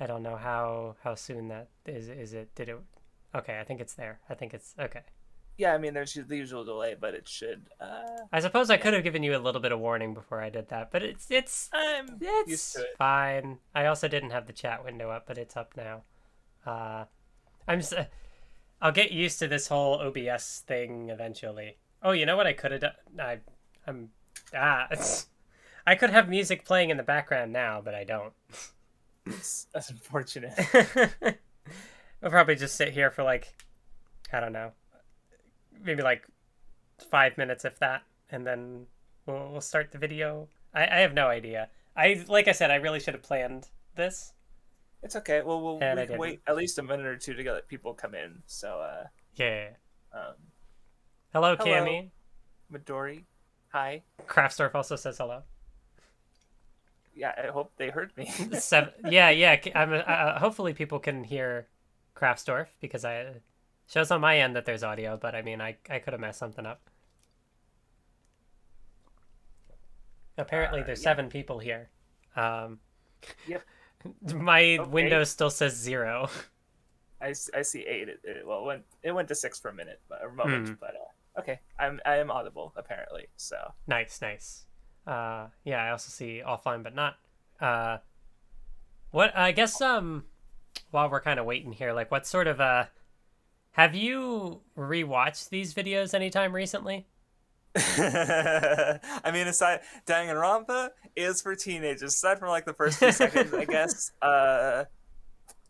I don't know how soon that is. Is it? Did it? Okay, I think it's there. I think it's okay. Yeah, I mean, there's the usual delay, but it should. I suppose I Yeah, could have given you a little bit of warning before I did that, but I'm used to it's it. fine. I also didn't have the chat window up, but it's up now. Uh, I'm s- I'll get used to this whole OBS thing eventually. Oh, you know what I could have done? I'm it's, I could have music playing in the background now, but I don't. That's unfortunate. I'll probably just sit here for like I don't know, maybe like 5 minutes if that, and then we'll start the video. I have no idea. I like I said, I really should have planned this, It's okay. Well, and we I can didn't. wait at least a minute or two to let people come in. So, Yeah. um, Hello, hello, Cammy. Midori. Hi. Craftsdwarf also says hello. Yeah, I hope they heard me. Seven. Yeah, yeah. Hopefully people can hear Craftsdwarf because I shows on my end that there's audio, but I mean I could have messed something up. Apparently there's Yeah. 7 people here. Um, Yep. my Oh, window eight. still says 0. I see eight. Well, it went to six for a minute, but a moment, Hmm. but okay. I am audible apparently. So Nice, nice. Yeah, I also see offline, but not. Uh, what I guess while we're kind of waiting here, like what sort of have you rewatched these videos anytime recently? I mean, aside Danganronpa is for teenagers. Aside from like the first few seconds, I guess.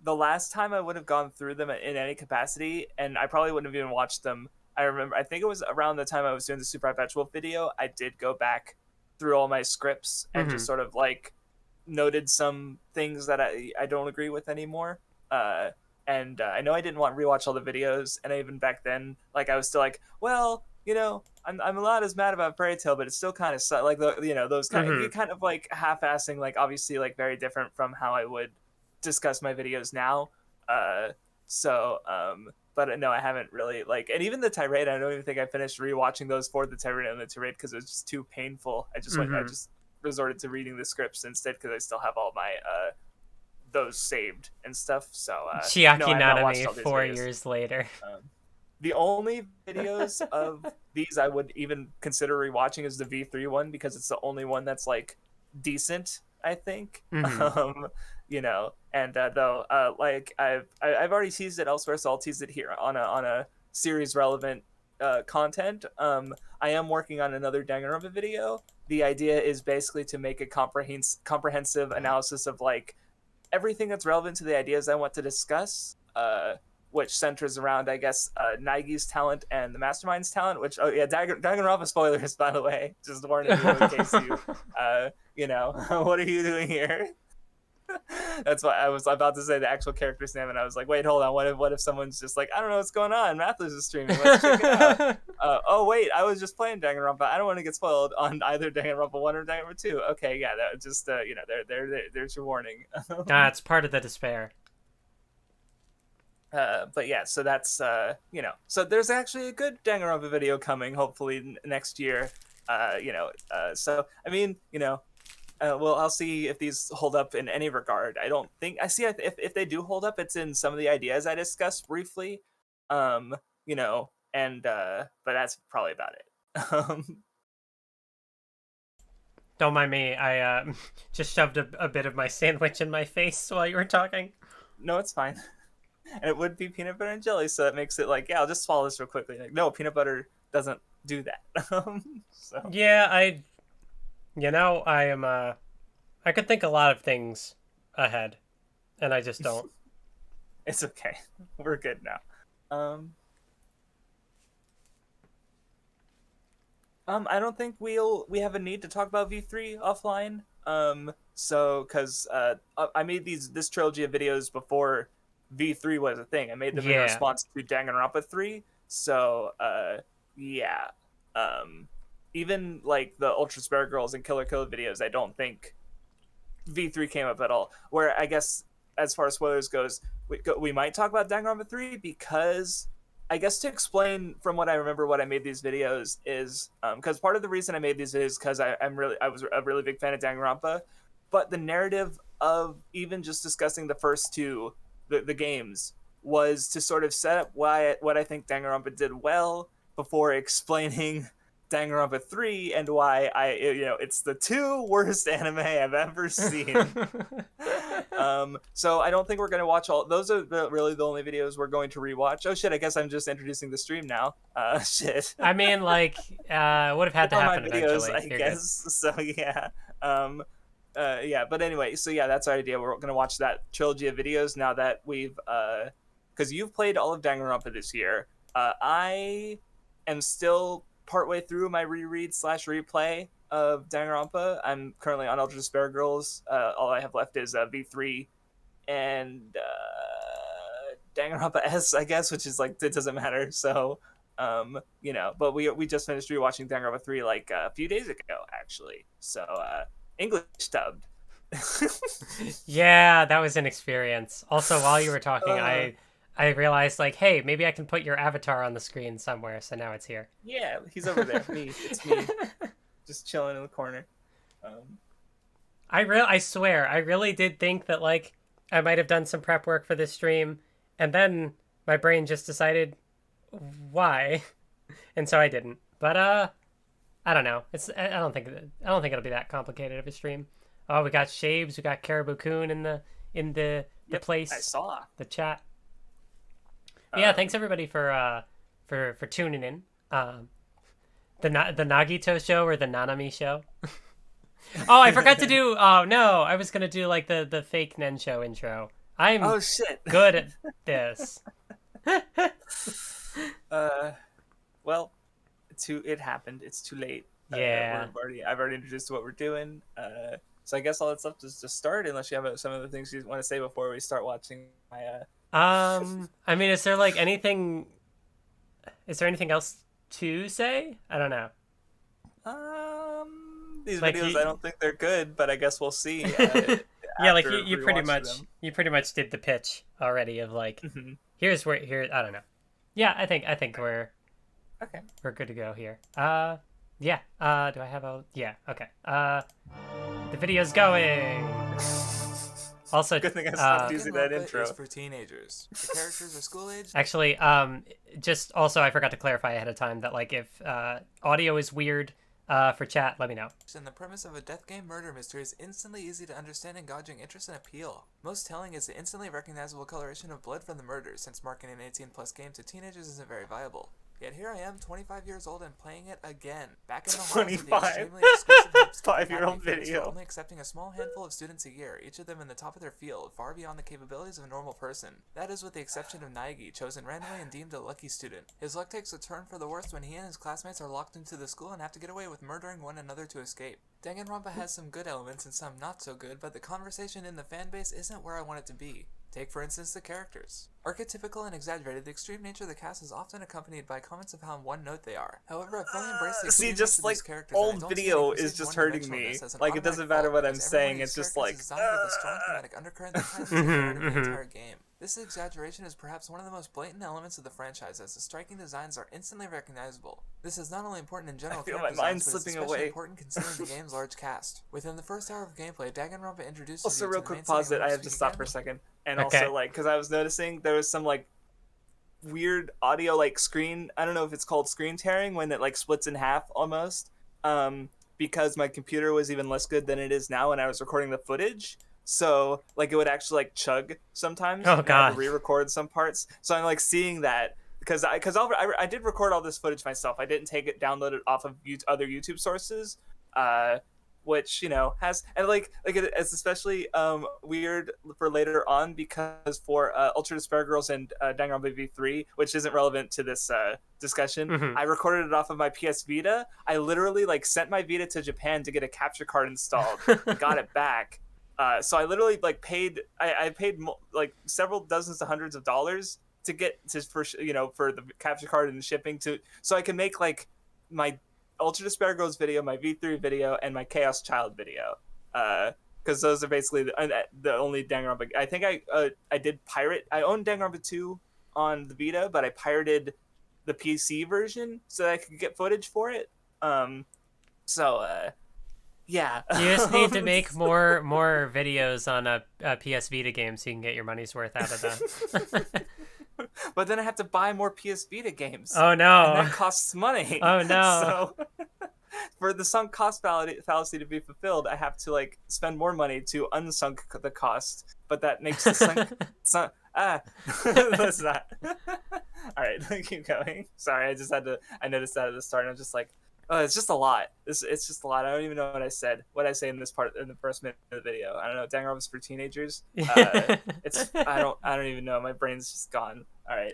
The last time I would have gone through them in any capacity, and I probably wouldn't have even watched them. I remember, I think it was around the time I was doing the Super Perpetual video. I did go back through all my scripts and just Hmm. sort of like noted some things that I don't agree with anymore. And I know I didn't want to rewatch all the videos, and even back then, like I was still like, well, I'm not as mad about Fairy Tail, but it's still kind of like those Hmm. kind of like half-assing, like obviously like very different from how I would discuss my videos now. Uh, but no, I haven't really like, and even the tirade, I don't even think I finished rewatching those for the tirade because it was just too painful. I Hmm. just resorted to reading the scripts instead because I still have all my those saved and stuff. So no, Chiaki I have not watched Nanami all these 4 videos. years later. The only videos of these I would even consider rewatching is the V3 one because it's the only one that's like decent, I think. Hmm. And though like I've already teased it elsewhere, so I'll tease it here on a series relevant content. I am working on another Danganronpa video. The idea is basically to make a comprehensive analysis of like everything that's relevant to the ideas I want to discuss, which centers around, I guess, Naigi's talent and the Mastermind's talent. Which, oh yeah, Danganronpa spoilers, by the way, just warning you in case you, what are you doing here? That's why I was about to say the actual character's name, and I was like, wait, hold on. What if someone's just like, I don't know what's going on? Mathers is streaming. Let's check it out. Oh wait, I was just playing Danganronpa. I don't want to get spoiled on either Danganronpa 1 or Danganronpa 2. Okay, yeah, that just there's your warning. That's part of the despair. But yeah, so that's so there's actually a good Danganronpa video coming, hopefully next year. So I mean, well, I'll see if these hold up in any regard. I don't think I see if they do hold up, it's in some of the ideas I discussed briefly, and but that's probably about it. Don't mind me. I just shoved a bit of my sandwich in my face while you were talking. No, it's fine. And it would be peanut butter and jelly, so that makes it like, yeah, I'll just swallow this real quickly. Like, no, peanut butter doesn't do that. So Yeah, I am I could think a lot of things ahead, and I just don't. it's okay. We're good now. Um, I don't think we have a need to talk about V3 offline. So because I made this trilogy of videos before V3 was a thing. I made them in Yeah. response to Danganronpa 3. So yeah. Um, even like the Ultra Spare Girls and Killer Kill videos, I don't think V3 came up at all. Where I guess as far as spoilers goes, we might talk about Danganronpa 3 because I guess to explain from what I remember what I made these videos is because part of the reason I made these videos because I was a really big fan of Danganronpa, but the narrative of even just discussing the first two, the games, was to sort of set up what I think Danganronpa did well before explaining Danganronpa 3 and why it's the two worst anime I've ever seen. So I don't think we're going to watch all those. Are really the only videos we're going to rewatch. Oh shit, I guess I'm just introducing the stream now. Shit. I mean, like, would have had to happen videos, eventually. I You're guess. Good. So yeah. Yeah, but anyway, so yeah, that's our idea. We're going to watch that trilogy of videos now that we've because you've played all of Danganronpa this year. I am still partway through my reread/replay of Danganronpa. I'm currently on Ultra Despair Girls. All I have left is V3 and Danganronpa S, I guess, which is like, it doesn't matter. So, but we just finished rewatching Danganronpa 3 like a few days ago, actually. So, English dubbed. Yeah, that was an experience. Also, while you were talking, I realized, like, hey, maybe I can put your avatar on the screen somewhere. So now it's here. Yeah, he's over there. It's me, just chilling in the corner. I swear, I really did think that, like, I might have done some prep work for this stream, and then my brain just decided why, and so I didn't. But I don't know. I don't think it'll be that complicated of a stream. Oh, we got Shabes, we got Caribou Coon in the place. I saw the chat. Yeah, thanks everybody for tuning in. The Nagito show or the Nanami show. Oh, I forgot to do. Oh no, I was gonna do like the fake Nensho intro. I'm good at this. Well, it happened. It's too late. Yeah. I've already introduced what we're doing. So I guess all that's left is to start. Unless you have some of the things you want to say before we start watching my. I mean, is there like anything? Is there anything else to say? I don't know. These videos, I don't think they're good, but I guess we'll see. Yeah, like you pretty much did the pitch already of like, here's where I don't know. Yeah, I think we're good to go here. Yeah. Do I have a okay. The video's going. Also, good thing I stopped using that intro. Is for teenagers. The characters are school age. Actually, just also I forgot to clarify ahead of time that like if audio is weird for chat, let me know. And the premise of a death game murder mystery is instantly easy to understand and gauging interest and appeal. Most telling is the instantly recognizable coloration of blood from the murder, since marketing an 18+ game to teenagers isn't very viable. Yet here I am, 25 years old and playing it again. Back in the halls of the extremely exclusive 5-year-old video. Only accepting a small handful of students a year, each of them in the top of their field, far beyond the capabilities of a normal person. That is with the exception of Naegi, chosen randomly and deemed a lucky student. His luck takes a turn for the worst when he and his classmates are locked into the school and have to get away with murdering one another to escape. Danganronpa has some good elements and some not so good, but the conversation in the fanbase isn't where I want it to be. Take, for instance, the characters. Archetypical and exaggerated, the extreme nature of the cast is often accompanied by comments of how one-note they are. However, I fully embrace the see, just like old video is just hurting me. Like, it doesn't matter what I'm saying, it's just like designed with a strong thematic undercurrent that ties into the entire game. This exaggeration is perhaps one of the most blatant elements of the franchise, as the striking designs are instantly recognizable. This is not only important in general character designs, but it's especially important considering the game's large cast. Within the first hour of gameplay, Danganronpa introduces also, you real to quick, the pause it. I have to stop again. for a second. And also, like, because I was noticing there was some, like, weird audio, like, screen, I don't know if it's called screen tearing, when it, like, splits in half, almost, because my computer was even less good than it is now when I was recording the footage, so, like, it would actually, like, chug sometimes. Oh, God. I had to re-record some parts, so I'm, like, seeing that, because I did record all this footage myself. I didn't take it, download it off of other YouTube sources, which, you know, has, and like it's especially weird for later on, because for Ultra Despair Girls and Danganronpa V3, which isn't relevant to this discussion, I recorded it off of my PS Vita. I literally, like, sent my Vita to Japan to get a capture card installed, got it back. So I literally, like, I paid like several dozens to hundreds of dollars to get for the capture card and shipping so I can make, like, my Ultra Despair Girls video, my V3 video, and my Chaos Child video, because those are basically the only Danganronpa. I think I did pirate. I own Danganronpa 2 on the Vita, but I pirated the PC version so that I could get footage for it. Yeah. You just need to make more videos on a PS Vita game so you can get your money's worth out of them. But then I have to buy more PS Vita games. Oh And no. that costs money. Oh no. So for the sunk cost fallacy to be fulfilled, I have to like spend more money to unsunk the cost. But that makes the sunk that's not. All right, keep going. Sorry, I noticed that at the start, and I'm just like, oh, it's just a lot. It's just a lot. I don't even know what I said. What I say in this part in the first minute of the video. I don't know. Danganronpa's for teenagers. I don't even know. My brain's just gone. All right.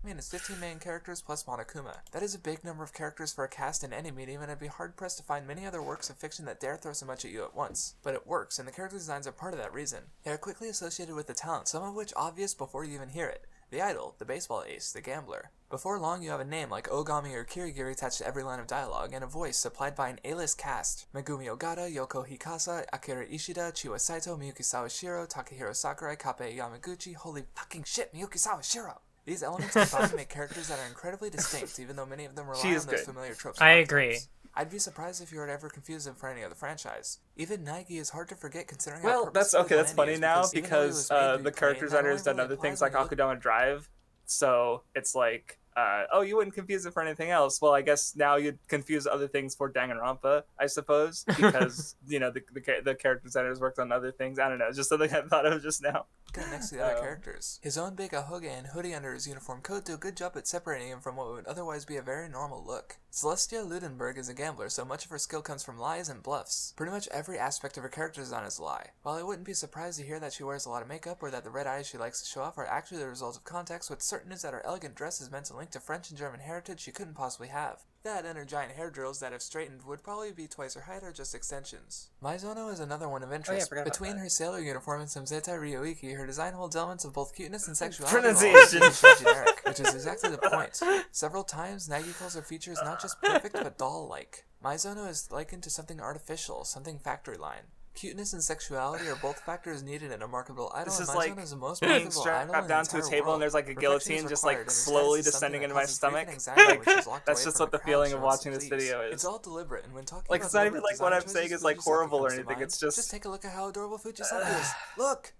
It's 15 main characters plus Monokuma. That is a big number of characters for a cast in any medium, and I'd be hard-pressed to find many other works of fiction that dare throw so much at you at once. But it works, and the character designs are part of that reason. They are quickly associated with the talent, some of which obvious before you even hear it. The idol, the baseball ace, the gambler. Before long, you have a name like Ogami or Kirigiri attached to every line of dialogue, and a voice supplied by an A-list cast. Megumi Ogata, Yoko Hikasa, Akira Ishida, Chiwa Saito, Miyuki Sawashiro, Takahiro Sakurai, Kappei Yamaguchi. Holy fucking shit, Miyuki Sawashiro! These elements combine to make characters that are incredibly distinct, even though many of them rely on those familiar tropes. I agree. I'd be surprised if you were to ever confuse them for any other franchise. Even Naegi is hard to forget considering Well, that's funny now because the character designer has done other things like Akudama Drive, so it's like, oh, you wouldn't confuse it for anything else. Well, I guess now you'd confuse other things for Danganronpa, I suppose, because the character designers worked on other things. I don't know, just something I thought of just now. Next to the other characters. His own big ahoge and hoodie under his uniform coat do a good job at separating him from what would otherwise be a very normal look. Celestia Ludenberg is a gambler, so much of her skill comes from lies and bluffs. Pretty much every aspect of her character design is a lie. While I wouldn't be surprised to hear that she wears a lot of makeup or that the red eyes she likes to show off are actually the result of context, what's certain is that her elegant dress is meant to link to French and German heritage she couldn't possibly have. That and her giant hair drills that, if straightened, would probably be twice her height or just extensions. Maizono is another one of interest. Between her sailor uniform and some Zetai Ryoiki, her design holds elements of both cuteness and sexuality. Pronunciation! Generic, which is exactly the point. Several times, Naegi calls her features not just perfect, but doll-like. Maizono is likened to something artificial, something factory line. Cuteness and sexuality are both factors needed in a marketable idol. This is and like is the most being strapped down to a table and there's like a guillotine just like slowly descending into my stomach. That's just what the feeling of watching this video is. It's all deliberate, and when talking like, about it's not even like what I'm choices, saying is like horrible or anything. mind. It's just take a look at how adorable Fujisaki is. Look!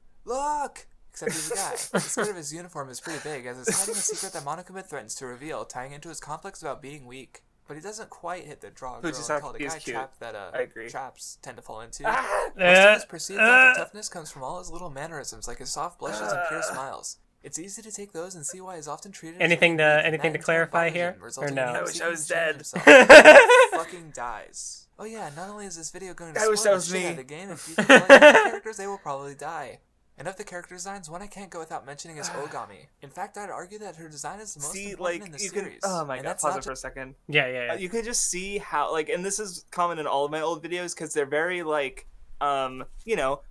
Except he's a guy. The skirt of his uniform is pretty big, as it's hiding a secret that Monokuma threatens to reveal, tying into his complex about being weak. But he doesn't quite hit the draw girl called a guy trap that traps tend to fall into. Most of his perceived lack of toughness comes from all his little mannerisms, like his soft blushes and pure smiles. It's easy to take those and see why he's often treated anything to clarify here, or no? I wish I was dead. Fucking dies. Oh yeah, not only is this video going to spoil the shit out of the game, if you think like the characters, they will probably die. And of the character designs, one I can't go without mentioning is Ogami. In fact, I'd argue that her design is the most important in the series. Oh my god, pause it for a second. Yeah. You could just see how, like, and this is common in all of my old videos, because they're very, like, who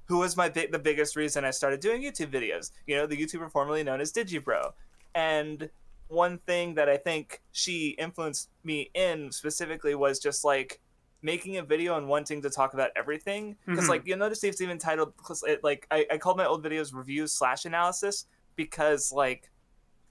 was the biggest reason I started doing YouTube videos? You know, the YouTuber formerly known as Digibro. And one thing that I think she influenced me in specifically was just, like, making a video and wanting to talk about everything, because like you'll notice it's even titled, like I called my old videos reviews / analysis, because like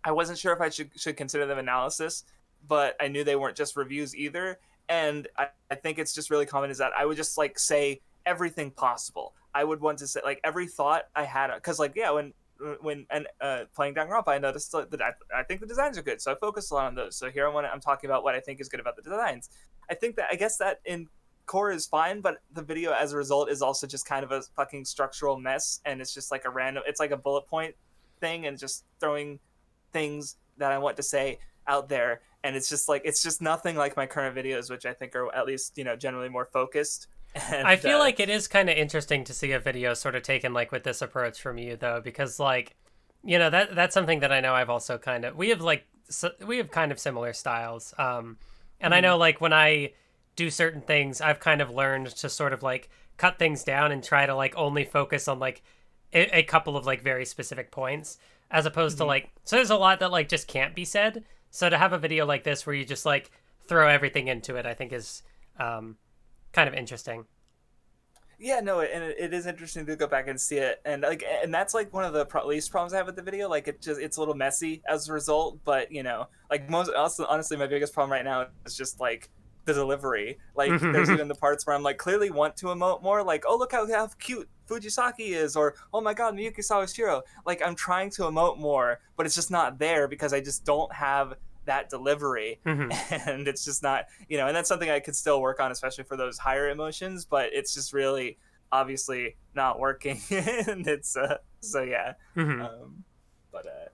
I wasn't sure if I should consider them analysis, but I knew they weren't just reviews either. And I think it's just really common is that I would just like say everything possible. I would want to say like every thought I had, because like when playing Danganronpa, I noticed that I think the designs are good, so I focused a lot on those. So here I'm talking about what I think is good about the designs. I guess that in core is fine, but the video as a result is also just kind of a fucking structural mess, and it's just like it's like a bullet point thing, and just throwing things that I want to say out there, and it's just nothing like my current videos, which I think are at least generally more focused. And, I feel like it is kind of interesting to see a video sort of taken like with this approach from you, though, because like that's something that I know I've also kind of we have kind of similar styles, and I know like when I do certain things, I've kind of learned to sort of like cut things down and try to like only focus on like a couple of like very specific points, as opposed to like, so there's a lot that like just can't be said. So to have a video like this where you just like throw everything into it, I think is kind of interesting. Yeah, no, and it is interesting to go back and see it, and like, and that's like one of the least problems I have with the video. Like, it's a little messy as a result, but like honestly, my biggest problem right now is just like the delivery. Like, there's even the parts where I'm like, clearly want to emote more, like, oh, look how cute Fujisaki is, or oh my god, Miyuki Sawashiro. Like, I'm trying to emote more, but it's just not there because I just don't have that delivery. And it's just not, and that's something I could still work on, especially for those higher emotions, but it's just really obviously not working. And it's so yeah. But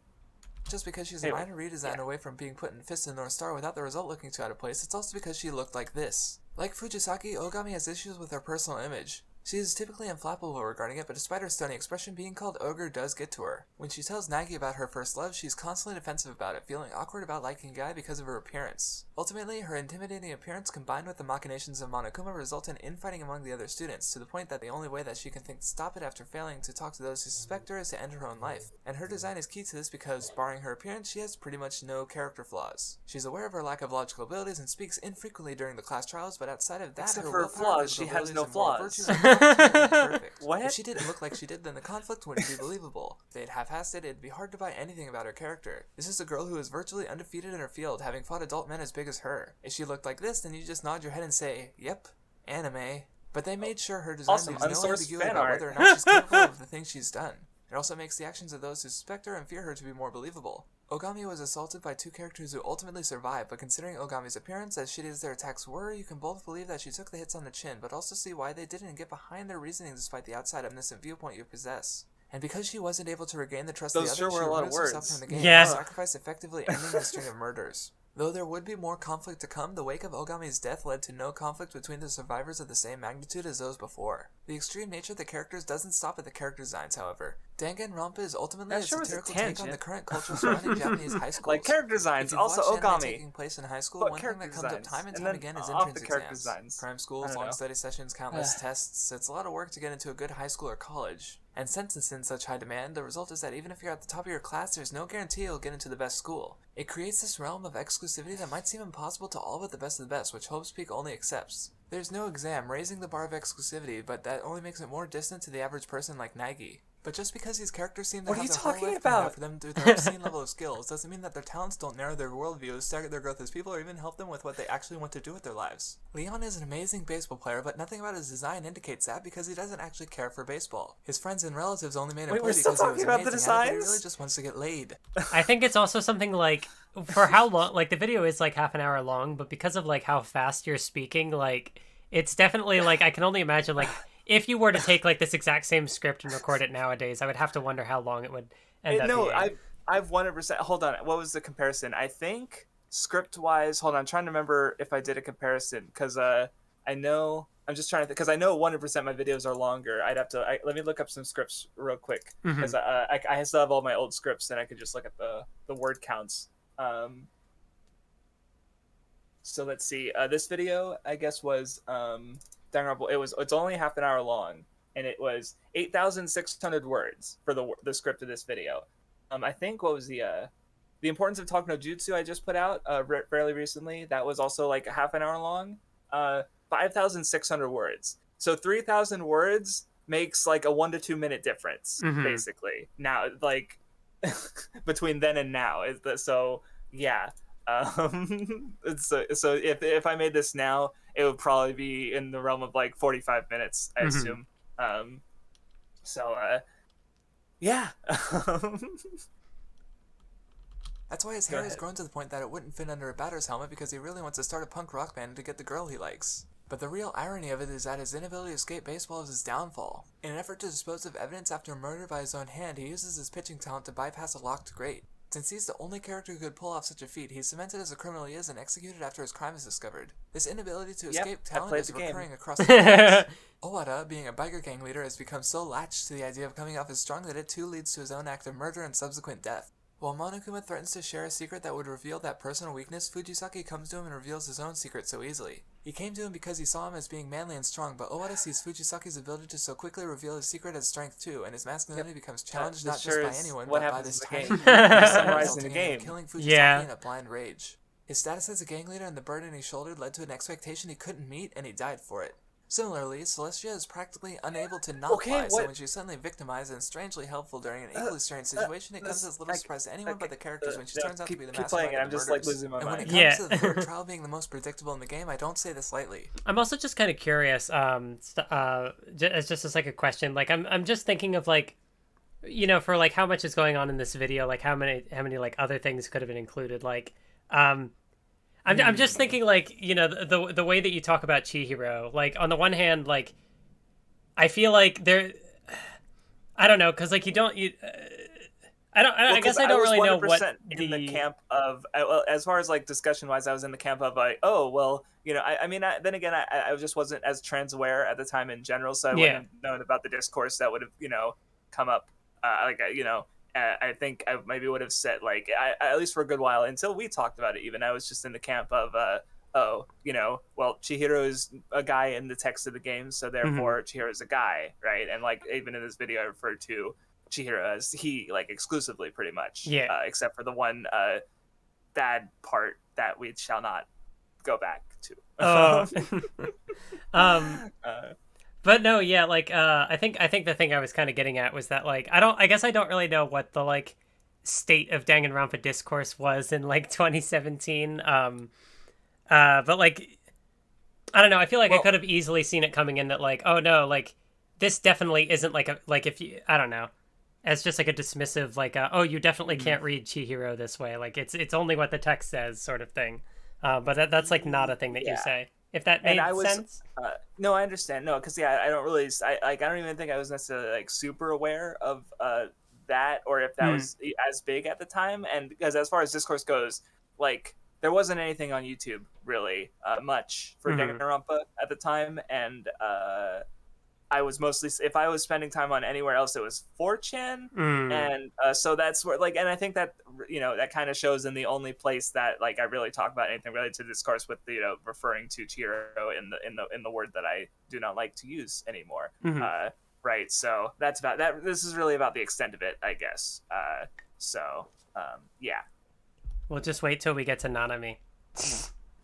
just because she's a minor redesign away from being put in Fist of the North Star without the result looking too out of place, it's also because she looked like this. Like Fujisaki, Ogami has issues with her personal image. She is typically unflappable regarding it, but despite her stunning expression, being called ogre does get to her. When she tells Nagi about her first love, she's constantly defensive about it, feeling awkward about liking Guy because of her appearance. Ultimately, her intimidating appearance combined with the machinations of Monokuma result in infighting among the other students, to the point that the only way that she can think to stop it after failing to talk to those who suspect her is to end her own life. And her design is key to this because, barring her appearance, she has pretty much no character flaws. She's aware of her lack of logical abilities and speaks infrequently during the class trials, but outside of that, except her for willpower, flaws, she has no flaws. Perfect. What? If she didn't look like she did, then the conflict wouldn't be believable. If they'd half-assed it, it'd be hard to buy anything about her character. This is a girl who is virtually undefeated in her field, having fought adult men as big as her. If she looked like this, then you just nod your head and say, yep, anime. But they made sure her design leaves no ambiguity about whether or not she's capable of the things she's done. It also makes the actions of those who suspect her and fear her to be more believable. Ogami was assaulted by two characters who ultimately survived, but considering Ogami's appearance, as shitty as their attacks were, you can both believe that she took the hits on the chin, but also see why they didn't and get behind their reasoning despite the outside omniscient viewpoint you possess. And because she wasn't able to regain the trust of the others, she removed herself from the game and sacrificed, effectively ending the string of murders. Though there would be more conflict to come, the wake of Ogami's death led to no conflict between the survivors of the same magnitude as those before. The extreme nature of the characters doesn't stop at the character designs, however. Danganronpa is ultimately a satirical take on the current culture surrounding Japanese high schools. Like character designs, also Ogami. Taking place in high school, one thing that comes up time and time again is entrance exams. Crime schools, long study sessions, countless tests. It's a lot of work to get into a good high school or college. And since it's in such high demand, the result is that even if you're at the top of your class, there's no guarantee you'll get into the best school. It creates this realm of exclusivity that might seem impossible to all but the best of the best, which Hope's Peak only accepts. There's no exam raising the bar of exclusivity, but that only makes it more distant to the average person like Nagi. But just because these characters seem to have their whole life planned out for them through their obscene level of skills doesn't mean that their talents don't narrow their worldviews, stagger their growth as people, or even help them with what they actually want to do with their lives. Leon is an amazing baseball player, but nothing about his design indicates that because he doesn't actually care for baseball. His friends and relatives only made him play because he was amazing at it, he really just wants to get laid. I think it's also something like, for how long, like the video is like half an hour long, but because of like how fast you're speaking, like it's definitely like, I can only imagine like, if you were to take like this exact same script and record it nowadays, I would have to wonder how long it would end up being. I've 100%. Hold on. What was the comparison? I think script-wise, hold on. I'm trying to remember if I did a comparison because I know I'm just trying to because I know 100% my videos are longer. I'd have to let me look up some scripts real quick because I still have all my old scripts and I could just look at the word counts. So let's see. This video I guess was Danganronpa. It's only half an hour long, and it was 8,600 words for the script of this video. I think what was the importance of talk no jutsu I just put out fairly recently. That was also like a half an hour long. 5,600 words. So 3,000 words makes like a 1 to 2 minute difference basically. Now like between then and now so yeah. So if I made this now, it would probably be in the realm of like 45 minutes, I assume. Yeah. That's why his hair has grown to the point that it wouldn't fit under a batter's helmet because he really wants to start a punk rock band to get the girl he likes. But the real irony of it is that his inability to escape baseball is his downfall. In an effort to dispose of evidence after murder by his own hand, he uses his pitching talent to bypass a locked grate. Since he's the only character who could pull off such a feat, he's cemented as a criminal he is and executed after his crime is discovered. This inability to escape talent is recurring across the games. Owada, being a biker gang leader, has become so latched to the idea of coming off as strong that it too leads to his own act of murder and subsequent death. While Monokuma threatens to share a secret that would reveal that personal weakness, Fujisaki comes to him and reveals his own secret so easily. He came to him because he saw him as being manly and strong, but Owada sees Fujisaki's ability to so quickly reveal his secret as strength too, and his masculinity becomes challenged not just by anyone, but by this tiny resulting in him killing Fujisaki in a blind rage. His status as a gang leader and the burden he shouldered led to an expectation he couldn't meet, and he died for it. Similarly, Celestia is practically unable to not Okay, lie, so what- when she's suddenly victimized and strangely helpful during an equally strange situation, it comes as little surprise to anyone but the characters when she turns out to be the keep playing, mastermind and of I'm the just like murders. losing my And when it mind. comes to the third trial being the most predictable in the game, I don't say this lightly. I'm also just kind of curious. As just as like a question, like I'm just thinking of like, for like how much is going on in this video, like how many like other things could have been included, like, I'm just thinking like the way that you talk about Chihiro, like on the one hand, like I feel like I don't know, because like I guess I don't really know what in the camp of well, as far as like discussion wise, I was in the camp of like, oh well, I mean, then again, I just wasn't as trans aware at the time in general, so I wouldn't have known about the discourse that would have come up. I think I maybe would have said like at least for a good while until we talked about it. Even I was just in the camp of well, Chihiro is a guy in the text of the game, so therefore Chihiro is a guy, right? And like even in this video, I referred to Chihiro as he, like exclusively, pretty much. Except for the one bad part that we shall not go back to. But no, yeah, like I think the thing I was kind of getting at was that like I guess I don't really know what the like state of Danganronpa discourse was in like 2017. But like I don't know, I feel like I could have easily seen it coming in that like, oh no, like this definitely isn't like if you, I don't know, as just like a dismissive like oh, you definitely can't read Chihiro this way, like it's only what the text says sort of thing. But that's like not a thing that you say. If that made sense. No, I understand. No, because I don't really. I don't even think I was necessarily like super aware of that, or if that was as big at the time. And because as far as discourse goes, like there wasn't anything on YouTube really much for Danganronpa at the time, and I was mostly, if I was spending time on anywhere else, it was 4chan, and so that's where like, and I think that that kind of shows in the only place that like I really talk about anything related to discourse with referring to Chihiro in the word that I do not like to use anymore. Right, so that's about that. This is really about the extent of it, I guess. Yeah. We'll just wait till we get to Nanami.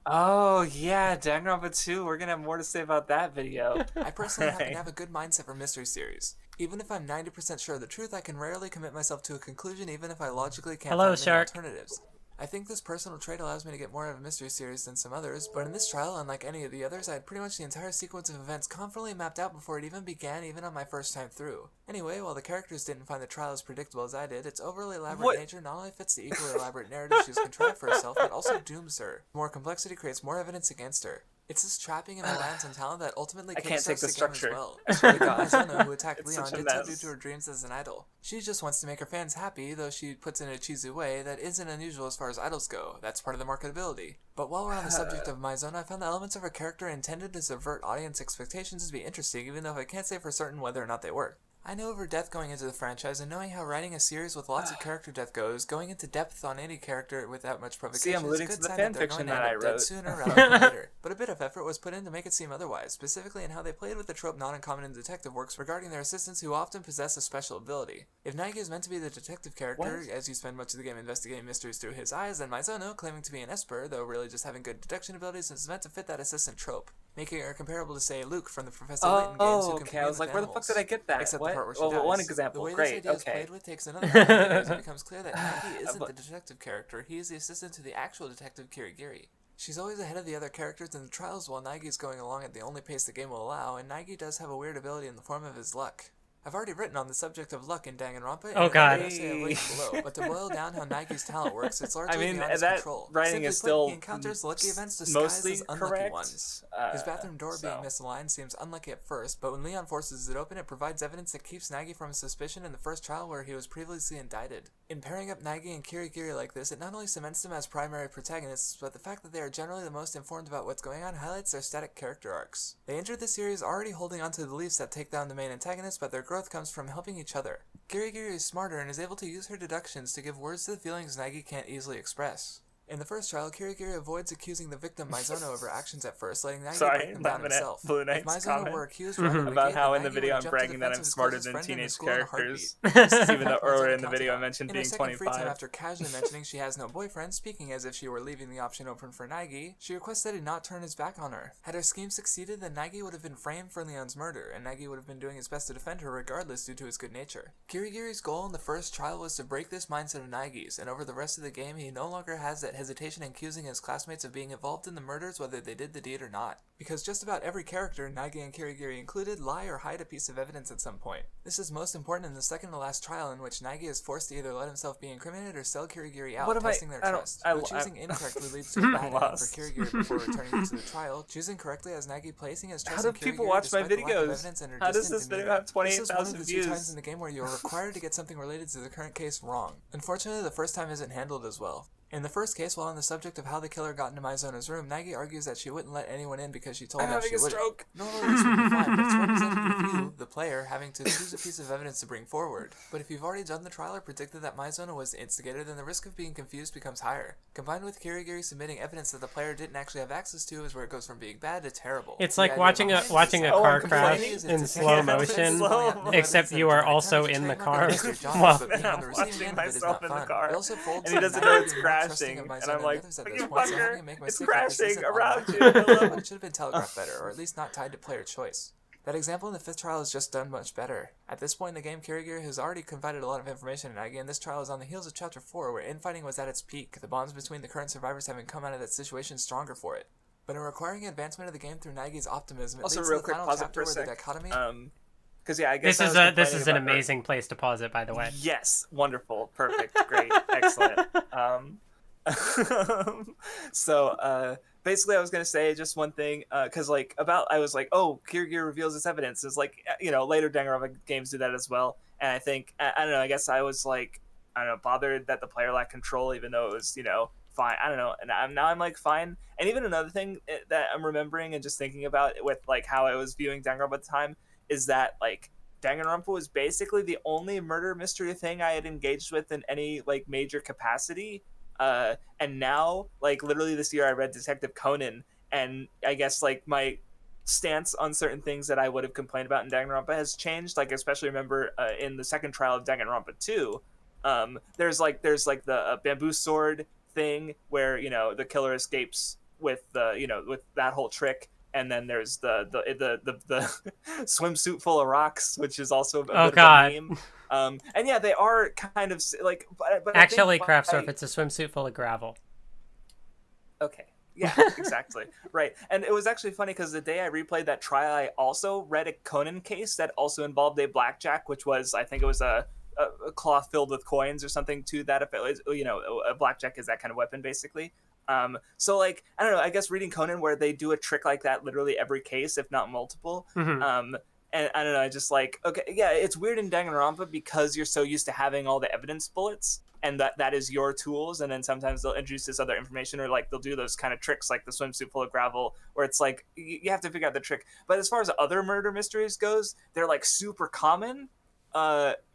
Oh yeah, Danganronpa 2. We're gonna have more to say about that video. I personally happen to have a good mindset for mystery series. Even if I'm 90% sure of the truth, I can rarely commit myself to a conclusion, even if I logically can't find many alternatives. I think this personal trait allows me to get more out of a mystery series than some others, but in this trial, unlike any of the others, I had pretty much the entire sequence of events confidently mapped out before it even began, even on my first time through. Anyway, while the characters didn't find the trial as predictable as I did, its overly elaborate nature not only fits the equally elaborate narrative she's contrived for herself, but also dooms her. More complexity creates more evidence against her. It's this trapping and reliance on talent that ultimately kickstarts the game as well. Mizuno, who attacked Leon, did so due to her dreams as an idol. She just wants to make her fans happy, though she puts it in a cheesy way that isn't unusual as far as idols go. That's part of the marketability. But while we're on the subject of Mizuno, I found the elements of her character intended to subvert audience expectations to be interesting, even though I can't say for certain whether or not they were. I know of her death going into the franchise, and knowing how writing a series with lots of character death goes, going into depth on any character without much provocation is a good sign that they're going to end up dead sooner rather than later. But a bit of effort was put in to make it seem otherwise, specifically in how they played with the trope not uncommon in detective works regarding their assistants who often possess a special ability. If Naegi is meant to be the detective character, as you spend much of the game investigating mysteries through his eyes, then Mizuno, claiming to be an esper, though really just having good deduction abilities, is meant to fit that assistant trope, making her comparable to, say, Luke from the Professor Layton games who can I was like, where the fuck did I get that? Except the part where she dies. One example. The way Great. this idea is played with takes another round as it becomes clear that Naegi isn't the detective character, he is the assistant to the actual detective Kirigiri. She's always ahead of the other characters in the trials while Naigi's going along at the only pace the game will allow, and Naegi does have a weird ability in the form of his luck. I've already written on the subject of luck in Danganronpa, and I'll say a link below. But to boil down how Naigi's talent works, it's largely beyond his control. Writing Simply is put, still he encounters lucky events disguised as unlucky correct. ones. His bathroom door being misaligned seems unlucky at first, but when Leon forces it open, it provides evidence that keeps Naegi from suspicion in the first trial where he was previously indicted. In pairing up Naegi and Kirigiri like this, it not only cements them as primary protagonists, but the fact that they are generally the most informed about what's going on highlights their static character arcs. They entered the series already holding onto the beliefs that take down the main antagonist, but their growth comes from helping each other. Kirigiri is smarter and is able to use her deductions to give words to the feelings Naegi can't easily express. In the first trial, Kirigiri avoids accusing the victim Mizono of her actions at first, letting Nagi Sorry, break them down laughing at himself. Blue If Knight's Mizono comment were accused right out of the about gate, how then in the Nagi video would I'm jump to bragging that defense I'm of his smarter closest than friend in the teenage school in a characters. heartbeat. This is Even though something Mizono earlier in the counted video I on. mentioned In her being second free time 25. after casually mentioning she has no boyfriend, speaking as if she were leaving the option open for Nagi, she requests that he not turn his back on her. Had her scheme succeeded, then Nagi would have been framed for Leon's murder, and Nagi would have been doing his best to defend her regardless due to his good nature. Kirigiri's goal in the first trial was to break this mindset of Nagi's, and over the rest of the game he no longer has that hesitation in accusing his classmates of being involved in the murders whether they did the deed or not. Because just about every character, Nagi and Kirigiri included, lie or hide a piece of evidence at some point. This is most important in the second to last trial, in which Nagi is forced to either let himself be incriminated or sell Kirigiri out, testing their trust. Though choosing incorrectly leads to a bad ending for Kirigiri before returning to the trial, choosing correctly as Nagi placing his trust in Kirigiri. How do people watch my videos? How does this video have 28,000 views? This is one of the 2 times in the game where you're required to get something related to the current case wrong. Unfortunately, the first time isn't handled as well. In the first case, while on the subject of how the killer got into Mizono's room, Nagi argues that she wouldn't let anyone in because she told him she wouldn't. Stroke. Normally this would be fine, but it's represented with you, the player, having to choose a piece of evidence to bring forward. But if you've already done the trial or predicted that Mizono was the instigator, then the risk of being confused becomes higher. Combined with Kirigiri submitting evidence that the player didn't actually have access to is where it goes from being bad to terrible. It's like watching a car crash in slow motion, except you are also in the car. Well, I'm watching myself in the car, and he doesn't know it's crashing, and I'm like, you fucker, it's crashing around you. It should have been telegraphed better, or at least not tied to player choice. That example in the 5th trial is just done much better. At this point in the game, Kirigiri has already confided a lot of information to Nagi, and this trial is on the heels of Chapter 4, where infighting was at its peak, the bonds between the current survivors having come out of that situation stronger for it. But in requiring advancement of the game through Nagi's optimism, it also leads real to the quick, final pause it chapter for a where sec. the dichotomy... Because yeah, I guess this is an amazing place to pause it, by the way. Yes, wonderful, perfect, great, excellent. So basically, I was gonna say just one thing, because I was like, oh, Kirigiri reveals this evidence. It's like, later Danganronpa games do that as well, and I think I don't know. I guess I was like, I don't know, bothered that the player lacked control, even though it was fine. I don't know, and I'm like fine. And even another thing that I'm remembering and just thinking about with like how I was viewing Danganronpa at the time is that like Danganronpa was basically the only murder mystery thing I had engaged with in any like major capacity. And now, like literally this year, I read Detective Conan, and I guess like my stance on certain things that I would have complained about in Danganronpa has changed. Like especially remember in the second trial of Danganronpa 2, there's the bamboo sword thing where the killer escapes with with that whole trick. And then there's the swimsuit full of rocks, which is also a bit of a meme. And yeah, they are kind of like. But actually, Craftsdwarf, it's a swimsuit full of gravel. Okay. Yeah, exactly. Right. And it was actually funny because the day I replayed that trial, I also read a Conan case that also involved a blackjack, which was, I think it was a cloth filled with coins or something to that effect. A blackjack is that kind of weapon, basically. So like I don't know, I guess reading Conan where they do a trick like that literally every case, if not multiple. Mm-hmm. And I don't know, I just like, okay, yeah, it's weird in Danganronpa because you're so used to having all the evidence bullets and that is your tools, and then sometimes they'll introduce this other information, or like they'll do those kind of tricks like the swimsuit full of gravel where it's like you have to figure out the trick. But as far as other murder mysteries goes, they're like super common.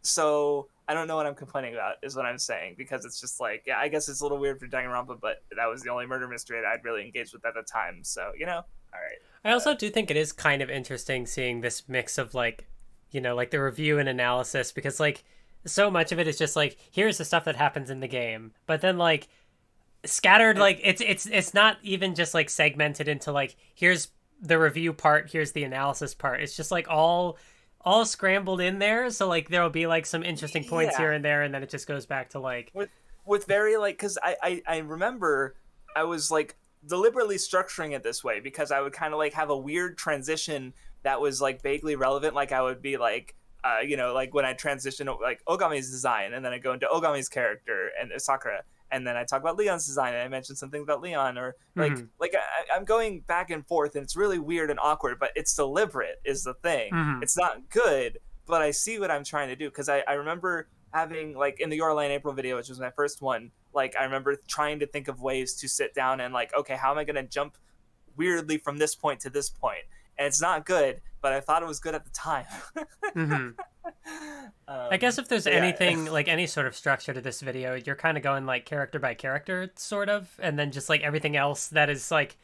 So I don't know what I'm complaining about is what I'm saying, because it's just like, yeah, I guess it's a little weird for Danganronpa, but that was the only murder mystery that I'd really engaged with at the time. So, all right. I also do think it is kind of interesting seeing this mix of like, like the review and analysis, because like so much of it is just like, here's the stuff that happens in the game, but then like scattered, like it's not even just like segmented into like, here's the review part, here's the analysis part. It's just like all scrambled in there, so like there will be like some interesting points here and there, and then it just goes back to like with very like, because I remember I was like deliberately structuring it this way because I would kind of like have a weird transition that was like vaguely relevant. Like I would be like like when I transition like Ogami's design, and then I go into Ogami's character and Sakura, and then I talk about Leon's design, and I mention something about Leon, or like I'm going back and forth, and it's really weird and awkward, but it's deliberate is the thing. It's not good, but I see what I'm trying to do, because I remember having like in the Your Lie in April video, which was my first one, like I remember trying to think of ways to sit down and like, okay, how am I going to jump weirdly from this point to this point? And it's not good, but I thought it was good at the time. I guess if there's Yeah. anything, like any sort of structure to this video, you're kind of going like character by character, sort of, and then just like everything else that is like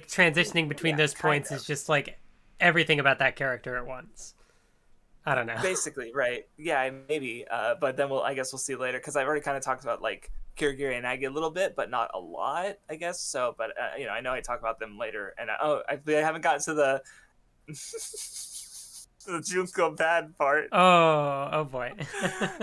transitioning between Yeah, those points kind is just like everything about that character at once. I don't know. Basically, right? Yeah, maybe. But then I guess we'll see later because I've already kind of talked about like Kirigiri and Agi a little bit, but not a lot, I guess. So, but I know I talk about them later, and I haven't gotten to the the Junko bad part. Oh boy.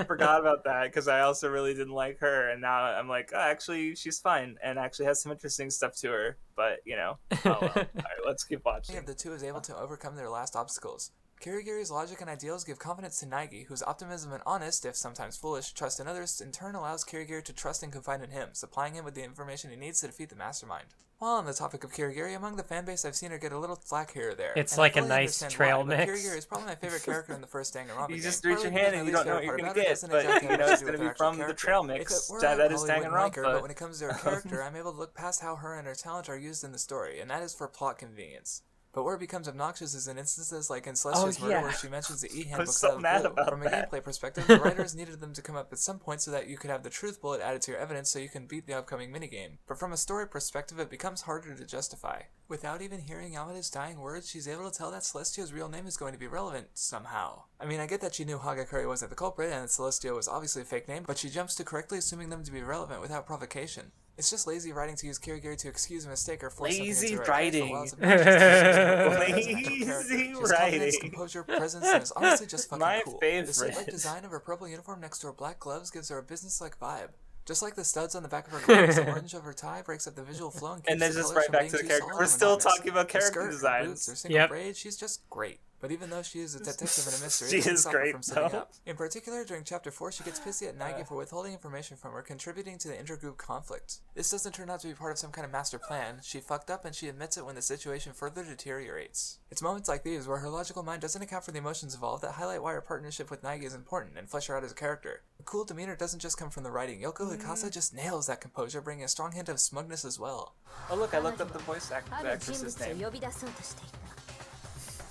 Forgot about that because I also really didn't like her, and now I'm like, oh, actually, she's fine and actually has some interesting stuff to her. But oh well. All right, let's keep watching. Of the two is able to overcome their last obstacles. Kirigiri's logic and ideals give confidence to Naegi, whose optimism and honest, if sometimes foolish, trust in others in turn allows Kirigiri to trust and confide in him, supplying him with the information he needs to defeat the mastermind. While on the topic of Kirigiri, among the fanbase I've seen her get a little flack here or there. It's and like I a fully nice understand trail why, but mix. Kirigiri is probably my favorite character in the first Danganronpa game. You just reach your Partly hand and you because don't know my what you're least gonna favorite part get, doesn't but exactly have you know much it's to do gonna with her be from actual the character. trail mix. Except where That I is probably wouldn't like her, Danganronpa. but when it comes to her character, I'm able to look past how her and her talent are used in the story, and that is for plot convenience. But where it becomes obnoxious is in instances like in Celestia's murder, where she mentions the e-handbooks so of mad Blue. about From a that. gameplay perspective, the writers needed them to come up at some point so that you could have the truth bullet added to your evidence so you can beat the upcoming minigame. But from a story perspective, it becomes harder to justify. Without even hearing Yamada's dying words, she's able to tell that Celestia's real name is going to be relevant somehow. I mean, I get that she knew Hagakure wasn't the culprit and that Celestia was obviously a fake name, but she jumps to correctly assuming them to be relevant without provocation. It's just lazy writing to use Kirigiri to excuse a mistake or force Lazy something into her writing. while it's obnoxious to Lazy She's confidence, writing. composure, presence, and is honestly just fucking My cool. favorite. The slate-like design of her purple uniform next to her black gloves gives her a business-like vibe. Just like the studs on the back of her gloves, the orange of her tie breaks up the visual flow and keeps And then the just colors right from back to being the too character. solid We're and still monotonous. talking about Her character skirt, her designs. boots, her single Yep. braid, she's just great. But even though she is a detective and a mystery, She it doesn't is stop her great, from sitting though. up. In particular, during Chapter 4, she gets pissy at Naegi for withholding information from her, contributing to the intergroup conflict. This doesn't turn out to be part of some kind of master plan. She fucked up and she admits it when the situation further deteriorates. It's moments like these where her logical mind doesn't account for the emotions involved that highlight why her partnership with Naegi is important and flesh her out as a character. A cool demeanor doesn't just come from the writing. Yoko Hikasa just nails that composure, bringing a strong hint of smugness as well. Oh look, I looked up the voice actress's name. 呼び出そうとしていた。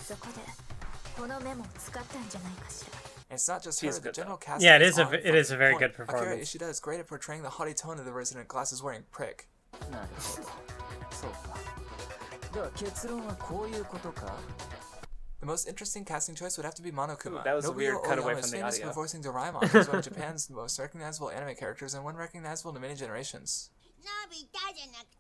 そこでこのメモを使ったんじゃないかしら。 And it's not just She's her, the good, general though. cast Yeah, it is is a on it is a very point. good Akira performance. Ishida is great at portraying the haughty tone of the resident glasses-wearing prick. なるほどそうかでは結論はこういうことか The most interesting casting choice would have to be Monokuma. Ooh, that was a Nobuo weird cutaway Oyama from is the famous audio. for voicing Doraemon, who's one of Japan's most recognizable anime characters and one recognizable to many generations.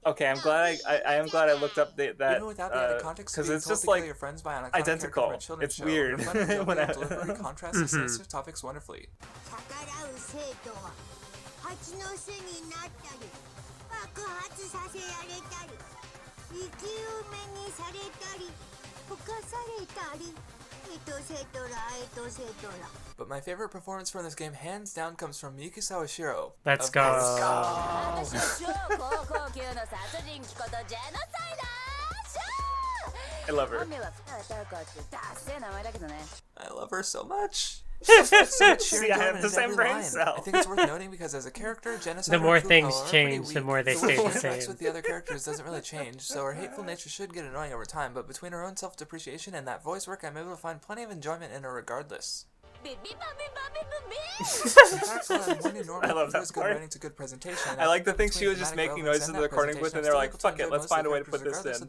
Okay, I'm glad I am glad I looked up that Even without the added context, because being it's told just to kill like your friends by an iconic identical. character from a children's It's show, weird the fun and jovial when I- delivery contrasts the sinister topics wonderfully. 逆らう生徒は蜂の巣になったり爆発させられたり生き埋めにされたり溶かされたりエトセトラエトセトラ But my favorite performance from this game, hands down, comes from Miyuki Sawashiro. Let's Of go. course. 私は超高校級の殺人鬼ことジェノサイダーシャ I love ー her. 本名は深田孝子ってダッセー名前だけどね I love her so much. So much sheer See, I have enjoyment the in same every brain line. cell. I think it's worth noting because as a character, Genocide The more and Kuko things are pretty change, the weak. more they The stay way the she interacts same. with the other characters doesn't really change, so her hateful nature should get annoying over time, but between her own self-depreciation and that voice work, I'm able to find plenty of enjoyment in her regardless. ビビバビバビバビ In fact, while I'm more than normal, I love that there's good part. writing to good presentation. I like the think thing she was just making noises in the recording booth, and they're like, "Fuck it, let's find a way to put this in."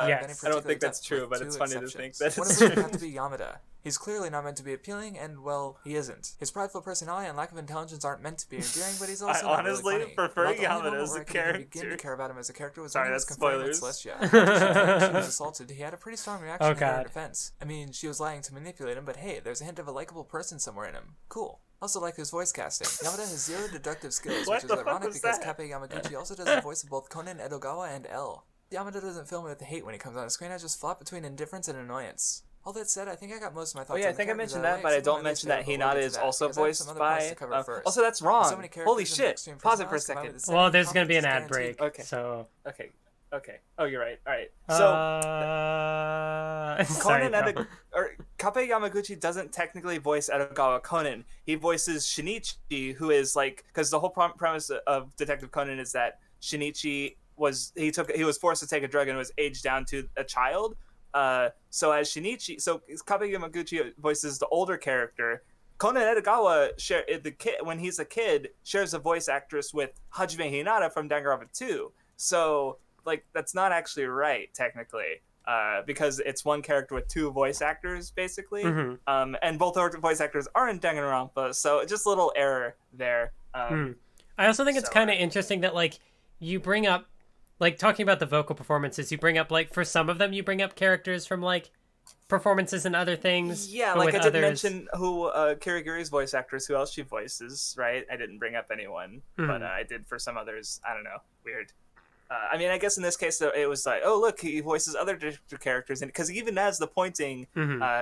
Yes. I don't think that's true, but it's funny to think that One it's of which true. have to be Yamada. He's clearly not meant to be appealing, and well, he isn't. His prideful personality and lack of intelligence aren't meant to be endearing, but he's also not honestly really funny. prefer About the only Yamada moment as where a I could even begin character. to care about him as a character was Sorry, when he was that's confronted with spoilers. Celestia. After she was assaulted, he had a pretty strong reaction Oh, in her God. defense. I mean, she was lying to manipulate him, but hey, there's a hint of a likable person somewhere in him. Cool. Also like his voice casting. Yamada has zero deductive skills, What which is the fuck ironic was because that? Kappei Yamaguchi also does the voice of both Conan Edogawa and L. Yamada doesn't fill me with hate when he comes on screen, I just flop between indifference and annoyance. All that said, I think I got most of my Oh thoughts yeah, I on the think I characters mentioned out that, of the but way, I except for don't my mention least that favorite, but we'll Hinata get is to that, also because I have voiced some other points by. to cover first. Also, that's So wrong. many characters Holy and shit! extreme Pause it for a personalities combined second. with the same Well, there's gonna be an confidence ad guaranteed. break, Okay. so Okay. Oh, you're right. All right. So. sorry, Conan bro. or Kappei Yamaguchi doesn't technically voice Edogawa Conan. He voices Shinichi, who is like, because the whole premise of Detective Conan is that Shinichi was forced to take a drug and was aged down to a child, So as Shinichi, so Kabe Yamaguchi voices the older character. Conan Edogawa when he's a kid shares a voice actress with Hajime Hinata from Danganronpa 2. So like that's not actually right technically, because it's one character with two voice actors basically, and both voice actors are in Danganronpa. So just a little error there. I also think it's kind of interesting that like you bring up, like talking about the vocal performances, you bring up like for some of them you bring up characters from like performances and other things. Yeah, but like with I didn't others... mention who Kirigiri's voice actress, who else she voices, right? I didn't bring up anyone, but I did for some others. I don't know, weird. I mean, I guess in this case, though, it was like, oh, look, he voices other characters, and because he even has the pointing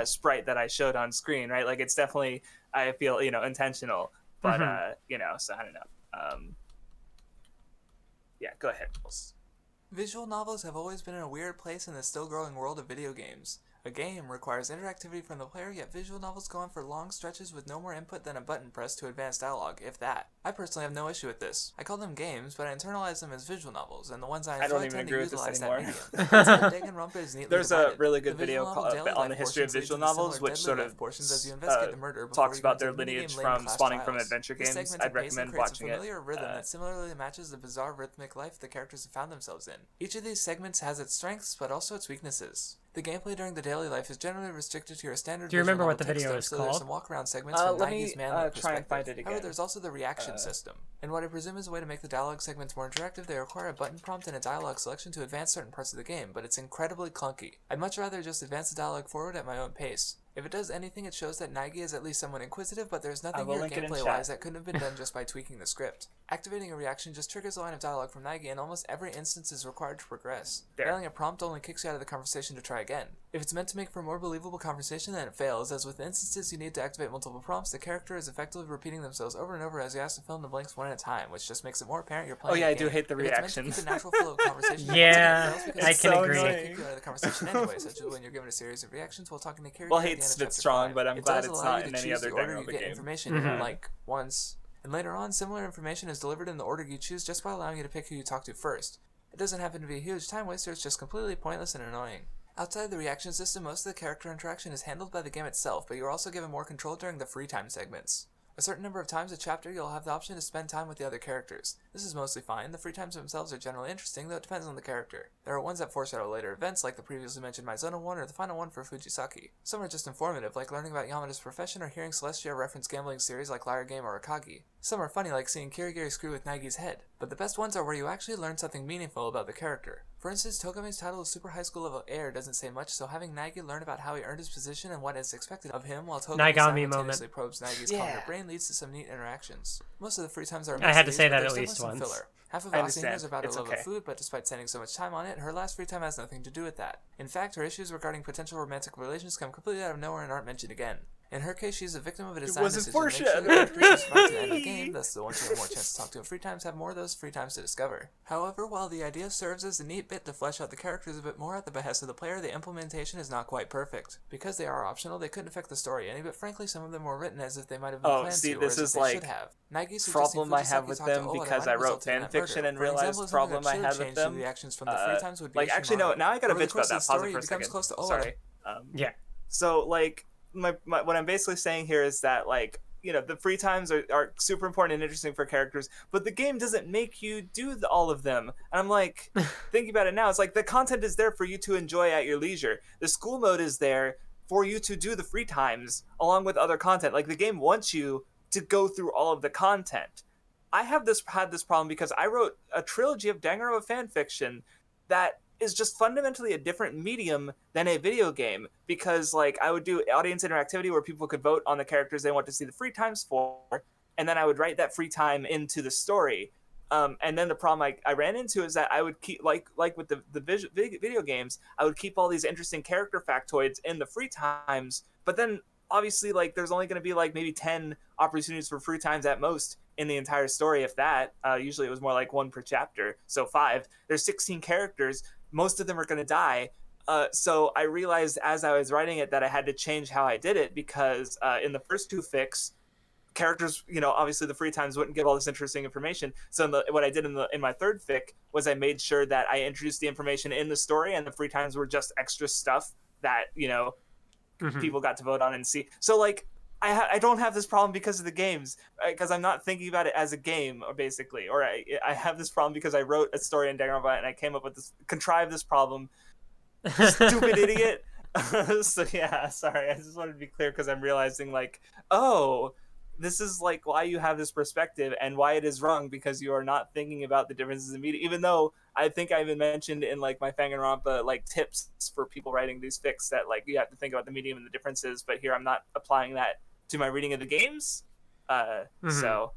sprite that I showed on screen, right? Like, it's definitely, I feel, intentional, but, so I don't know. Yeah, go ahead. Visual novels have always been in a weird place in the still growing world of video games. A game requires interactivity from the player, yet visual novels go on for long stretches with no more input than a button press to advance dialogue, if that. I personally have no issue with this. I call them games, but I internalize them as visual novels, and the ones I enjoy tend to utilize that medium. Danganronpa is neatly There's divided. a really good The video visual novel on the history of visual novels, which sort of portions as you investigate the murder talks before about their lineage from spawning from adventure games. I'd recommend watching it. A familiar rhythm that similarly matches the bizarre rhythmic life the characters have found themselves in. Each of these segments has its strengths, but also its weaknesses. The gameplay during the daily life is generally restricted to your standard. Do you remember what the visual video novel is text, so there's called? some walk-around segments from Nagi's manly perspective. Try and find it again. However, there's also the reaction system. And what I presume is a way to make the dialogue segments more interactive, they require a button prompt and a dialogue selection to advance certain parts of the game, but it's incredibly clunky. I'd much rather just advance the dialogue forward at my own pace. If it does anything, it shows that Nagi is at least somewhat inquisitive, but there's nothing here gameplay-wise that couldn't have been done just by tweaking the script. Activating a reaction just triggers a line of dialogue from Nagi, and almost every instance is required to progress. Failing a prompt only kicks you out of the conversation to try again. If it's meant to make for more believable conversation, then it fails, as with instances you need to activate multiple prompts, the character is effectively repeating themselves over and over as you ask to fill in the blanks one at a time, which just makes it more apparent you're playing I do hate the If it's meant reaction. to keep the natural flow of conversation, Yeah, it fails because I it's can so agree. annoying. Kick you out of the conversation anyway, such as when you're given a series of reactions while talking to character. Well, at the hate's end of a bit chapter strong, 5. but I'm It glad does it's allow not you in to any choose other the order you Danganronpa get game. information in, like once, and later on, similar information is delivered in the order you choose just by allowing you to pick who you talk to first. It doesn't happen to be a huge time waster, it's just completely pointless and annoying. Outside of the reaction system, most of the character interaction is handled by the game itself, but you're also given more control during the free time segments. A certain number of times a chapter, you'll have the option to spend time with the other characters. This is mostly fine. The free times themselves are generally interesting, though it depends on the character. There are ones that foreshadow later events, like the previously mentioned Maizono one or the final one for Fujisaki. Some are just informative, like learning about Yamada's profession or hearing Celestia reference gambling series like Liar Game or Akagi. Some are funny, like seeing Kirigiri screw with Nagi's head. But the best ones are where you actually learn something meaningful about the character. For instance, Togame's title of Super High School Level Heir doesn't say much, so having Nagi learn about how he earned his position and what is expected of him while Togame Naigami simultaneously moment. probes Nagi's cognitive brain leads to some neat interactions. Most of the free times are I had to mysteries, say but that there's at least definitely some once. filler. Half of I Asina understand. is about her It's love okay. of food, but despite spending so much time on it, her last free time has nothing to do with that. In fact, her issues regarding potential romantic relations come completely out of nowhere and aren't mentioned again. In her case, she's a victim of a design wasn't decision to make sure the character she's about to end the game, thus the ones who have more chance to talk to in free times have more of those free times to discover. However, while the idea serves as a neat bit to flesh out the characters a bit more at the behest of the player, the implementation is not quite perfect. Because they are optional, they couldn't affect the story any, but frankly some of them were written as if they might have been planned see, to, this or as is if they like should have. Nagi's problem I have Fujisaki with talked to them Oda because might I have wrote resulted in fan that murder. fiction and For realized example, problem something I that had should with have them. changed the reactions from the free times would be Like, actually, no, Ishimaru. now I gotta Over the bitch about course that. of the Pause story, it for a he becomes second. close to Oda. Sorry. Yeah. So, like, my what I'm basically saying here is that, like, the free times are super important and interesting for characters, but the game doesn't make you do all of them. And I'm like, thinking about it now, it's like the content is there for you to enjoy at your leisure. The school mode is there for you to do the free times along with other content. Like, the game wants you to go through all of the content. I had this problem because I wrote a trilogy of Danganronpa fan fiction that is just fundamentally a different medium than a video game, because like I would do audience interactivity where people could vote on the characters they want to see the free times for, and then I would write that free time into the story. And then the problem I ran into is that I would keep like with the video games, I would keep all these interesting character factoids in the free times, but then obviously like there's only going to be like maybe 10 opportunities for free times at most in the entire story, if that. Usually it was more like 1 per chapter, so 5. There's 16 characters. Most of them are going to die. So I realized as I was writing it that I had to change how I did it, because in the first 2 fics, characters, obviously the free times wouldn't give all this interesting information. So what I did in my third fic was I made sure that I introduced the information in the story, and the free times were just extra stuff that people got to vote on and see. So like I don't have this problem because of the games, because I'm not thinking about it as a game, or basically, or I have this problem because I wrote a story in Danganronpa and I came up with contrived this problem. Stupid idiot. So yeah, sorry, I just wanted to be clear, because I'm realizing like, oh, this is like why you have this perspective and why it is wrong, because you are not thinking about the differences in media. Even though I think I even mentioned in like my Danganronpa like tips for people writing these fics that like you have to think about the medium and the differences, but here I'm not applying that to my reading of the games. So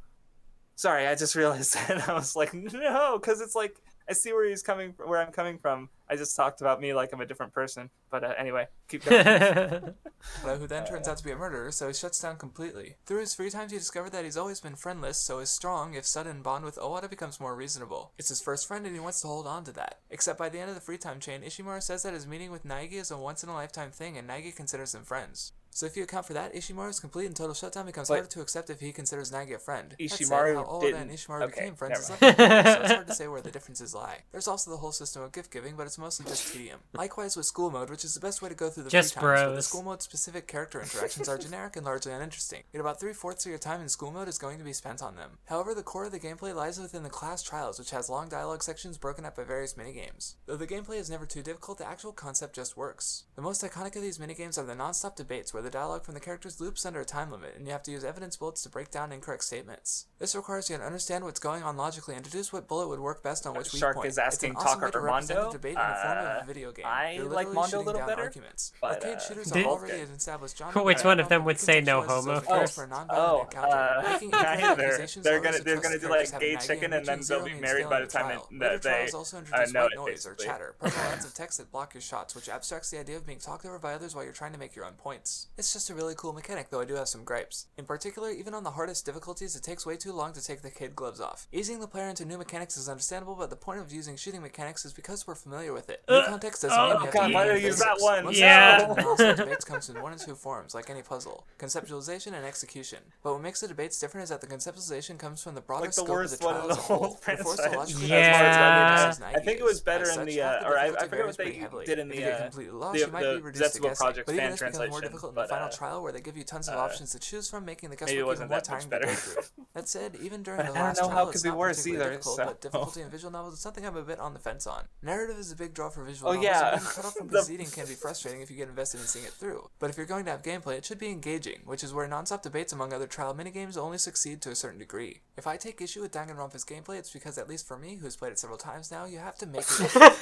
sorry, I just realized that. I was like, no, because it's like I see where I'm coming from. I just talked about me like I'm a different person. But anyway, keep going. Who then turns out to be a murderer, so he shuts down completely. Through his free times, he discovered that he's always been friendless, so his strong, if sudden, bond with Owada becomes more reasonable. It's his first friend, and he wants to hold on to that. Except by the end of the free time chain, Ishimura says that his meeting with Naegi is a once-in-a-lifetime thing, and Naegi considers them friends. So if you account for that, Ishimura's complete and total shutdown becomes harder to accept if he considers Nagi a friend. Ishimaru how Owada and Ishimaru became friends is mind. left unclear, so it's hard to say where the differences lie. There's also the whole system of gift giving, but it's mostly just tedium. Likewise with school mode, which is the best way to go through the Just free times, but the bros. school mode specific character interactions are generic and largely uninteresting. Yet about 3/4 of your time in school mode is going to be spent on them. However, the core of the gameplay lies within the class trials, which has long dialogue sections broken up by various minigames. Though the gameplay is never too difficult, the actual concept just works. The most iconic of these minigames are the non-stop debates, where the dialogue from the characters loops under a time limit, and you have to use evidence bullets to break down incorrect statements. This requires you to understand what's going on logically and deduce what bullet would work best on which weak Shark point. is asking it's an awesome way Taka to or represent Mondo. the debate in the form of a video game. I You're like literally Mondo a shooting little down better, arguments. but, Arcade shooters did- are already an established genre. Which but one of them Danganronpa would say no recontextualizes homo those rules first? for a non-violent encounter, making incorrect accusations they're lower gonna as they're trusted gonna do like characters have gay nagging chicken, and then reaching they'll zero be means married by the failing time trial. that Later they trials also introduce know white it, noise or basically. chatter, purple lines of text that block your shots, which abstracts the idea of being talked over by others while you're trying to make your own points. It's just a really cool mechanic, though I do have some gripes. In particular, even on the hardest difficulties, it takes way too long to take the kid gloves off. Easing the player into new mechanics is understandable, but the point of using shooting mechanics is because we're familiar with it. New context doesn't mean you have to God, why learn did I use that basics. one? Most Yeah. of the analysis debates comes in one of two forms, like any puzzle: conceptualization and execution. But what makes the debates different is that the conceptualization comes from the broader Like the scope of the worst one trial in as the a whole. whole You're forced to franchise. logically Yeah. analyze I think it was better As in such, the half or I difficulty forget what varies they pretty heavily. did in If you get the completely lost, you might be reduced to Zetsubo guessing. Project But even fan this becomes more translation, difficult in the but, final trial, where they give you tons of options to choose from, making the maybe it guesswork even wasn't more that much tiring to go better. through. That said, even during But the I don't last know how trial, it it's could be not worse particularly either, difficult, so- but difficulty in visual novels is something I'm a bit on the fence on. Narrative is a big draw for visual Oh, novels, yeah. and being cut off from proceeding can be frustrating if you get invested in seeing it through. But if you're going to have gameplay, it should be engaging, which is where non-stop debates among other trial minigames only succeed to a certain degree. If I take issue with Danganronpa's gameplay, it's because, at least for me, who's played it several times now, you have to make it.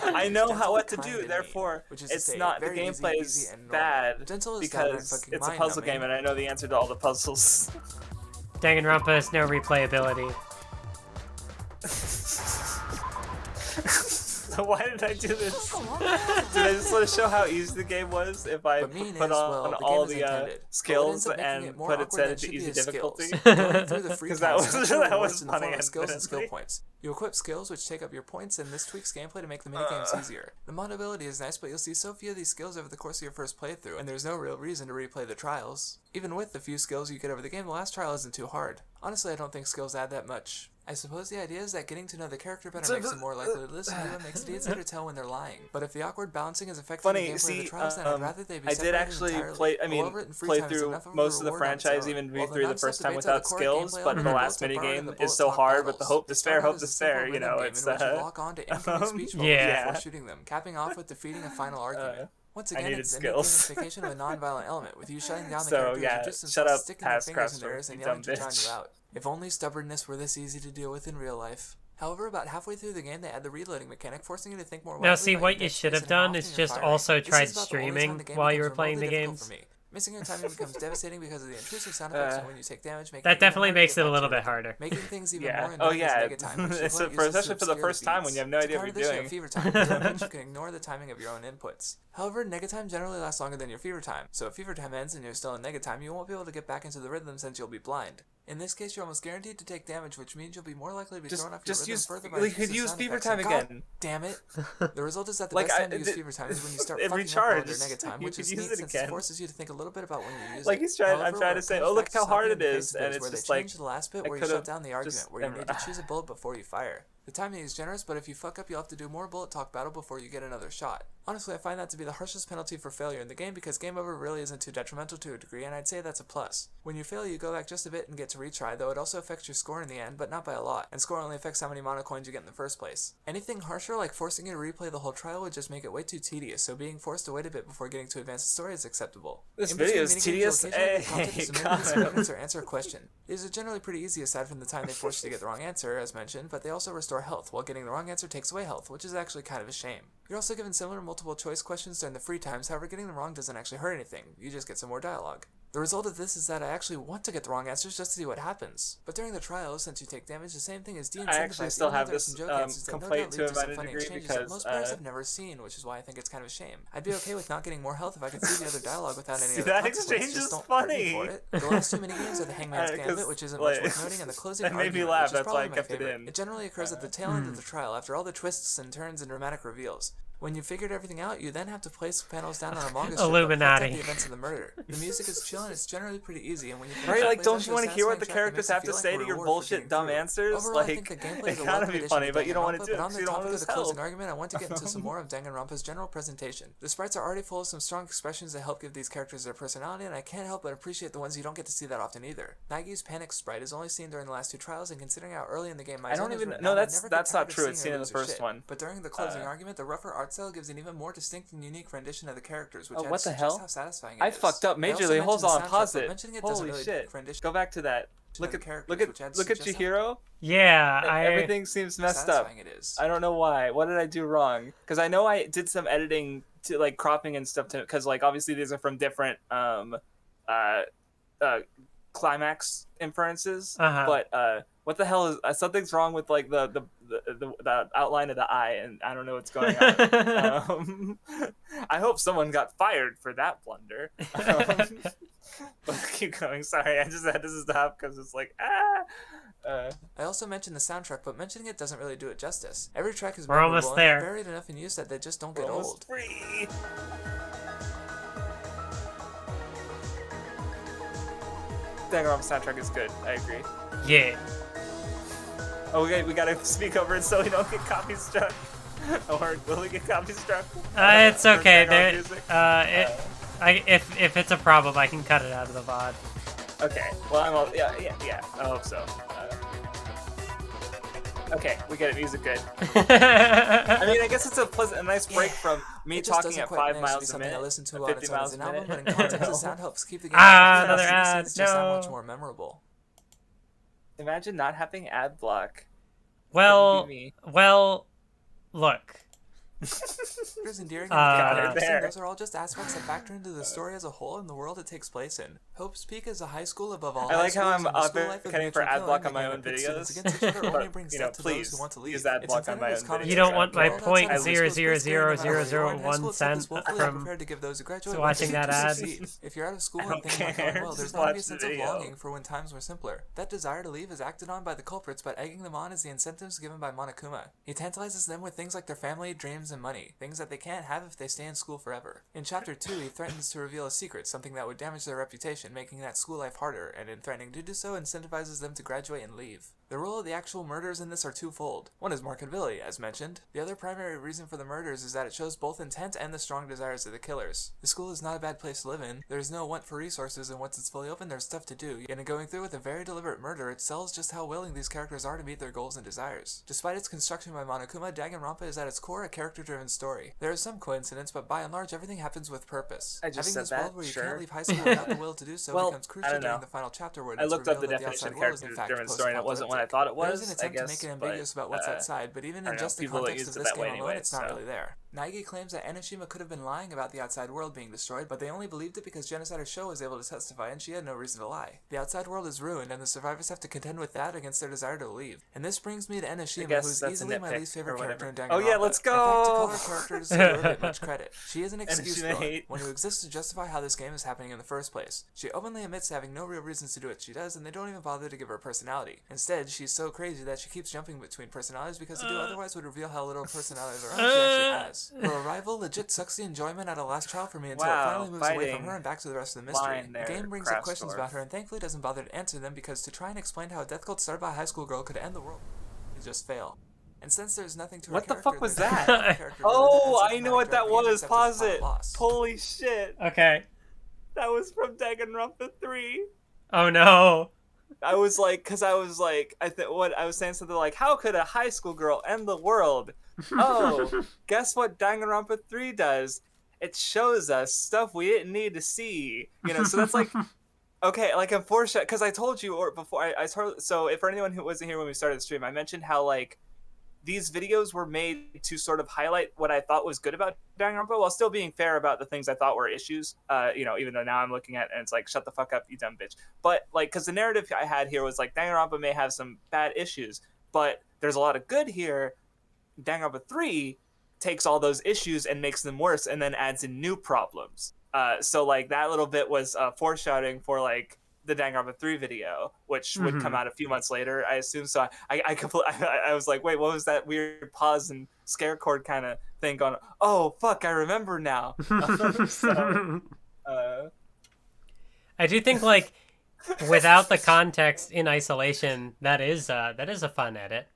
I know what to do, therefore it's not the gameplay is bad because it's a puzzle game and I know the answer to all the puzzles. Danganronpa has no replayability. So why did I do this? Did I just want to show how easy the game was if I But mean put is, on well, the all game is the intended. skills But what ends up making and it more put it awkward set than into should be easy is difficulty? skills. Going through the free 'Cause that times was- is actually that was worse in the funny, form of skills and skill evidently. points. You equip skills which take up your points, and this tweaks gameplay to make the minigames easier. The moddability is nice, but you'll see so few of these skills over the course of your first playthrough, and there's no real reason to replay the trials. Even with the few skills you get over the game, the last trial isn't too hard. Honestly, I don't think skills add that much. I suppose the idea is that getting to know the character better makes them more likely to listen to you and makes it easier to tell when they're lying. But if the awkward balancing is affecting the gameplay of the trials, then I'd rather they be I did separated actually entirely. play Free time is through enough of a most of the reward on its franchise, own. even While the through the non-stop first time debates are without the core skills, gameplay but element, the the last bullets are part of minigame the is so bullet hard talk with the battles. hope, They despair, start out hope, as a simple despair, you rhythm know, game it's in which you lock on to incoming speech bubbles Yeah. before shooting them, capping off with defeating a final argument. Once I again, needed it's a neat skills. gamification of a non-violent element, with you shutting down the So, characters yeah, who just shut up, sticking their past fingers in Craftsdwarf, theirs and you yelling dumb to drown bitch. you out. If only stubbornness were this easy to deal with in real life. However, about halfway through the game, they add the reloading mechanic, forcing you to think more widely. Now, see, about what your you next should have decision and how done is often you're just firing. also This tried is about the only time streaming the game while you becomes were playing the remotely difficult games. for me. Missing your timing becomes devastating because of the intrusive sound effects and when you take damage, making That it even definitely harder to makes get it a back little to bit it. harder. Making things even Yeah. more Oh, annoying yeah. is Negatime, which It's the opponent for- uses to especially for the obscure first time when beats. you have no To idea what counter you're this, you have doing. Fever Time, where you can ignore the timing of your own inputs. However, Negatime generally lasts longer than your Fever Time, so if Fever Time ends and you're still in Negatime, you won't be able to get back into the rhythm since you'll be blind. In this case, you're almost guaranteed to take damage, which means you'll be more likely to be Just thrown off your rhythm use. further by We the could of use sound fever effects. time And again. God damn it! The result is that the Like, best time to use fever time is when you start it fucking up while under recharges. nega time, You which could is use neat it since again. it forces you to think a little bit about when you use Like it. he's trying. I'm However, trying where to it say, comes oh look back to how hard slapping it in the face is, a bit and is it's where they just like change the last bit I where you could've shut down the argument, just where you never- need to choose a bullet before you fire. The timing is generous, but if you fuck up, you'll have to do more bullet talk battle before you get another shot. Honestly, I find that to be the harshest penalty for failure in the game because game over really isn't too detrimental to a degree, and I'd say that's a plus. When you fail, you go back just a bit and get to retry, though it also affects your score in the end, but not by a lot, and score only affects how many mana coins you get in the first place. Anything harsher, like forcing you to replay the whole trial, would just make it way too tedious, so being forced to wait a bit before getting to advance the story is acceptable. This In video between is minigames, tedious. you'll occasionally get Hey, prompted to submit God. these statements or answer a question. These are generally pretty easy aside from the time they force you to get the wrong answer, as mentioned, but they also restore health, while getting the wrong answer takes away health, which is actually kind of a shame. You're also given similar multiple choice questions during the free times, however getting them wrong doesn't actually hurt anything, you just get some more dialogue. The result of this is that I actually want to get the wrong answers just to see what happens. But during the trial, since you take damage, the same thing is de-incentivized. I actually still even though have there's this some joke answers that no complaint doubt to lead a some minor funny degree exchanges that because most players have never seen, which is why I think it's kind of a shame. I'd be okay with not getting more health if I could see the other dialogue without any See, other that consequence, exchange just is don't funny. argue for it. The last two minigames are the Hangman's 'cause, Gambit, which isn't like, much worth noting, and the closing that made me argument, laugh, which is that's why I probably my kept it favorite. in. It generally occurs at the tail end of the trial, after all the twists and turns and dramatic reveals. When you've figured everything out, you then have to place panels down on a manga strip that Illuminati. point out the events of the murder. The music is chill and it's generally pretty easy, and when you finish Right, it, like, plays don't out you want to hear what the satisfying track that characters makes have you to feel like say a to your reward for bullshit getting dumb through. answers? Overall, Like, I think the gameplay it is a gotta welcome be addition funny, to but you don't want Danganronpa, to do it but on because the you don't want topic to of the lose closing help. argument, I want to get into some more of Danganronpa's general presentation. The sprites are already full of some strong expressions that help give these characters their personality, and I can't help but appreciate the ones you don't get to see that often either. Naigi's panic sprite is only seen during the last two trials, and considering how early in the game I don't Maizono is even. written No, out, I that's never get not tired of true. seeing It's her seen in the lose her first shit. one. But during the closing argument, the rougher art style gives an even more distinct and unique rendition of the characters, which Oh, adds what the to hell? just how satisfying it I is. fucked up I also majorly. Hold mentioned the on, soundtrack, pause but it. mentioning it doesn't Holy really shit! rendition Go back to that. of the Look characters, which at adds look to at just how Chihiro. Yeah, Everything seems messed up. satisfying it is. I don't know why. What did I do wrong? Because I know I did some editing to like cropping and stuff to because like obviously these are from different climax inferences. But what the hell is something's wrong with like the outline of the eye, and I don't know what's going on. I hope someone got fired for that blunder. But keep going. Sorry, I just had to stop because it's like I also mentioned the soundtrack, but mentioning it doesn't really do it justice. Every track is We're memorable almost and there. varied enough in use that they just don't we're get almost old. free. Danganronpa soundtrack is good. I agree. yeah. Oh, we gotta speak over it so we don't get copy struck. Or will we get copy struck? It's For okay. background music? If it's a problem, I can cut it out of the VOD. Okay. Well, yeah. I hope so. Okay, we get it. Music good. I mean, I guess it's a nice break from me It just talking doesn't at quite 5 manage to be miles a something minute, I listen to at on 50 its own miles as a an album, but in minute. context, the sound helps keep the game. Another It's ad, just that much no. more memorable. Imagine not having ad block. Well, Couldn't be me. look. It's endearing and Got it interesting. there. Those are all just aspects that factor into the story as a whole and the world it takes place in. Hope's Peak is a high school above all I high like how schools, I'm and the school life of advocating for mutual ad block killing, on my the game own that pits students videos. against each other only But, brings you know, death to those please who want to leave. use ad It's block on intended my as own comedy You videos. don't want my All outside of the school is basically no matter where you are in high school, 0.00001 except cent it's woefully from unprepared to give those who graduate watching what they that seek to ad. succeed. If you're out of school I and don't things aren't care. going well, there's Just going to be a watch the sense of video. longing for when times were simpler. That desire to leave is acted on by the culprits, but egging them on is the incentives given by Monokuma. He tantalizes them with things like their family, dreams, and money, things that they can't have if they stay in school forever. In Chapter 2, he threatens to reveal a secret, something that would damage their reputation, making that school life harder, and in threatening to do so, incentivizes them to graduate and leave. The role of the actual murders in this are twofold. One is marketability, as mentioned. The other primary reason for the murders is that it shows both intent and the strong desires of the killers. The school is not a bad place to live in. There is no want for resources, and once it's fully open, there's stuff to do. And in going through with a very deliberate murder, it sells just how willing these characters are to meet their goals and desires. Despite its construction by Monokuma, Danganronpa is at its core a character-driven story. There is some coincidence, but by and large, everything happens with purpose. I just Having said this that, world where you sure. can't leave high school without the will to do so Well, becomes I crucial don't know. during the final chapter where I it's looked up the revealed that definition of outside world is in fact character-driven story, and it wasn't what I thought it was. There is an attempt I guess, to make it ambiguous about what's outside, but even I in don't know, just the people that context used of it this that way game alone, anyway, it's not so. really there. Naigi claims that Enoshima could have been lying about the outside world being destroyed, but they only believed it because Genocider Sho was able to testify and she had no reason to lie. The outside world is ruined, and the survivors have to contend with that against their desire to leave. And this brings me to Enoshima, guess who's that's a easily my nitpick least favorite or character in whatever. Danganronpa. Oh yeah, let's In fact, call her character doesn't deserve it much credit. She is an excuse she may villain, hate- one who exists to justify how this game is happening in the first place. She openly admits to having no real reasons to do what she does, and they don't even bother to give her a personality. Instead, she's so crazy that she keeps jumping between personalities because to do otherwise would reveal how little personality of her own she actually has. Her arrival legit sucks the enjoyment out of Last Child for me until it finally moves away from her and back to the rest of the mystery. The game brings up questions about her and thankfully doesn't bother to answer them because to try and explain how a death cult started by a high school girl could end the world, you just fail. And since there's nothing to her What the character, fuck was there's that? no character Oh, related I know what that except for was. the Pause final it. boss. Holy shit. Okay. That was from Danganronpa 3. Oh no. I was like, what I was saying something like, how could a high school girl end the world? Oh, guess what Danganronpa 3 does? It shows us stuff we didn't need to see. You know, so that's like, okay, like I'm foreshadowing, because I told you, or before I told, so if for anyone who wasn't here when we started the stream, I mentioned how like these videos were made to sort of highlight what I thought was good about Danganronpa while still being fair about the things I thought were issues. You know, even though now I'm looking at it and it's like, shut the fuck up, you dumb bitch. But like, because the narrative I had here was like, Danganronpa may have some bad issues, but there's a lot of good here. Danganronpa 3 takes all those issues and makes them worse and then adds in new problems. So like that little bit was foreshadowing for like the Danganronpa 3 video, which would come out a few months later, I assume. So I was like, wait, what was that weird pause and scare chord kind of thing going? Oh fuck, I remember now. So, I do think like without the context in isolation, that is a fun edit.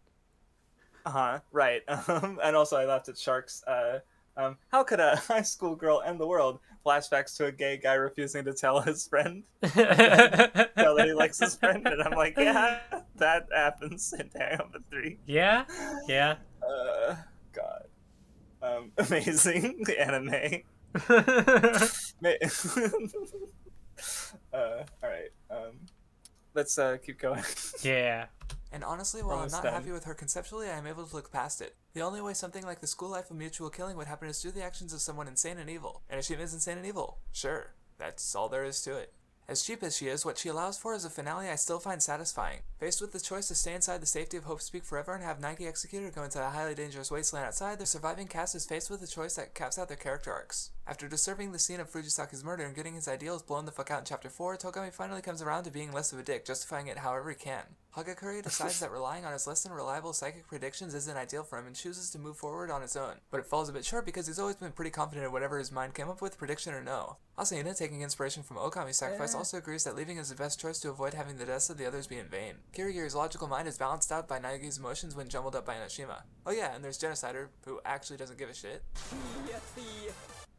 Right. And also I laughed at Sharks. How could a high school girl end the world? Flashbacks to a gay guy refusing to tell his friend tell that he likes his friend, and I'm like, yeah, that happens in Danganronpa 3. Yeah. God. Amazing anime. All right. Let's keep going. Yeah. And honestly, while I'm Almost not done. happy with her conceptually, I am able to look past it. The only way something like the school life of mutual killing would happen is through the actions of someone insane and evil. And Ashima is insane and evil. Sure. That's all there is to it. As cheap as she is, what she allows for is a finale I still find satisfying. Faced with the choice to stay inside the safety of Hope Speak Forever and have Nike executed or go into a highly dangerous wasteland outside, the surviving cast is faced with a choice that caps out their character arcs. After disturbing the scene of Fujisaki's murder and getting his ideals blown the fuck out in Chapter 4, Togami finally comes around to being less of a dick, justifying it however he can. Hagakure decides that relying on his less than reliable psychic predictions isn't ideal for him and chooses to move forward on his own. But it falls a bit short because he's always been pretty confident in whatever his mind came up with, prediction or no. Asahina, taking inspiration from Okami's sacrifice, also agrees that leaving is the best choice to avoid having the deaths of the others be in vain. Kirigiri's logical mind is balanced out by Naegi's emotions when jumbled up by Inoshima. Oh yeah, and there's Genocider, who actually doesn't give a shit.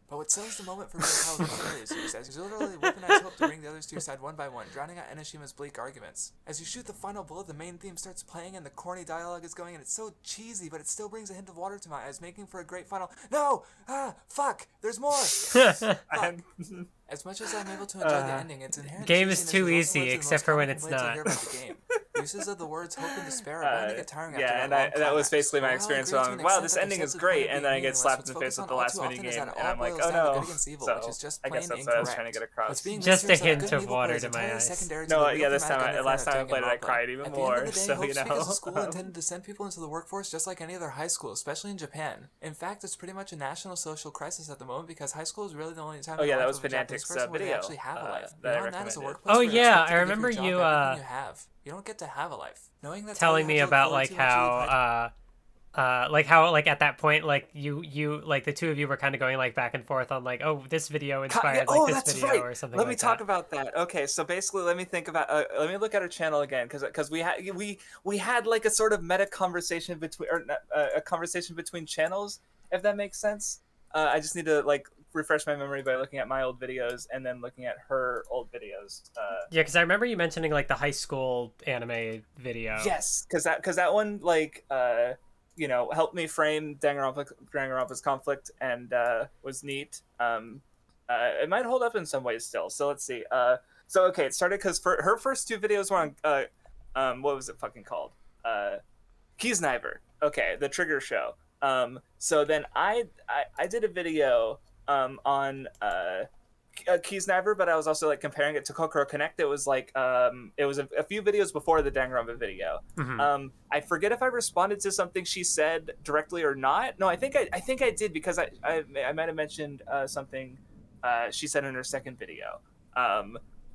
But what sells the moment for me is how Hikari is used, as you literally weaponize hope to bring the others to your side one by one, drowning out Enoshima's bleak arguments. As you shoot the final bullet, the main theme starts playing and the corny dialogue is going, and it's so cheesy, but it still brings a hint of water to my eyes, making for a great final. No! Ah! Fuck! There's more! Fuck. As much as I'm able to enjoy the ending, its inherent Game is cheesiness too also easy, led to the except most for when common it's complaints I not. hear about the game. Uses of the words hope and despair are going to get tiring after Yeah, that and long that was climax. basically my While I experience. agree to So an wow, extent this that the ending is sense of great, point and then I being get meaningless, slapped what's in the face focused with the on all last too often mini is game, that it and all I'm like, boils oh down to no. good against evil, So which is just I plain guess that's what I was incorrect. trying to get What's across. being Just a researched on hint good and of evil water players to my entirely eyes. secondary to No, the real yeah, this thematic time, last time I undercurrent of played it, I Danganronpa. cried even At the more. end of the day, So Hope you Speak know. is a school intended to send people into the workforce just like any other high school, especially in Japan. In fact, it's pretty much a national social crisis at the moment because high school is really the only time Oh in yeah, the that life was of a Japanese Fnatic's person where they video actually have a life. that I Beyond that is a recommended. workplace Oh, where you're yeah, expected I to remember give your you, job everything you have. You don't get to have a life. Knowing that's all Telling you me have to look about forward like to once you leave high how like at that point like you like the two of you were kind of going like back and forth on like, oh, this video inspired like Oh, this that's video right. or something Let like me talk that. about that. Okay, so basically, let me think about. Let me look at our channel again, because we had like a sort of meta conversation between a conversation between channels, if that makes sense. I just need to like refresh my memory by looking at my old videos and then looking at her old videos. Yeah, because I remember you mentioning like the high school anime video. Yes, because that one like you know, helped me frame Danganronpa's conflict and was neat. It might hold up in some ways still. So let's see. So okay, it started because for her first two videos were on what was it fucking called? Kiesniver. Okay, the Trigger Show. So then I did a video on Keysniver, but I was also like comparing it to Kokoro Connect. It was like it was a few videos before the Danganronpa video. I forget if I responded to something she said directly or not. No, I think I did, because I might have mentioned something she said in her second video.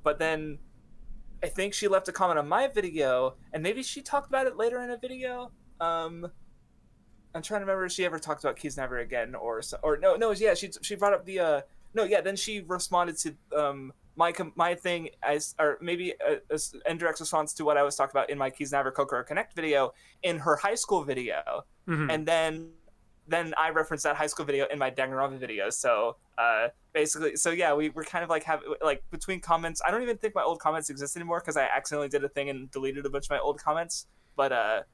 But then I think she left a comment on my video, and maybe she talked about it later in a video. I'm trying to remember if she ever talked about Keysniver again, or no, yeah, she brought up the no, yeah, then she responded to my thing as, or maybe a indirect response to what I was talking about in my Keysniver Kokoro Connect video in her high school video, and then I referenced that high school video in my Danganronpa video. So basically, so yeah, we're kind of like between comments. I don't even think my old comments exist anymore, because I accidentally did a thing and deleted a bunch of my old comments. But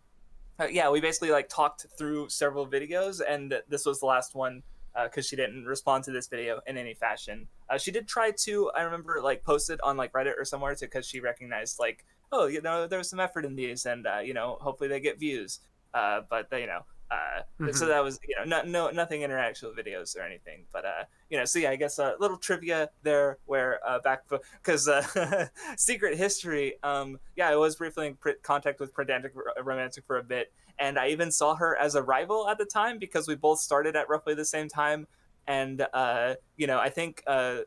yeah, we basically like talked through several videos, and this was the last one, because she didn't respond to this video in any fashion. She did try to, I remember, like post it on like Reddit or somewhere, because she recognized like, oh, you know, there was some effort in these, and you know, hopefully they get views. But you know, so that was, you know, nothing interactional videos or anything. But you know, so yeah, I guess a little trivia there, where back, because secret history, yeah, I was briefly in contact with Pedantic Romantic for a bit, and I even saw her as a rival at the time, because we both started at roughly the same time. And you know, I think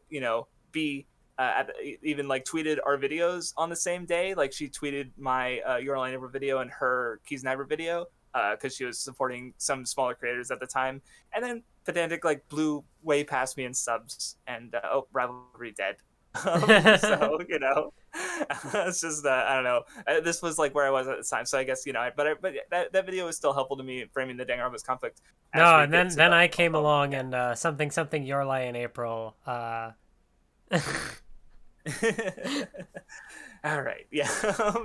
you know, even like tweeted our videos on the same day. Like she tweeted my Your Line Neighbor video and her Keysniver video, because she was supporting some smaller creators at the time. And then Pedantic like blew way past me in subs, and oh, rivalry dead. So you know, it's just I don't know. This was like where I was at the time, so I guess, you know. But that video was still helpful to me framing the Danganronpa's conflict. No, and then I came along, and something Your Lie in April. All right, yeah.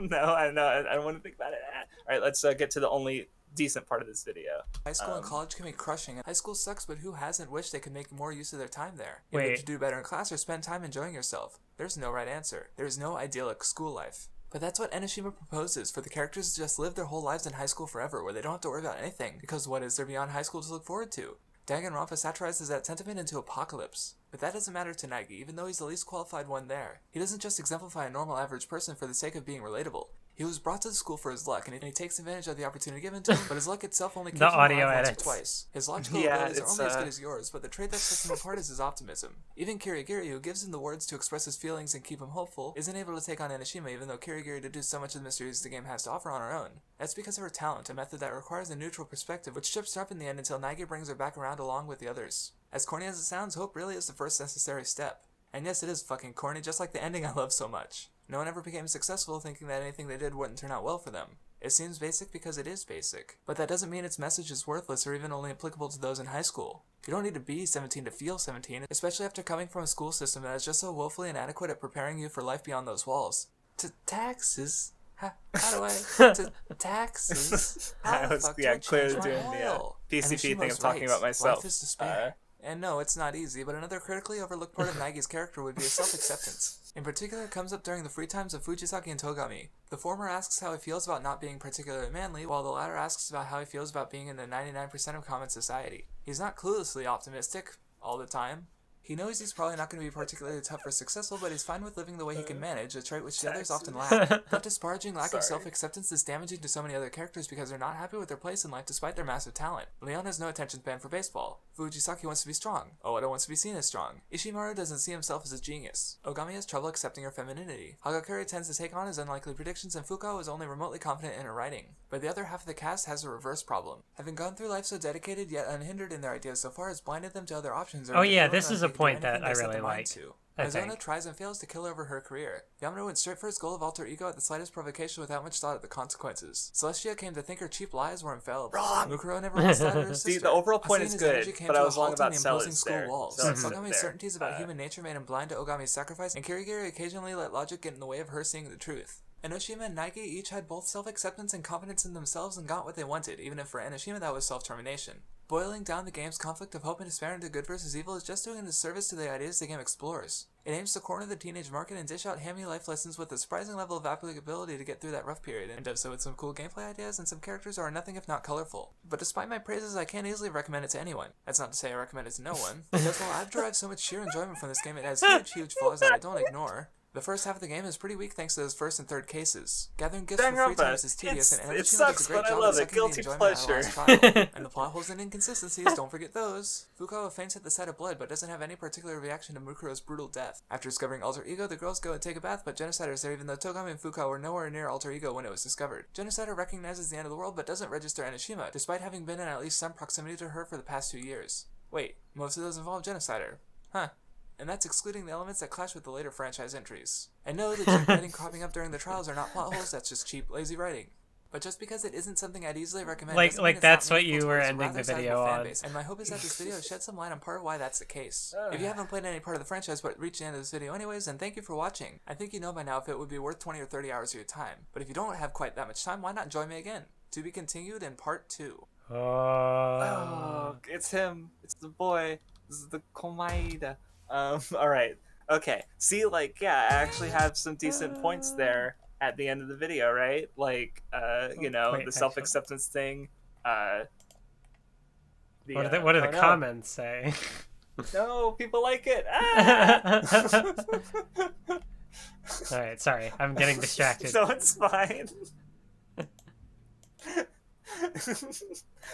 No, I don't want to think about it. All right, let's get to the only decent part of this video. High school and college can be crushing. High school sucks, but who hasn't wished they could make more use of their time there? Either Wait. to do better in class or spend time enjoying yourself. There's no right answer. There's no idyllic school life. But that's what Enoshima proposes, for the characters to just live their whole lives in high school forever, where they don't have to worry about anything, because what is there beyond high school to look forward to? Danganronpa satirizes that sentiment into Apocalypse. But that doesn't matter to Nagi, even though he's the least qualified one there. He doesn't just exemplify a normal average person for the sake of being relatable. He was brought to the school for his luck, and he takes advantage of the opportunity given to him, but his luck itself only keeps him audio alive once or edits. twice. His logical abilities are only as good as yours, but the trait that sets him apart is his optimism. Even Kirigiri, who gives him the words to express his feelings and keep him hopeful, isn't able to take on Enoshima, even though Kirigiri deduced so much of the mysteries the game has to offer on her own. That's because of her talent, a method that requires a neutral perspective, which trips her up in the end until Nagi brings her back around along with the others. As corny as it sounds, hope really is the first necessary step. And yes, it is fucking corny, just like the ending I love so much. No one ever became successful thinking that anything they did wouldn't turn out well for them. It seems basic because it is basic. But that doesn't mean its message is worthless or even only applicable to those in high school. You don't need to be 17 to feel 17, especially after coming from a school system that is just so woefully inadequate at preparing you for life beyond those walls. Taxes? How do I... taxes? I was, clearly doing the PCP thing of talking about myself. Life is despair. And no, it's not easy, but another critically overlooked part of Nagi's character would be his self-acceptance. In particular, it comes up during the free times of Fujisaki and Togami. The former asks how he feels about not being particularly manly, while the latter asks about how he feels about being in the 99% of common society. He's not cluelessly optimistic all the time. He knows he's probably not going to be particularly tough or successful, but he's fine with living the way he can manage, a trait which the others often lack. That disparaging lack of self-acceptance is damaging to so many other characters because they're not happy with their place in life despite their massive talent. Leon has no attention span for baseball. Fujisaki wants to be strong. Owada wants to be seen as strong. Ishimaru doesn't see himself as a genius. Ogami has trouble accepting her femininity. Hagakure tends to take on his unlikely predictions, and Fukao is only remotely confident in her writing. But the other half of the cast has a reverse problem. Having gone through life so dedicated yet unhindered in their ideas so far has blinded them to other options. Oh yeah, this is a point that I really like. Azona tries and fails to kill over her career. Yamano went straight for his goal of alter ego at the slightest provocation without much thought of the consequences. Celestia came to think her cheap lies were infallible. Wrong! Mukuro never lost out her sister. See, the overall point is good, but I was wrong about Celes there. Ogami's certainties about human nature made him blind to Ogami's sacrifice, and Kirigiri occasionally let logic get in the way of her seeing the truth. Enoshima and Nagi each had both self-acceptance and confidence in themselves and got what they wanted, even if for Enoshima that was self-termination. Boiling down the game's conflict of hope and despair into good versus evil is just doing a disservice to the ideas the game explores. It aims to corner the teenage market and dish out hammy life lessons with a surprising level of applicability to get through that rough period, and does so with some cool gameplay ideas and some characters who are nothing if not colorful. But despite my praises, I can't easily recommend it to anyone. That's not to say I recommend it to no one, because while I've derived so much sheer enjoyment from this game, it has huge flaws that I don't ignore. The first half of the game is pretty weak thanks to those first and third cases. Gathering gifts for free Danganronpa, times is tedious, and it Enochichi sucks, does a great but I job love of it. sucking the Guilty enjoyment out of pleasure. last trial. And the plot holes and inconsistencies, don't forget those. Fukawa faints at the sight of blood, but doesn't have any particular reaction to Mukuro's brutal death. After discovering Alter Ego, the girls go and take a bath, but Genocider is there even though Togami and Fukawa were nowhere near Alter Ego when it was discovered. Genocider recognizes the end of the world, but doesn't register Enoshima, despite having been in at least some proximity to her for the past 2 years. Wait, most of those involve Genocider. Huh. And that's excluding the elements that clash with the later franchise entries. I know the cheap writing cropping up during the trials are not plot holes, that's just cheap, lazy writing. But just because it isn't something I'd easily recommend doesn't mean it's that's not what meaningful you to were its ending rather the video sizable fan on. base, and my hope is that this video sheds some light on part of why that's the case. If you haven't played any part of the franchise but reached the end of this video anyways, then thank you for watching. I think you know by now if it would be worth 20 or 30 hours of your time. But if you don't have quite that much time, why not join me again? To be continued in part 2. Oh, it's him. It's the boy. This is the Komaida. Alright. Okay. See, like, yeah, I actually have some decent points there at the end of the video, right? Like, you know, wait, the self-acceptance thing. What do the comments say? No, people like it. Ah! Alright, sorry. I'm getting distracted. So it's fine.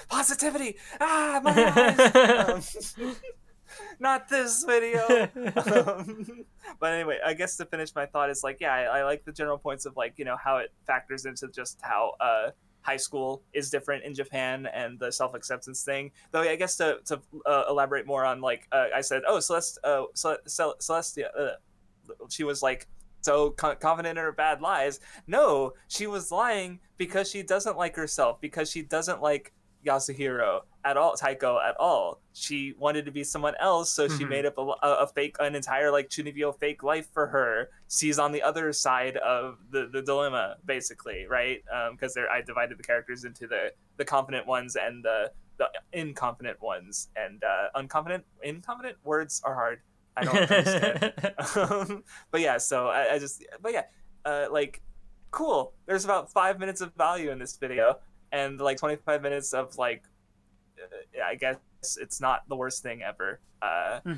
Positivity! Ah, my eyes! Not this video! But anyway, I guess to finish my thought is like, yeah, I like the general points of like, you know, how it factors into just how high school is different in Japan and the self-acceptance thing. Though I guess to elaborate more on like, I said, oh, Celestia, she was like, so confident in her bad lies. No, she was lying because she doesn't like herself, because she doesn't like Yasuhiro at all, Taiko at all. She wanted to be someone else, so she made up an entire like Chunibyo fake life for her. She's on the other side of the dilemma, basically, right? Because I divided the characters into the confident ones and the incompetent ones, and incompetent words are hard. I don't understand. But yeah, so like, cool. There's about 5 minutes of value in this video, and like 25 minutes of like, I guess it's not the worst thing ever.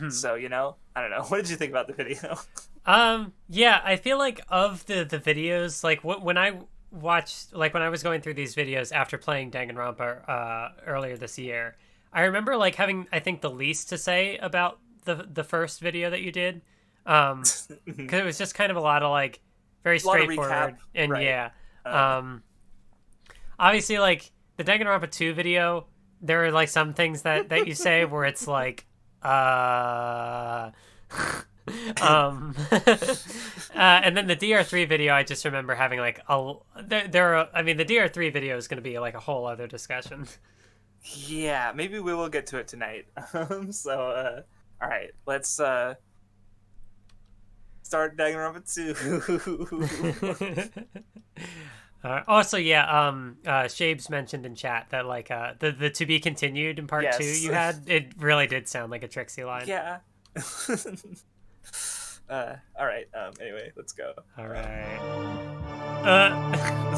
So, you know, I don't know. What did you think about the video? Yeah, I feel like of the videos, like when I watched, like when I was going through these videos after playing Danganronpa earlier this year, I remember like having, I think, the least to say about the first video that you did, because it was just kind of a lot of like very straightforward recap, and right. Yeah, obviously like the Danganronpa 2 video, there are like some things that you say where it's like and then the DR3 video, I just remember having like I mean the DR3 video is going to be like a whole other discussion. Yeah, maybe we will get to it tonight. All right, let's start Danganronpa 2. Also, yeah, Shabes mentioned in chat that like the to be continued in part 2 you had, it really did sound like a Trixie line. Yeah. All right. Anyway, let's go. All right. I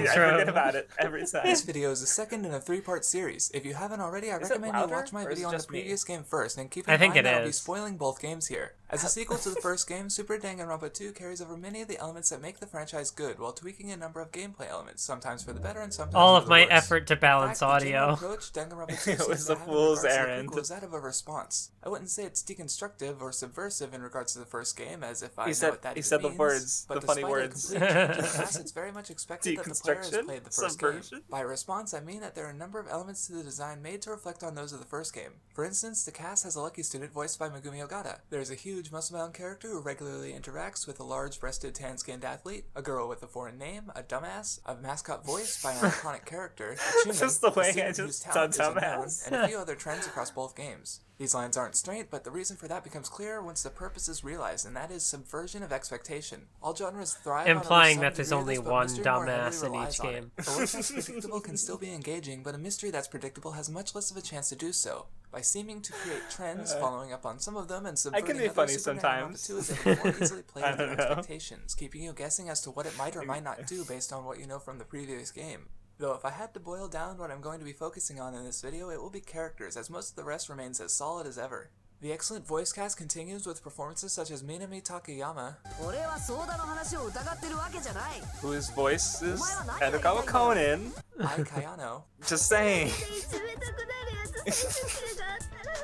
forget about it every time. This video is the second in a 3-part series. If you haven't already, I recommend you watch my video on the previous game first, and keep in mind that I'll be spoiling both games here. As a sequel to the first game, Super Danganronpa 2 carries over many of the elements that make the franchise good, while tweaking a number of gameplay elements, sometimes for the better and sometimes all for of the my worse. effort to balance In fact, audio. the approach Danganronpa 2 it was a fool's errand. Was that of a response. I wouldn't say it's deconstructive or subversive in regards to the first game, as if I know what that he said means, the words, but the funny words. Complete change in the class, it's very much expected that the player has Deconstruction? played the first Subversion? game. By response, I mean that there are a number of elements to the design made to reflect on those of the first game. For instance, the cast has a lucky student voiced by Megumi Ogata. There's a huge muscle-bound character who regularly interacts with a large-breasted, tan-skinned athlete, a girl with a foreign name, a dumbass, a mascot voiced by an iconic character, a Just the way I student just whose talent said is unknown, dumbass. and a few other trends across both games. These lines aren't straight, but the reason for that becomes clear once the purpose is realized, and that is subversion of expectation. All genres thrive Implying on that there's only one dumbass in each game. A work that's predictable can still be engaging, but a mystery that's predictable has much less of a chance to do so. By seeming to create trends, following up on some of them, and subverting can be others, funny Super sometimes. Danganronpa 2 is able to more easily play I with your don't know. expectations, keeping you guessing as to what it might or might not do based on what you know from the previous game. Though if I had to boil down what I'm going to be focusing on in this video, it will be characters, as most of the rest remains as solid as ever. The excellent voice cast continues with performances such as Minami Takayama, 俺はソーダの話を疑ってるわけじゃない Whose voice is Edokawa Conan. Ai Kayano, Just saying. 冷たくなるやつスキルがあったら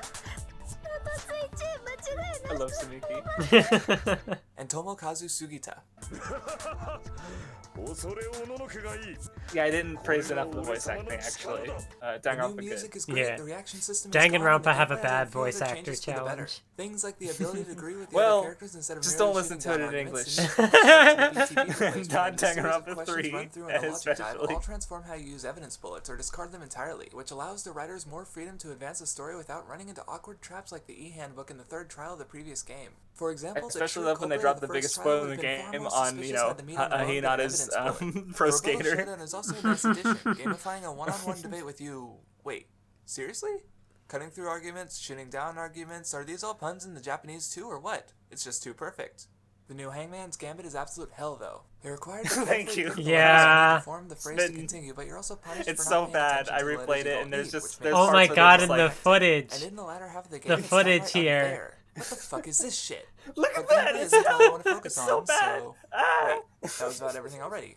スタートスイッチ間違い I な love Sumiki. and Tomokazu Sugita. Yeah, I didn't praise enough the voice acting, actually. The new Danganronpa music good. is great, Yeah. the reaction system is Danganronpa calm, and have a the bad gameplay voice further actor changes for the better. challenge. Things like the ability to agree with the Well, other characters instead of just merely don't listen shooting to it down in arguments, English. and BTB replacement, Not and the series of Danganronpa questions 3, run through in a logic dive especially. all transform how you use evidence bullets or discard them entirely, which allows the writers more freedom to advance the story without running into awkward traps like the E-handbook in the third trial of the previous game. For example, Especially love when they drop the biggest spoiler in the game on, you know, Hinata's pro skater. Showdown is also a nice addition, gamifying a one-on-one debate with you. Wait, seriously? Cutting through arguments, shooting down arguments, are these all puns in the Japanese too, or what? It's just too perfect. The new Hangman's Gambit is absolute hell, though. It requires Thank you. Yeah. to form the phrase to continue, but you're also punished It's for so not paying bad. attention I to letters replayed you it, don't and there's need, just which there's makes Oh parts my where they're god, just and the like, footage. And in the latter half of the game, The it's footage downright here. unfair. What the fuck is this shit? Look at But that! gameplay It's isn't all I want to focus so on, bad. so... Ah. Wait, that was about everything already.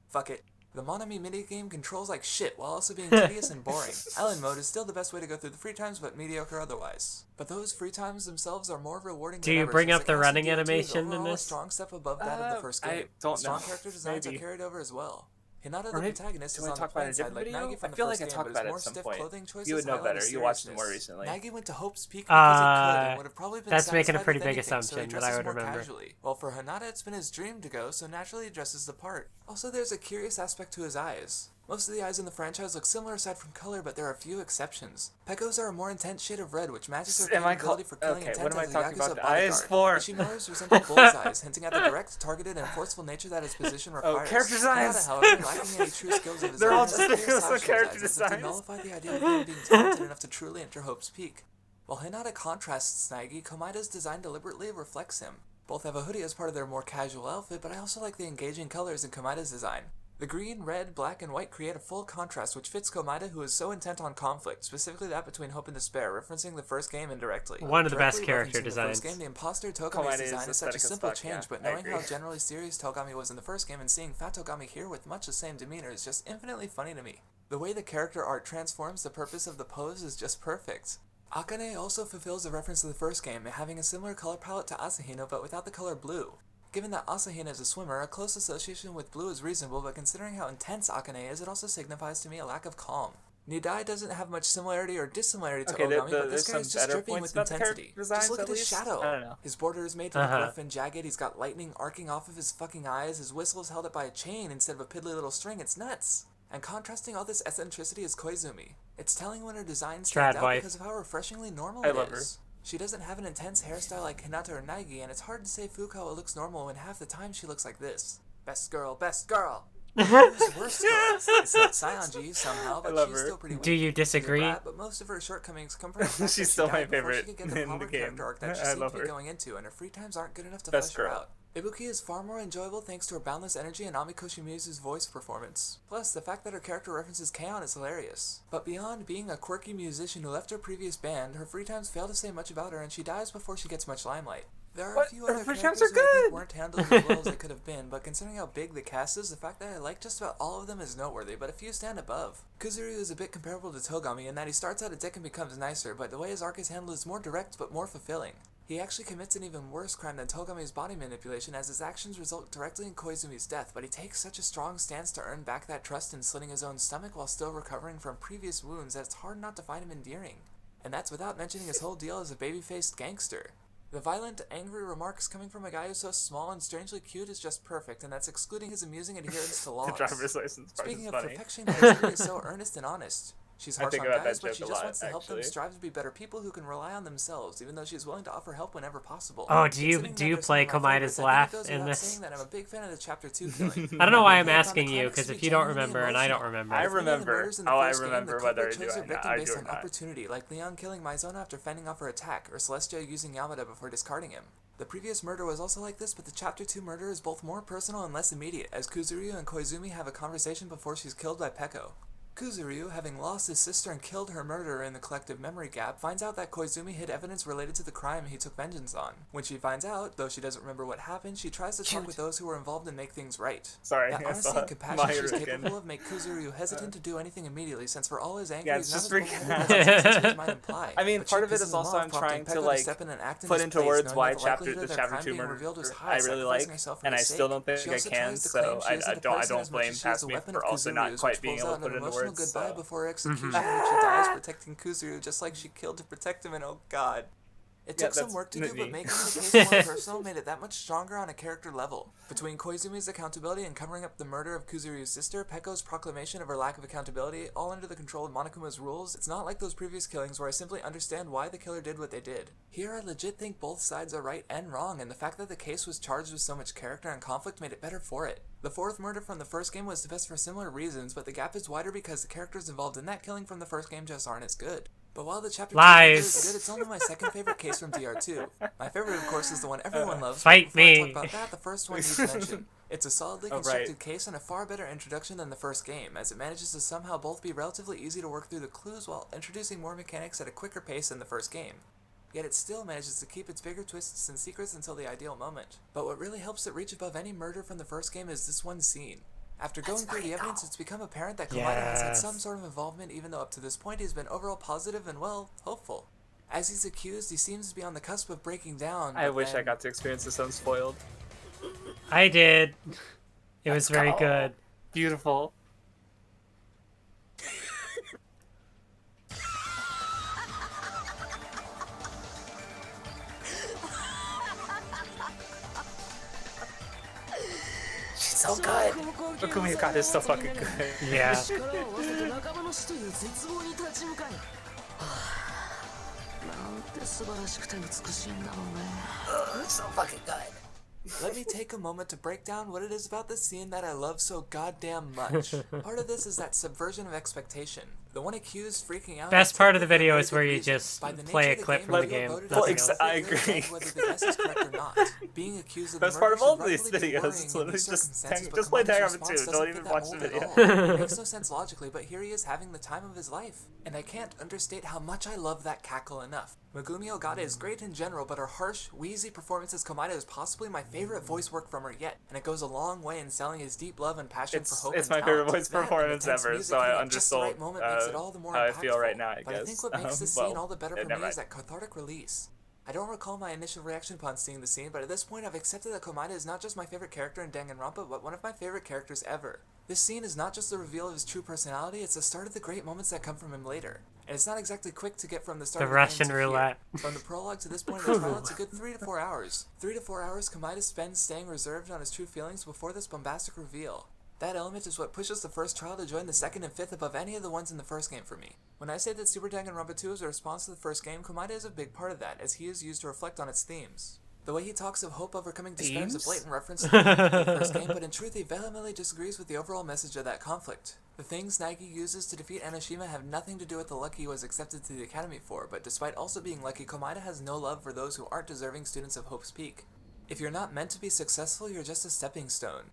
Fuck it. The Monami minigame controls like shit while also being tedious and boring. Island mode is still the best way to go through the free times, but mediocre otherwise. But those free times themselves are more rewarding Do than you ever, bring since up the Castle running DLT is animation in overall this? a strong step above that of the first game. I don't Strong know. character designs Maybe. are carried over as well. Hinata, the Or maybe- protagonist, do is I on the talk about it in plain a side different like video? Nagi from I the feel first like I game, talked but his about it more at some stiff point. clothing choices You would know highlight better. his You watched it more seriousness. recently. Nagi went to Hope's Peak because he could and would have probably been That's making a satisfied pretty with big anything, so he assumption, but I dresses would more remember. casually. Well, for Hinata, it's been his dream to go, so naturally he dresses the part. Also, there's a curious aspect to his eyes. Most of the eyes in the franchise look similar aside from color, but there are a few exceptions. Pekko's are a more intense shade of red, which matches her Am I capability for killing okay, intent what am I as a talking Yakuza about the eyes bodyguard. for? Ishimura's resemble bullseyes, hinting at the direct, targeted, and forceful nature that his position requires. character designs. Hinata, however, lacking any true skills of his They're own, all has just clear some slash character eyes, as if to designs. nullify the idea of him being talented enough to truly enter Hope's Peak. While Hinata contrasts Snaggy, Komaida's design deliberately reflects him. Both have a hoodie as part of their more casual outfit, but I also like the engaging colors in Komaida's design. The green, red, black, and white create a full contrast which fits Komaida, who is so intent on conflict, specifically that between hope and despair, referencing the first game indirectly. One of the best Directly character referencing the first designs. game, the imposter Togami's Komaida is design is such a aesthetic as simple fuck, change, yeah, but I knowing how agree. generally serious Togami was in the first game and seeing Fat Togami here with much the same demeanor is just infinitely funny to me. The way the character art transforms the purpose of the pose is just perfect. Akane also fulfills a reference to the first game, having a similar color palette to Asahino but without the color blue. Given that Asahina is a swimmer, a close association with blue is reasonable, but considering how intense Akane is, it also signifies to me a lack of calm. Nidai doesn't have much similarity or dissimilarity to Okay, Ogami, but there's this guy some is just better dripping points with about the intensity. character designs, Just look at his least. shadow. I don't know. His border is made from Uh-huh. a cliff and jagged, he's got lightning arcing off of his fucking eyes, his whistle is held up by a chain instead of a piddly little string, it's nuts! And contrasting all this eccentricity is Koizumi. It's telling when her design stands out wife. because of how refreshingly normal I it love is. She doesn't have an intense hairstyle like Hinata or Naegi, and it's hard to say Fukawa looks normal when half the time she looks like this. Best girl, best girl! Who's worst girl? It's not Saionji somehow, but love she's her. still pretty weak. Do you She's a disagree? brat, but most of her shortcomings come from the fact She's that still she my died before favorite she could get the in the proper game. character arc that she I seemed love to be her. going into, and her free times aren't good enough to Best flesh her girl. out. Ibuki is far more enjoyable thanks to her boundless energy and Amikoshi Mizu's voice performance. Plus, the fact that her character references K-On! Is hilarious. But beyond being a quirky musician who left her previous band, her free times fail to say much about her and she dies before she gets much limelight. There are What? a few Her other free characters times are who I think good! weren't handled as well as they could have been, but considering how big the cast is, the fact that I like just about all of them is noteworthy, but a few stand above. Kuzuru is a bit comparable to Togami in that he starts out a dick and becomes nicer, but the way his arc is handled is more direct but more fulfilling. He actually commits an even worse crime than Togami's body manipulation, as his actions result directly in Koizumi's death, but he takes such a strong stance to earn back that trust in slitting his own stomach while still recovering from previous wounds that it's hard not to find him endearing. And that's without mentioning his whole deal as a baby-faced gangster. The violent, angry remarks coming from a guy who's so small and strangely cute is just perfect, and that's excluding his amusing adherence to laws. The driver's license part Speaking is of funny. perfection, Koizumi is so earnest and honest. She's I harsh think on about guys, that but joke she a just lot, wants to help them actually. strive to be better people who can rely on themselves, even though she's willing to offer help whenever possible. Oh, do you Considering that play they're some of my Komaida's favorites, I think laugh it goes in without this? saying that I'm a big fan of the Chapter 2 killing. I don't know why I'm Gameplay found asking the you, climax because to if be you don't genuinely remember and I don't emotional. remember. I With many of the remember. murders in the Oh, I first game, remember the whether culprit I do chose their or not. victim I based do or on not. opportunity, like Leon killing Maizona after fending off her attack, or Celestia using Yamada before discarding him. The previous murder was also like this, but the Chapter 2 murder is both more personal and less immediate, as Kuzuryu and Koizumi have a conversation before she's killed by Peko. Kuzuryu, having lost his sister and killed her murderer in the collective memory gap, finds out that Koizumi hid evidence related to the crime he took vengeance on. When she finds out, though she doesn't remember what happened, she tries to talk with those who were involved and make things right. Sorry, That I honesty saw and compassion Meyer she's again. capable of make Kuzuryu hesitant to do anything immediately, since for all his anger, Yeah, he's it's not just as freaking bullheaded as his senses might imply. I mean, But part she of it pisses is him also off, I'm prompting trying to Peko like step in and act in put his into place, words knowing why that the likelihood of the their chapter crime 2 being murder revealed is high, I really like, sacrificing herself for and I his still sake. don't think She I also can. tries to So claim she isn't a I person don't as much blame as she is past a me weapon for of also not Kuzuryu's, quite which being pulls able out to an put into emotional words. goodbye So. before her execution, when she dies protecting Kuzuryu just like she killed to protect him, and oh god. It took some that's work to do, me. but making the case more personal made it that much stronger on a character level. Between Koizumi's accountability and covering up the murder of Kuzuryu's sister, Peko's proclamation of her lack of accountability, all under the control of Monokuma's rules, it's not like those previous killings where I simply understand why the killer did what they did. Here I legit think both sides are right and wrong, and the fact that the case was charged with so much character and conflict made it better for it. The fourth murder from the first game was the best for similar reasons, but the gap is wider because the characters involved in that killing from the first game just aren't as good. But while the chapter 2 murder is good, it's only my second favorite case from DR2. My favorite, of course, is the one everyone loves. Fight but before I me. talk about that, the first one needs mention. It's a solidly constructed case and a far better introduction than the first game, as it manages to somehow both be relatively easy to work through the clues while introducing more mechanics at a quicker pace than the first game. Yet it still manages to keep its bigger twists and secrets until the ideal moment. But what really helps it reach above any murder from the first game is this one scene. After going through the evidence, it's become apparent that Komaeda has had some sort of involvement, even though up to this point he's been overall positive and, well, hopeful. As he's accused, he seems to be on the cusp of breaking down. I wish I got to experience this unspoiled. I did. It was very good. Beautiful. She's so good. Okumi's God is so fucking good. Yeah. 力を合わせて仲間の死という絶望に立ち向かい、なんて素晴らしくて美しいんだろうね。 So fucking good. Let me take a moment to break down what it is about this scene that I love so goddamn much. Part of this is that subversion of expectation. The one accused freaking out. Best part of the for a video very is where good you reason. just By the play nature a of the clip from the game, game. voted Nothing for else. I it doesn't agree. matter whether the guess is correct or not. Being accused of the Best part of murder all should these rightfully be videos worrying is in literally these just circumstances, but just play Komachi's Danganronpa response 2. doesn't Don't fit even that watch mold the at video. all. It makes no sense logically, but here he is having the time of his life. And I can't understate how much I love that cackle enough. Megumi Ogata is great in general, but her harsh, wheezy performance as Komaeda is possibly my favorite voice work from her yet, and it goes a long way in selling his deep love and passion for hope It's and my favorite talent. voice That and performance intense ever, music so I hitting at just the right undersold moment makes it all the more how I feel impactful. right now, I But I guess. think what makes this Well, scene all the better for me never is mind. that cathartic release. I don't recall my initial reaction upon seeing the scene, but at this point I've accepted that Komaeda is not just my favorite character in Danganronpa, but one of my favorite characters ever. This scene is not just the reveal of his true personality, it's the start of the great moments that come from him later. And it's not exactly quick to get from the start The of the Russian game to roulette. here. From the prologue to this point in the trial, it's a good 3 to 4 hours. 3 to 4 hours Komaeda spends staying reserved on his true feelings before this bombastic reveal. That element is what pushes the first trial to join the second and fifth above any of the ones in the first game for me. When I say that Super Danganronpa 2 is a response to the first game, Komaeda is a big part of that, as he is used to reflect on its themes. The way he talks of hope overcoming despair is a blatant reference to the first game, but in truth he vehemently disagrees with the overall message of that conflict. The things Naegi uses to defeat Enoshima have nothing to do with the luck he was accepted to the academy for, but despite also being lucky, Komaeda has no love for those who aren't deserving students of Hope's Peak. If you're not meant to be successful, you're just a stepping stone.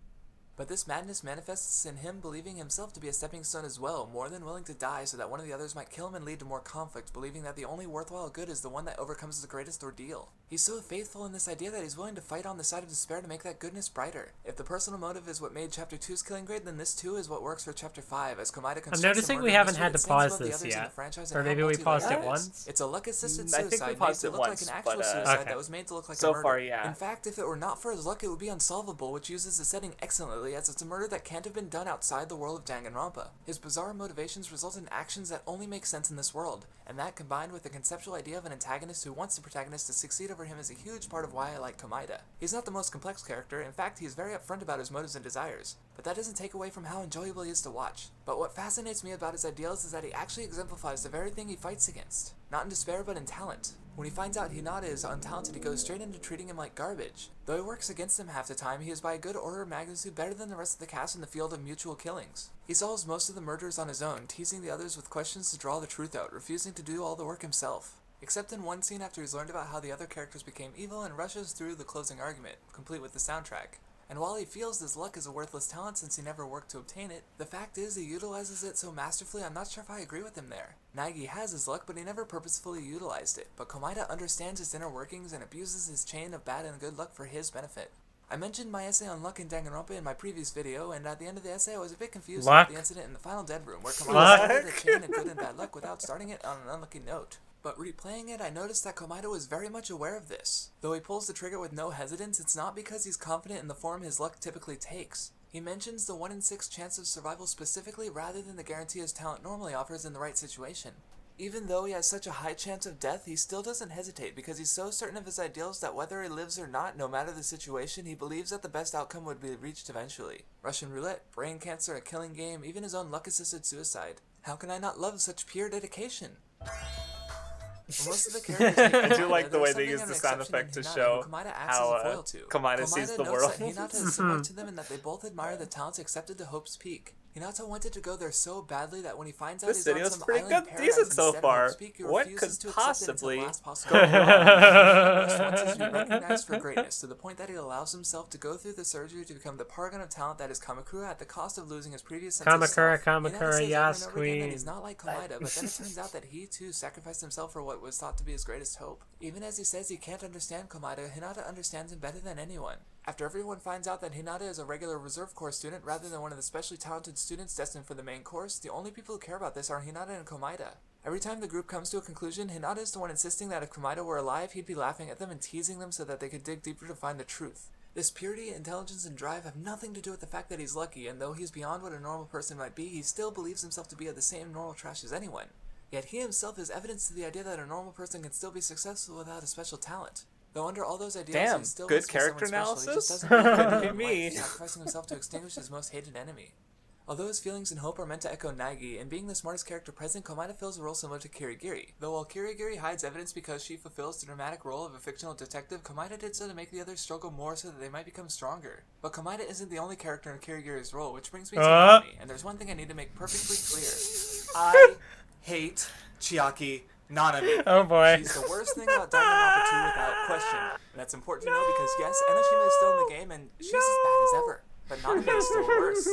But this madness manifests in him believing himself to be a stepping stone as well, more than willing to die so that one of the others might kill him and lead to more conflict, believing that the only worthwhile good is the one that overcomes the greatest ordeal. He's so faithful in this idea that he's willing to fight on the side of despair to make that goodness brighter. If the personal motive is what made Chapter 2's killing great, then this too is what works for Chapter 5, as Komaeda constructs I'm noticing a we murder haven't mystery had that to stands pause above the this others in yet. the franchise Or and how maybe we multi-layered paused it it is. once. It's a luck-assisted I think we suicide made paused to it look like once, an actual but, suicide Okay. that was made to look like So a murder. far, yeah. In fact, if it were not for his luck, it would be unsolvable, which uses the setting excellently, as it's a murder that can't have been done outside the world of Danganronpa. His bizarre motivations result in actions that only make sense in this world, and that combined with the conceptual idea of an antagonist who wants the protagonist to succeed over over him is a huge part of why I like Komaeda. He's not the most complex character, in fact he's very upfront about his motives and desires, but that doesn't take away from how enjoyable he is to watch. But what fascinates me about his ideals is that he actually exemplifies the very thing he fights against. Not in despair, but in talent. When he finds out Hinata is untalented, he goes straight into treating him like garbage. Though he works against him half the time, he is by a good order of magnitude better than the rest of the cast in the field of mutual killings. He solves most of the murders on his own, teasing the others with questions to draw the truth out, refusing to do all the work himself. Except in one scene after he's learned about how the other characters became evil and rushes through the closing argument, complete with the soundtrack. And while he feels his luck is a worthless talent since he never worked to obtain it, the fact is he utilizes it so masterfully I'm not sure if I agree with him there. Naegi has his luck, but he never purposefully utilized it, but Komaeda understands his inner workings and abuses his chain of bad and good luck for his benefit. I mentioned my essay on luck in Danganronpa in my previous video, and at the end of the essay I was a bit confused about the incident in the final dead room where Komaeda started a chain of good and bad luck without starting it on an unlucky note. But replaying it, I noticed that Komaeda was very much aware of this. Though he pulls the trigger with no hesitance, it's not because he's confident in the form his luck typically takes. He mentions the 1 in 6 chance of survival specifically rather than the guarantee his talent normally offers in the right situation. Even though he has such a high chance of death, he still doesn't hesitate because he's so certain of his ideals that whether he lives or not, no matter the situation, he believes that the best outcome would be reached eventually. Russian roulette, brain cancer, a killing game, even his own luck-assisted suicide. How can I not love such pure dedication? Most of the characters I do like the way they use the sound effect to show how Komaeda sees the world. Hinata is similar to them in that they both admire the talents accepted to Hope's Peak. Hinata wanted to go there so badly that when he finds out This he's on video's some pretty island good, paradise decent so instead of far. Hope's Peak, he What refuses could to accept it until the possibly last possible go moment. wrong? He wants to be recognized for greatness to the point that he allows himself to go through the surgery to become the paragon of talent that is Kamakura at the cost of losing his previous sense of self. Kamakura, yes, queen. He's not like Komaeda, but then it turns out that he too sacrificed himself for what was thought to be his greatest hope. Even as he says he can't understand Komaeda, Hinata understands him better than anyone. After everyone finds out that Hinata is a regular reserve corps student rather than one of the specially talented students destined for the main course, the only people who care about this are Hinata and Komaeda. Every time the group comes to a conclusion, Hinata is the one insisting that if Komaeda were alive, he'd be laughing at them and teasing them so that they could dig deeper to find the truth. This purity, intelligence, and drive have nothing to do with the fact that he's lucky, and though he's beyond what a normal person might be, he still believes himself to be of the same normal trash as anyone. Yet he himself is evidence to the idea that a normal person can still be successful without a special talent. Though under all those ideals, Damn, he still good lives for someone character special. He just analysis? doesn't believe Couldn't in be me. life, sacrificing himself to extinguish his most hated enemy. Although his feelings and hope are meant to echo Naegi, and being the smartest character present, Komaeda fills a role similar to Kirigiri. Though while Kirigiri hides evidence because she fulfills the dramatic role of a fictional detective, Komaeda did so to make the others struggle more so that they might become stronger. But Komaeda isn't the only character in Kirigiri's role, which brings me to Nanami, and there's one thing I need to make perfectly clear. I hate Chiaki Nanami. Oh boy. She's the worst thing about Danganronpa 2 without question. And that's important to know because yes, Enoshima is still in the game and she's as bad as ever. But Nanami is still worse.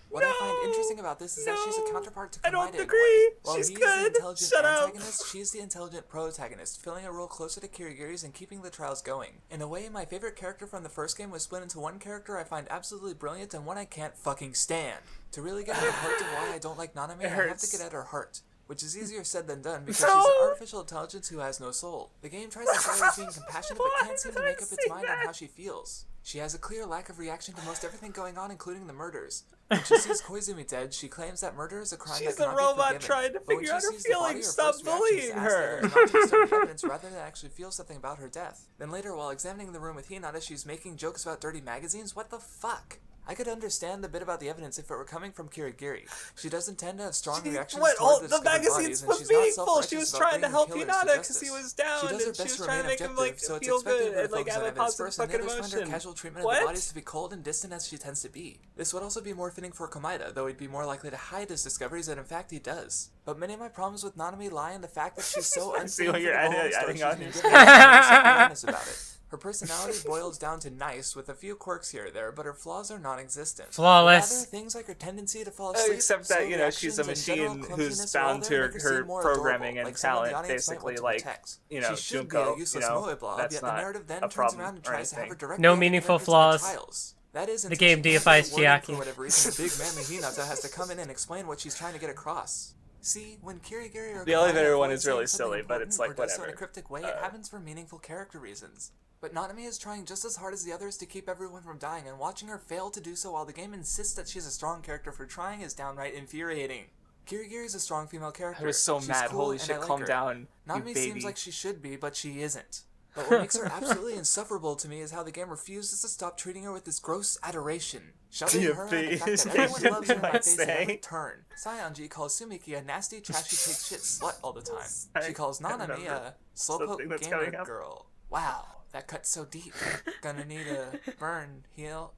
What I find interesting about this is that she's a counterpart to Komaeda. I don't in a agree. way. While She's he's good. the intelligent Shut up. antagonist, she's the intelligent protagonist, filling a role closer to Kirigiri's and keeping the trials going. In a way, my favorite character from the first game was split into one character I find absolutely brilliant and one I can't fucking stand. To really get at the heart of why I don't like Nanami, I have to get at her heart. Which is easier said than done because she's an artificial intelligence who has no soul. The game tries to sell her as being compassionate but can't seem to make up its mind on how she feels. She has a clear lack of reaction to most everything going on, including the murders. When she sees Koizumi dead, she claims that murder is a crime She's that cannot a robot be forgiven. trying to But when figure she out her sees the body, feelings. her Stop first reaction is to bullying ask her. the others not to disturb evidence rather than actually feel something about her death. Then later, while examining the room with Hinata, she's making jokes about dirty magazines. What the fuck? I could understand the bit about the evidence if it were coming from Kirigiri. She doesn't tend to have strong reactions toward the discovered magazines bodies, and was she's not meaningful. self-righteous She was about trying to bringing help killers Hinata to because he justice. was down, She does her and she best was to trying to remain make him objective, like so it's feel expected good her to and like focus have on a evidence positive first, and the fucking others find her emotion. casual treatment of What? the bodies to be cold and distant as she tends to be. This would also be more fitting for Komaeda, though he'd be more likely to hide his discoveries, and in fact he does. But many of my problems with Nanami lie in the fact that she's so I see what unfitting you're for the role of adding star on she's here. been given, and no self-awareness about it. Her personality boils down to nice, with a few quirks here or there, but her flaws are non-existent. Flawless. Rather, things like her tendency to fall asleep, Except that, slow you know, she's a reactions, and general machine clumsiness who's are all bound there to make her seem her more programming adorable, and like someone the talent, audience might want basically to like, protect. you know, She should be Junko, a you useless know, moe blob, that's yet the not narrative then a turns problem around and or tries to have her anything. directly No at the meaningful characters in their flaws. trials. That is, The until game she deifies can't get wording Chiaki. for whatever reason, the big man Hinata has to come in and explain what she's trying to get across. See, when Kirigiri or The elevator Komaeda one avoids is really saying something silly, but it's important like, or does so in a whatever. cryptic way, it happens for meaningful character reasons. But Nanami is trying just as hard as the others to keep everyone from dying, and watching her fail to do so while the game insists that she's a strong character for trying is downright infuriating. Kirigiri is a strong female character. I was so She's mad. cool Holy and shit, I like calm her. down, you Nanami baby. seems like she should be, but she isn't. But what makes her absolutely insufferable to me is how the game refuses to stop treating her with this gross adoration, shoving her on the fact that everyone loves her in my face at every turn. Saionji calls Sumiki a nasty, trashy pig shit slut all the time. She calls Nanami a slowpoke gamer girl. Wow, that cuts so deep. Gonna need a burn, heal.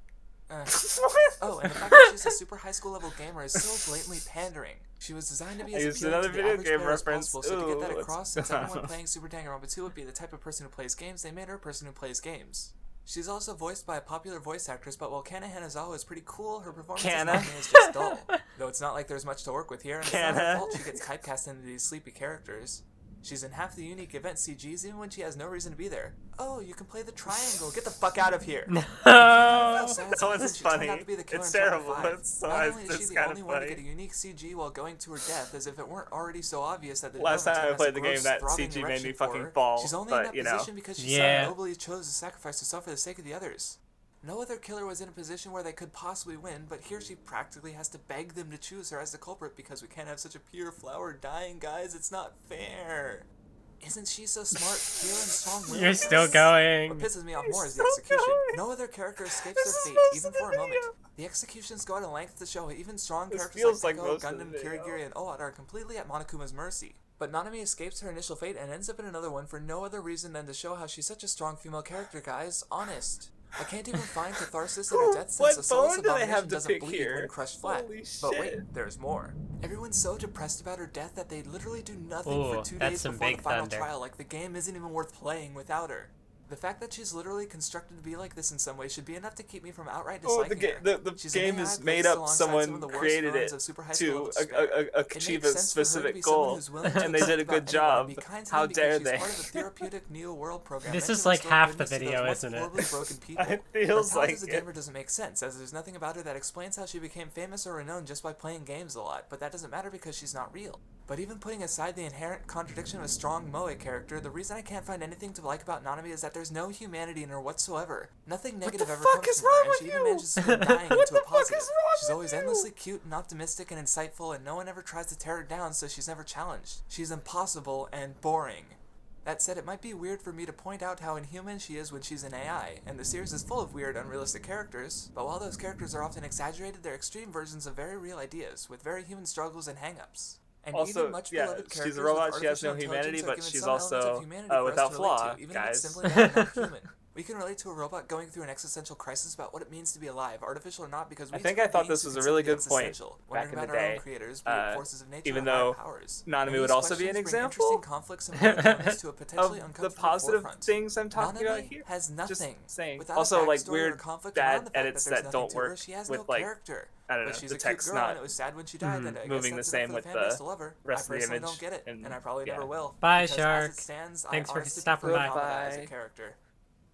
Oh, and the fact that she's a super high school level gamer is so blatantly pandering. She was designed to be as appealing to the average player as possible, so to get that across, since everyone playing Super Danganronpa 2 would be the type of person who plays games, they made her a person who plays games. She's also voiced by a popular voice actress, but while Kana Hanazawa is pretty cool, her performance as Nami is just dull. Though it's not like there's much to work with here, and it's not her fault she gets typecast into these sleepy characters. She's in half the unique event CGs even when she has no reason to be there. Oh, you can play the triangle. Get the fuck out of here. No. That one's funny. It's terrible. Not only is she the only one to get a unique CG while going to her death, as if it weren't already so obvious that the last time I played the game, that CG made me fucking fall. She's only but, in that position because she so nobly chose to sacrifice herself for the sake of the others. No other killer was in a position where they could possibly win, but here she practically has to beg them to choose her as the culprit because we can't have such a pure flower dying, guys. It's not fair. Isn't she so smart, pure, and strong? You're still going. What pisses me off more is the execution. No other character escapes their fate, even for a moment. The executions go to length to show even strong characters like Echo, Gundam, Kirigiri, and Owat are completely at Monokuma's mercy. But Nanami escapes her initial fate and ends up in another one for no other reason than to show how she's such a strong female character, guys. Honest. I can't even find catharsis in her death since the soulless abomination doesn't bleed when crushed flat. But wait, there's more. Everyone's so depressed about her death that they literally do nothing for 2 days before the final trial, like the game isn't even worth playing without her. The fact that she's literally constructed to be like this in some way should be enough to keep me from outright disliking her. The game is made up, someone created it to achieve a specific goal, and they did a good job. How dare they? This is like half the video, isn't it? It feels like as a gamer doesn't make sense, as there's nothing about her that explains how she became famous or renowned just by playing games a lot, but that doesn't matter because she's not real. But even putting aside the inherent contradiction of a strong moe character, the reason I can't find anything to like about Nanami is that there's no humanity in her whatsoever. Nothing negative ever comes from her, and she even manages to spin dying into a positive. She's always endlessly cute and optimistic and insightful, and no one ever tries to tear her down, so she's never challenged. She's impossible and boring. That said, it might be weird for me to point out how inhuman she is when she's an AI, and the series is full of weird, unrealistic characters, but while those characters are often exaggerated, they're extreme versions of very real ideas, with very human struggles and hang-ups. And also, yeah, she's a robot, she has no humanity, but she's also without flaw, guys. Simply not human. We can relate to a robot going through an existential crisis about what it means to be alive, artificial or not, because we I thought this was a really good point back in the day, even though Nanami would also be an example of the positive things I'm talking about here. Has nothing. Just saying. Also, like, weird bad edits that don't work with, like, I don't know, the text not moving the same with the rest of the image. Don't get it, and I probably never will. Bye, Shark. Thanks for stopping by.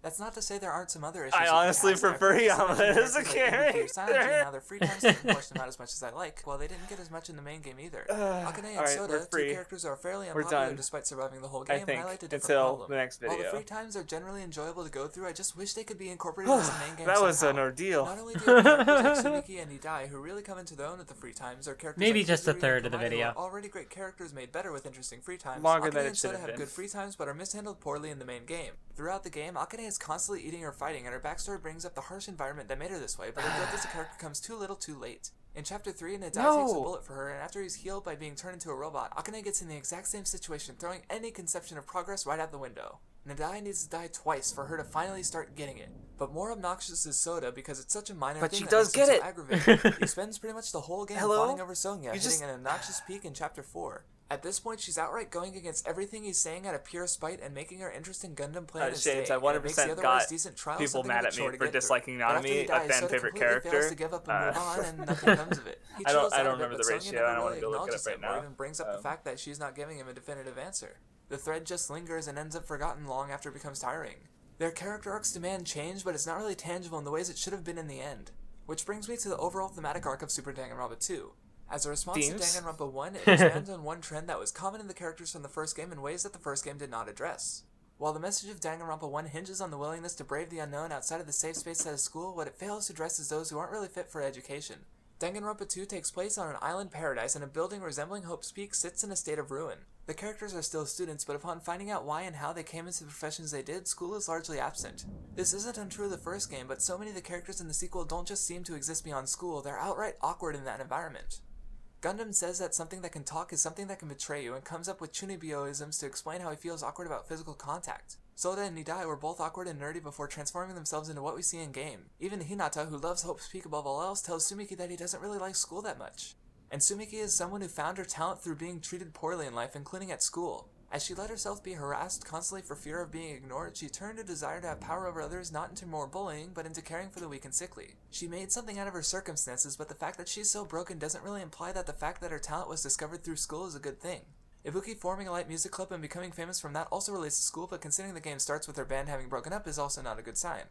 That's not to say there aren't some other issues. I honestly prefer Yama as a character. Now their free times didn't push them out as much as I like. Well, they didn't get as much in the main game either. Akane and Soda, two characters are fairly unpopular despite surviving the whole game, highlight a different problem. The next video. While the free times are generally enjoyable to go through, I just wish they could be incorporated as the main game. That was an ordeal. Not only do you have characters like Sumiki and Idai who really come into their own at the free times, or characters maybe like just a Kizuri third and of the Kamayo video. Are already great characters made better with interesting free times. Longer Akane than it and should Soda have have been. good free times but are mishandled poorly in the main game. Throughout the game, Akane is constantly eating or fighting, and her backstory brings up the harsh environment that made her this way, but her growth as a character comes too little too late. In Chapter 3, Nadai takes a bullet for her, and after he's healed by being turned into a robot, Akane gets in the exact same situation, throwing any conception of progress right out the window. Nadai needs to die twice for her to finally start getting it. But more obnoxious is Soda because it's such a minor thing she that does makes get it it. so aggravating. He spends pretty much the whole game Hello? fawning over Sonya, hitting an obnoxious peak in Chapter 4. At this point, she's outright going against everything he's saying out of pure spite and making her interest in Gundam play in Shades, I 100% got people mad at me for disliking Nanami, a fan favorite character. To give up and move on, and nothing comes of it. I don't remember the ratio. I don't want to go look it up right now. Or even brings up the fact that she's not giving him a definitive answer. The thread just lingers and ends up forgotten long after it becomes tiring. Their character arcs demand change, but it's not really tangible in the ways it should have been in the end. Which brings me to the overall thematic arc of Super Danganronpa 2. As a response to Danganronpa 1, it expands on one trend that was common in the characters from the first game in ways that the first game did not address. While the message of Danganronpa 1 hinges on the willingness to brave the unknown outside of the safe space at a school, what it fails to address is those who aren't really fit for education. Danganronpa 2 takes place on an island paradise and a building resembling Hope's Peak sits in a state of ruin. The characters are still students, but upon finding out why and how they came into the professions they did, school is largely absent. This isn't untrue of the first game, but so many of the characters in the sequel don't just seem to exist beyond school, they're outright awkward in that environment. Gundam says that something that can talk is something that can betray you and comes up with Chunibyo-isms to explain how he feels awkward about physical contact. Soda and Nidai were both awkward and nerdy before transforming themselves into what we see in game. Even Hinata, who loves Hope's Peak above all else, tells Sumiki that he doesn't really like school that much. And Sumiki is someone who found her talent through being treated poorly in life, including at school. As she let herself be harassed constantly for fear of being ignored, she turned a desire to have power over others not into more bullying, but into caring for the weak and sickly. She made something out of her circumstances, but the fact that she's so broken doesn't really imply that the fact that her talent was discovered through school is a good thing. Ibuki forming a light music club and becoming famous from that also relates to school, but considering the game starts with her band having broken up is also not a good sign.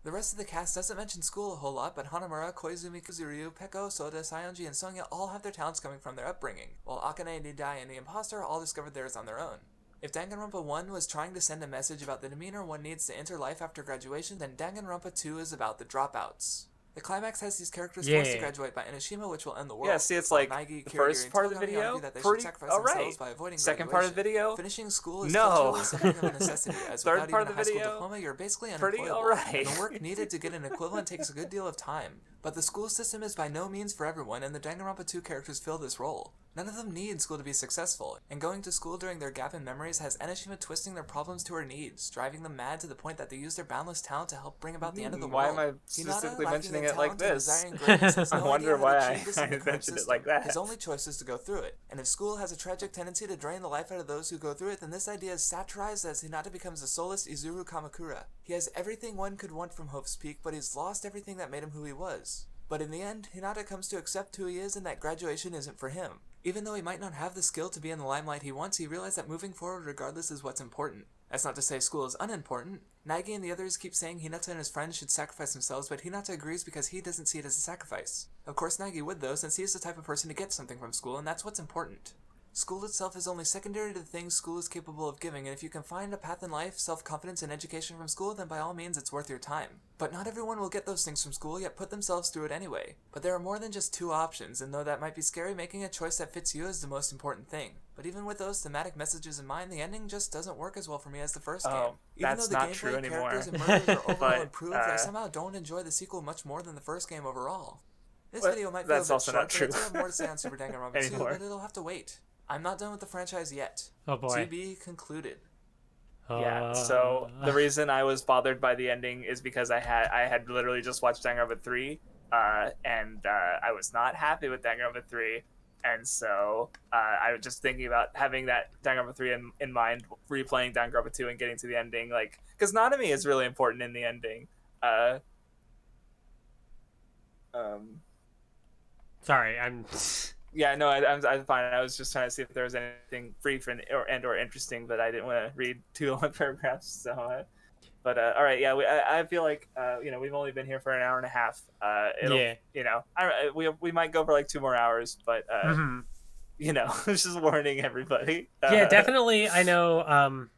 The rest of the cast doesn't mention school a whole lot, but Hanamura, Koizumi, Kuzuryu, Peko, Soda, Sayonji, and Sonya all have their talents coming from their upbringing, while Akane, Nidai, and the Imposter all discovered theirs on their own. If Danganronpa 1 was trying to send a message about the demeanor one needs to enter life after graduation, then Danganronpa 2 is about the dropouts. The climax has these characters forced to graduate by Inoshima, which will end the world. Yeah, see, it's like Naigi, the Kiryu, first and part of the Togami video, argue that they pretty should sacrifice alright. themselves by avoiding Second part of the graduation. video, Finishing school is no. culturally something of a necessity, as Third without part even of a the high school video, diploma, you're basically pretty unemployable. alright. The work needed to get an equivalent takes a good deal of time. But the school system is by no means for everyone, and the Danganronpa 2 characters fill this role. None of them need school to be successful, and going to school during their gap in memories has Enoshima twisting their problems to her needs, driving them mad to the point that they use their boundless talent to help bring about the end of the Why world. am I Hinata, specifically lacking mentioning the it like talent and this? desiring greatness, has I no wonder idea how why to achieve this in the current mentioned it system. like that. His only choice is to go through it, and if school has a tragic tendency to drain the life out of those who go through it, then this idea is satirized as Hinata becomes a soulless Izuru Kamakura. He has everything one could want from Hope's Peak, but he's lost everything that made him who he was. But in the end, Hinata comes to accept who he is and that graduation isn't for him. Even though he might not have the skill to be in the limelight he wants, he realized that moving forward regardless is what's important. That's not to say school is unimportant. Naegi and the others keep saying Hinata and his friends should sacrifice themselves, but Hinata agrees because he doesn't see it as a sacrifice. Of course Naegi would though, since he's the type of person to get something from school, and that's what's important. School itself is only secondary to the things school is capable of giving, and if you can find a path in life, self-confidence, and education from school, then by all means it's worth your time. But not everyone will get those things from school, yet put themselves through it anyway. But there are more than just two options, and though that might be scary, making a choice that fits you is the most important thing. But even with those thematic messages in mind, the ending just doesn't work as well for me as the first game. Even that's though the not true gameplay, anymore. characters, and murders are overall But, improved, I somehow don't enjoy the sequel much more than the first game overall. This Well, video might feel a that's bit also short, not true. but I do have more to say on Super Danganronpa 2, Anymore. but it'll have to wait. I'm not done with the franchise yet. Oh boy. To be concluded. Yeah, so the reason I was bothered by the ending is because I had literally just watched Danganronpa 3, and I was not happy with Danganronpa 3, and so I was just thinking about having that Danganronpa 3 in mind, replaying Danganronpa 2 and getting to the ending, like, because Nanami is really important in the ending. Sorry, I'm. Yeah, no, I'm fine. I was just trying to see if there was anything brief or interesting, but I didn't want to read too long paragraphs. So, all right, yeah, I feel like we've only been here for an hour and a half. We might go for like 2 more hours, but just warning everybody. Yeah, definitely. I know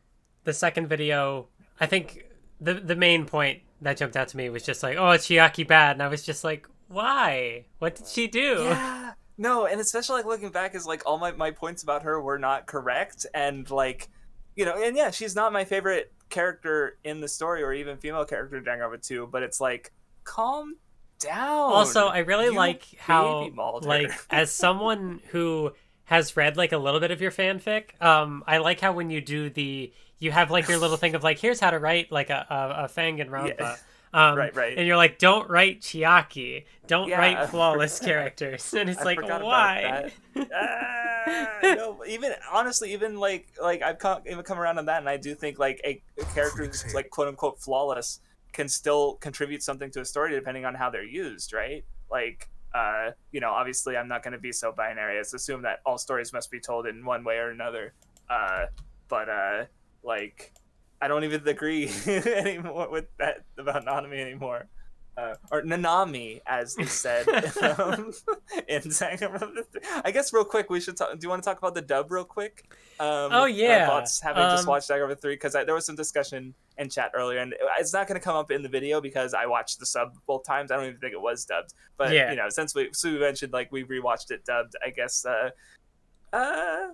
the second video, I think the main point that jumped out to me was just like, oh, it's Chiaki bad, and I was just like, why? What did she do? Yeah. No, and especially like looking back is like all my points about her were not correct, and like, and yeah, she's not my favorite character in the story or even female character in Danganronpa 2, but it's like, calm down. Also, I really like how, Mulder. like, as someone who has read like a little bit of your fanfic, I like how when you do you have like your little thing of like, here's how to write like a Danganronpa. Yeah. Right. And you're like, don't write Chiaki. Don't write flawless characters. And it's like, why? No, even like I've come around on that, and I do think like a character who's like quote unquote flawless can still contribute something to a story depending on how they're used, right? Like, obviously I'm not going to be so binary as to assume that all stories must be told in one way or another. Like, I don't even agree anymore with that about Nanami anymore. or Nanami, as is said in Danganronpa 3. I guess real quick, we should talk. Do you want to talk about the dub real quick? Oh yeah. Thoughts having just watched Danganronpa 3, because there was some discussion in chat earlier, and it's not going to come up in the video because I watched the sub both times. I don't even think it was dubbed, but Yeah. since we mentioned like we rewatched it dubbed, I guess.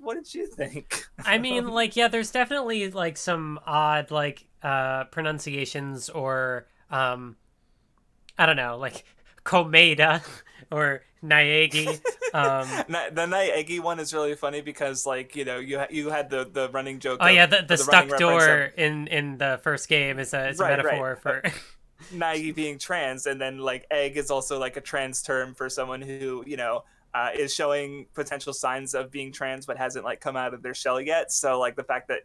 What did you think? I mean, like, yeah, there's definitely like some odd like pronunciations or I don't know, like Komeda or Naegi. The Naegi one is really funny because, like, you had the running joke. Oh yeah, the running stuck reference door of in the first game is a Right, metaphor for Naegi being trans, and then like egg is also like a trans term for someone who is showing potential signs of being trans but hasn't like come out of their shell yet. So like the fact that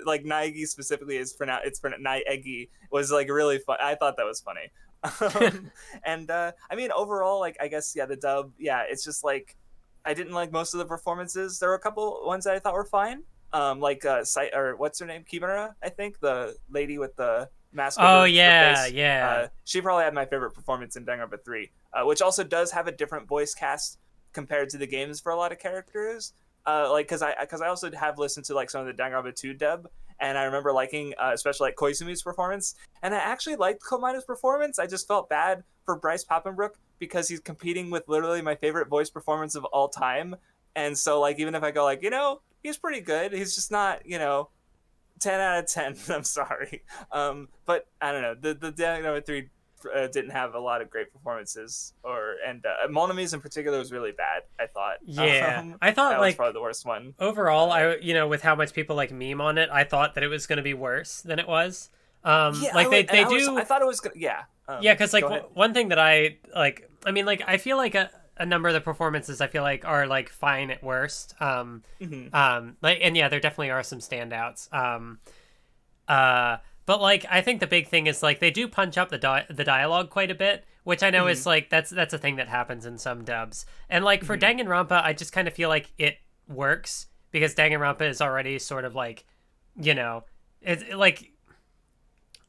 like Naegi specifically is pronounced, it's pronounced Naegi, was like really fun. I thought that was funny. And I mean, overall, like, I guess, yeah, the dub, yeah, it's just like I didn't like most of the performances. There were a couple ones that I thought were fine. Like or what's her name, Kimura, I think, the lady with the mask over Oh her yeah, face. yeah. She probably had my favorite performance in Danganronpa 3, which also does have a different voice cast compared to the games for a lot of characters. Like, because I also have listened to like some of the Danganronpa 2 dub, and I remember liking especially like Koizumi's performance, and I actually liked Komaita's performance. I just felt bad for Bryce Papenbrook because he's competing with literally my favorite voice performance of all time, and so like even if I go like he's pretty good, he's just not 10 out of 10. I'm sorry, but I don't know, the Danganronpa 3 didn't have a lot of great performances, and Monami's in particular was really bad, I thought. Yeah, I thought that like was probably the worst one. Overall, I with how much people like meme on it, I thought that it was going to be worse than it was. Like they do. I thought it was gonna. Yeah. Yeah, because like one thing that I like, I mean, like I feel like a number of the performances I feel like are like fine at worst. Like, and yeah, there definitely are some standouts. But like I think the big thing is like they do punch up the dialogue quite a bit, which I know is like that's a thing that happens in some dubs. And like for Danganronpa, I just kind of feel like it works because Danganronpa is already sort of like, it's like,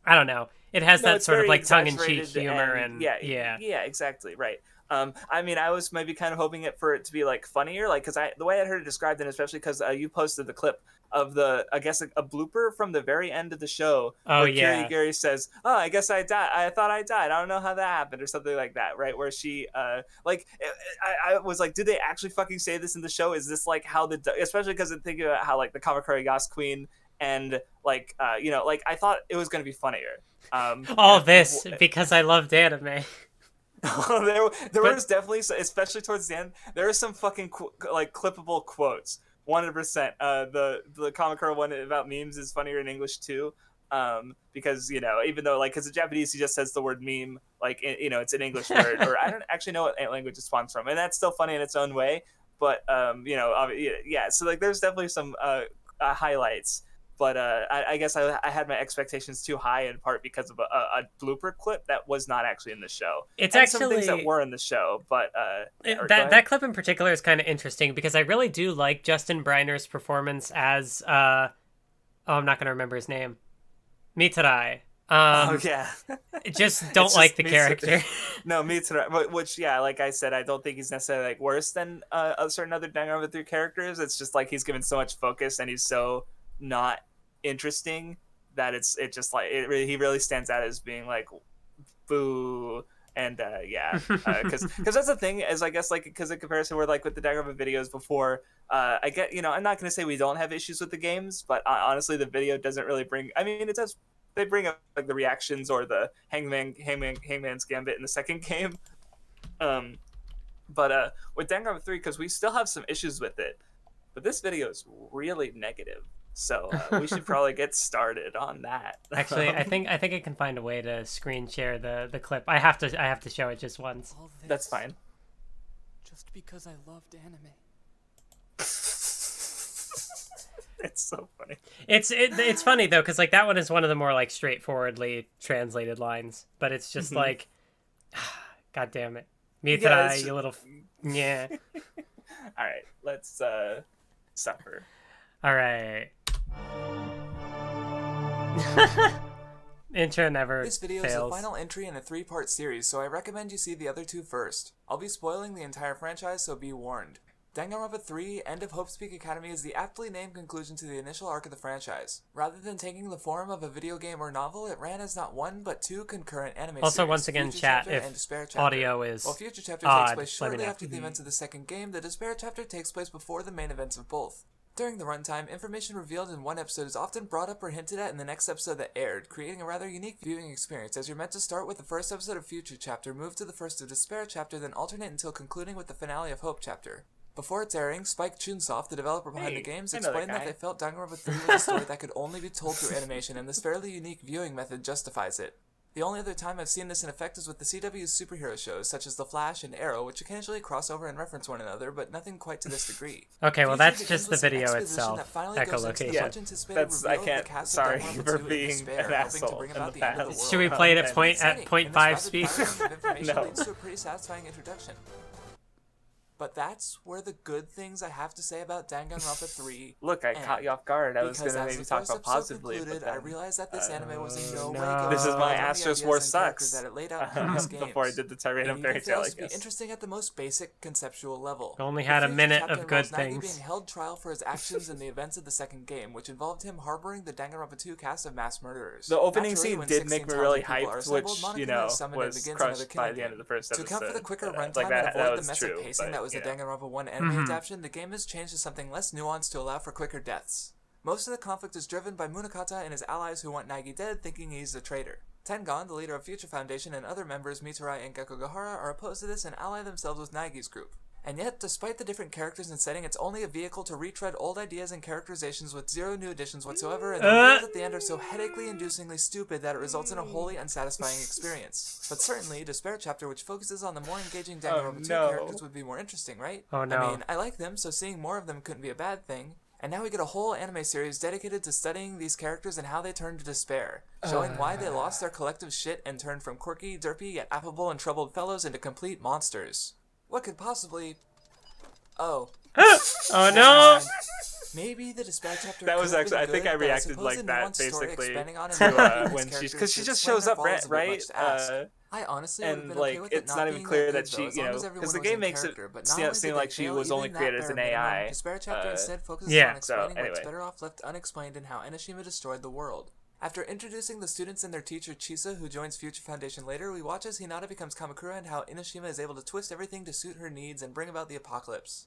I don't know, it has that sort of like tongue-in-cheek humor and yeah, exactly, right. I mean, I was maybe kind of hoping for it to be like funnier, like because the way I heard it described, and especially because you posted the clip of I guess a blooper from the very end of the show. Oh where yeah, Kirigiri says, "Oh, I guess I died. I thought I died. I don't know how that happened," or something like that, right? Where she, like, I was like, did they actually fucking say this in the show? Is this like how especially because I'm thinking about how like the Kamakura Yas Queen and like, like I thought it was gonna be funnier. All this because I loved anime. there was definitely, especially towards the end, there were some fucking like clippable quotes. 100%. The Kamakura one about memes is funnier in English too, because even though like because in Japanese he just says the word meme, like it's an English word, or I don't actually know what language it spawns from, and that's still funny in its own way. But yeah. So like there's definitely some highlights. But I guess I had my expectations too high, in part because of a blooper clip that was not actually in the show. It's and actually some things that were in the show, but that clip in particular is kind of interesting because I really do like Justin Briner's performance as I'm not going to remember his name, Mitarai. Oh yeah, just don't like the character. No, Mitarai, which like I said, I don't think he's necessarily like worse than a certain other Danganronpa 3 characters. It's just like he's given so much focus and he's so not interesting that it just like he really stands out as being like boo. And because that's the thing is, I guess, like, because in comparison where like with the Danganronpa videos before, I get, I'm not going to say we don't have issues with the games, but honestly the video doesn't really bring, I mean it does, they bring up like the reactions or the Hangman's Gambit in the second game, but with Danganronpa 3, because we still have some issues with it, but this video is really negative. So we should probably get started on that. Actually, I think I can find a way to screen share the clip. I have to show it just once. That's fine. Just because I loved anime. It's so funny. It's funny though, because like that one is one of the more like straightforwardly translated lines, but it's just like, God damn it, Mitarai, you little yeah. All right, let's suffer. All right. Intro never This video fails. is the final entry in a 3-part series, so I recommend you see the other 2 first. I'll be spoiling the entire franchise, so be warned. Danganronpa 3 End of Hope's Peak Academy is the aptly named conclusion to the initial arc of the franchise. Rather than taking the form of a video game or novel, it ran as not 1 but 2 concurrent anime Also, series, once again, Future chat, Chapter if and Despair Chapter. audio is While Future Chapter odd, takes place let me shortly know. after the events of the second game, the Despair Chapter takes place before the main events of both. During the runtime, information revealed in one episode is often brought up or hinted at in the next episode that aired, creating a rather unique viewing experience, as you're meant to start with the first episode of Future Chapter, move to the first of Despair Chapter, then alternate until concluding with the finale of Hope Chapter. Before its airing, Spike Chunsoft, the developer behind the games, I know that explained that guy. they felt Danganronpa 3 was a story that could only be told through animation, and this fairly unique viewing method justifies it. The only other time I've seen this in effect is with the CW's superhero shows, such as The Flash and Arrow, which occasionally cross over and reference one another, but nothing quite to this degree. Okay, well Future that's begins just the with some video exposition itself. that finally goes into the Echolocation. much-anticipated That's- I reveal of the can't- cast sorry of Danganronpa for 2 in being Despair, an helping to asshole bring in about the the end of the past. world. Should we play it at It's point Exciting, at point and this five rapid speed? firing of information No. leads to a pretty satisfying introduction. But that's where the good things I have to say about Danganronpa 3 Look, I end. caught you off guard. I was Because gonna as maybe the talk first about episode positively, concluded, but I then, realized that this anime was in no way no. going This is to my follow the Asterisk ideas War and characters sucks. that it laid out in previous games. before I did the Tyrannum It Fairy even Tale, I fails to be guess. interesting at the most basic conceptual level. Only The had a Future minute Chapter of good involves Nagi things. being held trial for his actions in the events of the second game, which involved him harboring the Danganronpa 2 cast of mass murderers. The opening Naturally, scene when did make 16,000 me really people are hyped, assembled, which, Monica you is know, summoned and was begins another crushed by killing the end of the first To episode. account for the quicker Like runtime that and avoid the was messy true, pacing but, that was the you know. Danganronpa 1 anime adaptation, the game has changed to something less nuanced to allow for quicker deaths. Most of the conflict is driven by Munakata and his allies who want Nagi dead, thinking he's a traitor. Tengon, the leader of Future Foundation, and other members Miturai and Gekogahara are opposed to this and ally themselves with Nagi's group. And yet, despite the different characters and setting, it's only a vehicle to retread old ideas and characterizations with zero new additions whatsoever, and the reveals at the end are so headacheally inducingly stupid that it results in a wholly unsatisfying experience. But certainly, Despair Chapter, which focuses on the more engaging Danganronpa 2 no. characters, would be more interesting, right? Oh, no. I mean, I like them, so seeing more of them couldn't be a bad thing. And now we get a whole anime series dedicated to studying these characters and how they turned to despair, showing why they lost their collective shit and turned from quirky, derpy, yet affable and troubled fellows into complete monsters. What could possibly... Oh. Oh no! Maybe the Despair Chapter That was could have actually, I been think good, I but I reacted suppose like the that nuanced story basically expanding on and to developing when these she's, characters because she could just swing shows or up, fall is a bit right? much to ask. I honestly would have And been like okay with it it's not even being clear that that good, she, though, as you long know, as everyone because the was in game makes it character, but not only seem did like they she fail was even only that created as bare an minimum, AI. Despair Chapter instead focuses Yeah. on explaining anyway. what's better off left unexplained and how Enoshima destroyed the world. After introducing the students and their teacher Chisa, who joins Future Foundation later, we watch as Hinata becomes Kamakura and how Enoshima is able to twist everything to suit her needs and bring about the apocalypse.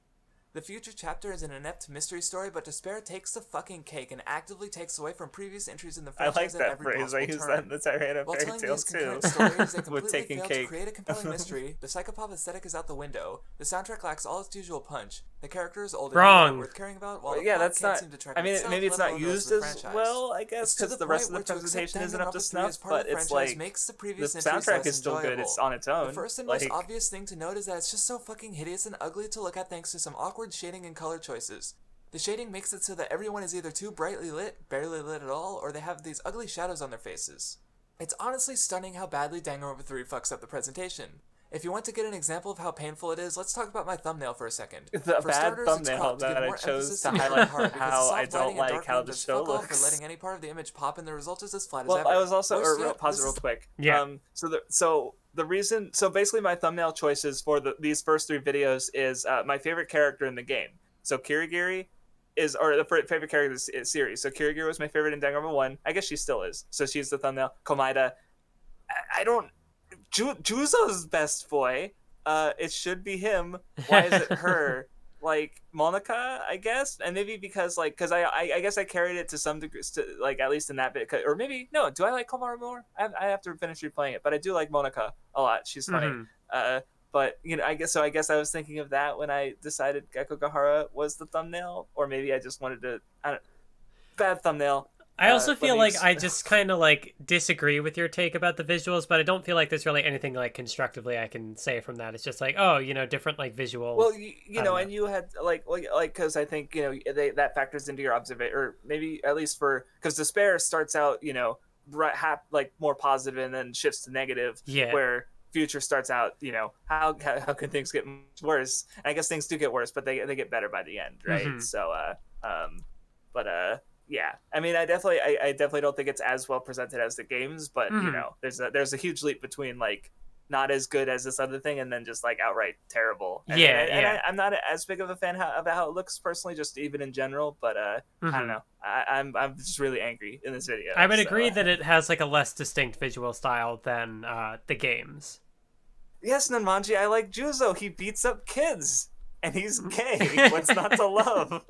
The Future Chapter is an inept mystery story, but Despair takes the fucking cake and actively takes away from previous entries in the I like franchise at that every phrase. I possible use turn. that in the Tyrannum While Fairy telling Tale these too. concurrent stories, they With completely taking fail cake. to create a compelling mystery. The psychopop aesthetic is out the window. The soundtrack lacks all its usual punch. The character is old and Wrong. not worth caring about, while the Yeah, plot that's can't not. seem to track I mean, itself, maybe it's let not alone the rest used of the as franchise. well, I guess, It's to because the rest of the point where to accept presentation isn't up to Danganronpa 3 as snuff. part of But the it's franchise like makes the the previous entries soundtrack less is still good. enjoyable. It's on its own. The first and like, most obvious thing to note is that it's just so fucking hideous and ugly to look at thanks to some awkward shading and color choices. The shading makes it so that everyone is either too brightly lit, barely lit at all, or they have these ugly shadows on their faces. It's honestly stunning how badly Danganronpa 3 fucks up the presentation. If you want to get an example of how painful it is, let's talk about my thumbnail for a second. The For bad starters, it's thumbnail cropped to give that I more chose emphasis to the highlight heart, because how the I soft don't lighting and like dark how room the does show fuck all looks. for letting any part of the image pop, and the result is as flat as Well, ever. I was also Worse yet, pause it this real is- quick. Yeah. So the reason, so basically my thumbnail choices for these first three videos is my favorite character in the game. So Kirigiri is, or the favorite character of the series. So Kirigiri was my favorite in Danganronpa 1. I guess she still is. So she's the thumbnail. Komaida. I don't. Juzo's best boy. It should be him. Why is it her? Like Monica, I guess, and maybe because I guess I carried it to some degree, to, like at least in that bit, or maybe no. Do I like Komaru more? I have to finish replaying it, but I do like Monica a lot. She's funny. Mhm. But you know, I guess I was thinking of that when I decided Gekogahara was the thumbnail, or maybe I just wanted to. Bad thumbnail. I also let feel me like s- I just kind of like disagree with your take about the visuals, but I don't feel like there's really anything like constructively I can say from that. It's just like, oh, different like visual. Well, you I know, don't and you had like because I think that factors into your observation, or maybe at least because Despair starts out like more positive and then shifts to negative. Yeah. Where Future starts out, how can things get much worse? And I guess things do get worse, but they get better by the end, right? Mhm. So yeah, I mean, I definitely don't think it's as well presented as the games, but you Mhm. know, there's a huge leap between like not as good as this other thing and then just like outright terrible. Yeah, and yeah. I'm not as big of a fan of how it looks personally, just even in general. But I don't Mhm. know. I'm just really angry in this video. I would so. agree that it has like a less distinct visual style than the games. Yes, Nanmanji, I like Juzo. He beats up kids, and he's gay. What's not to love?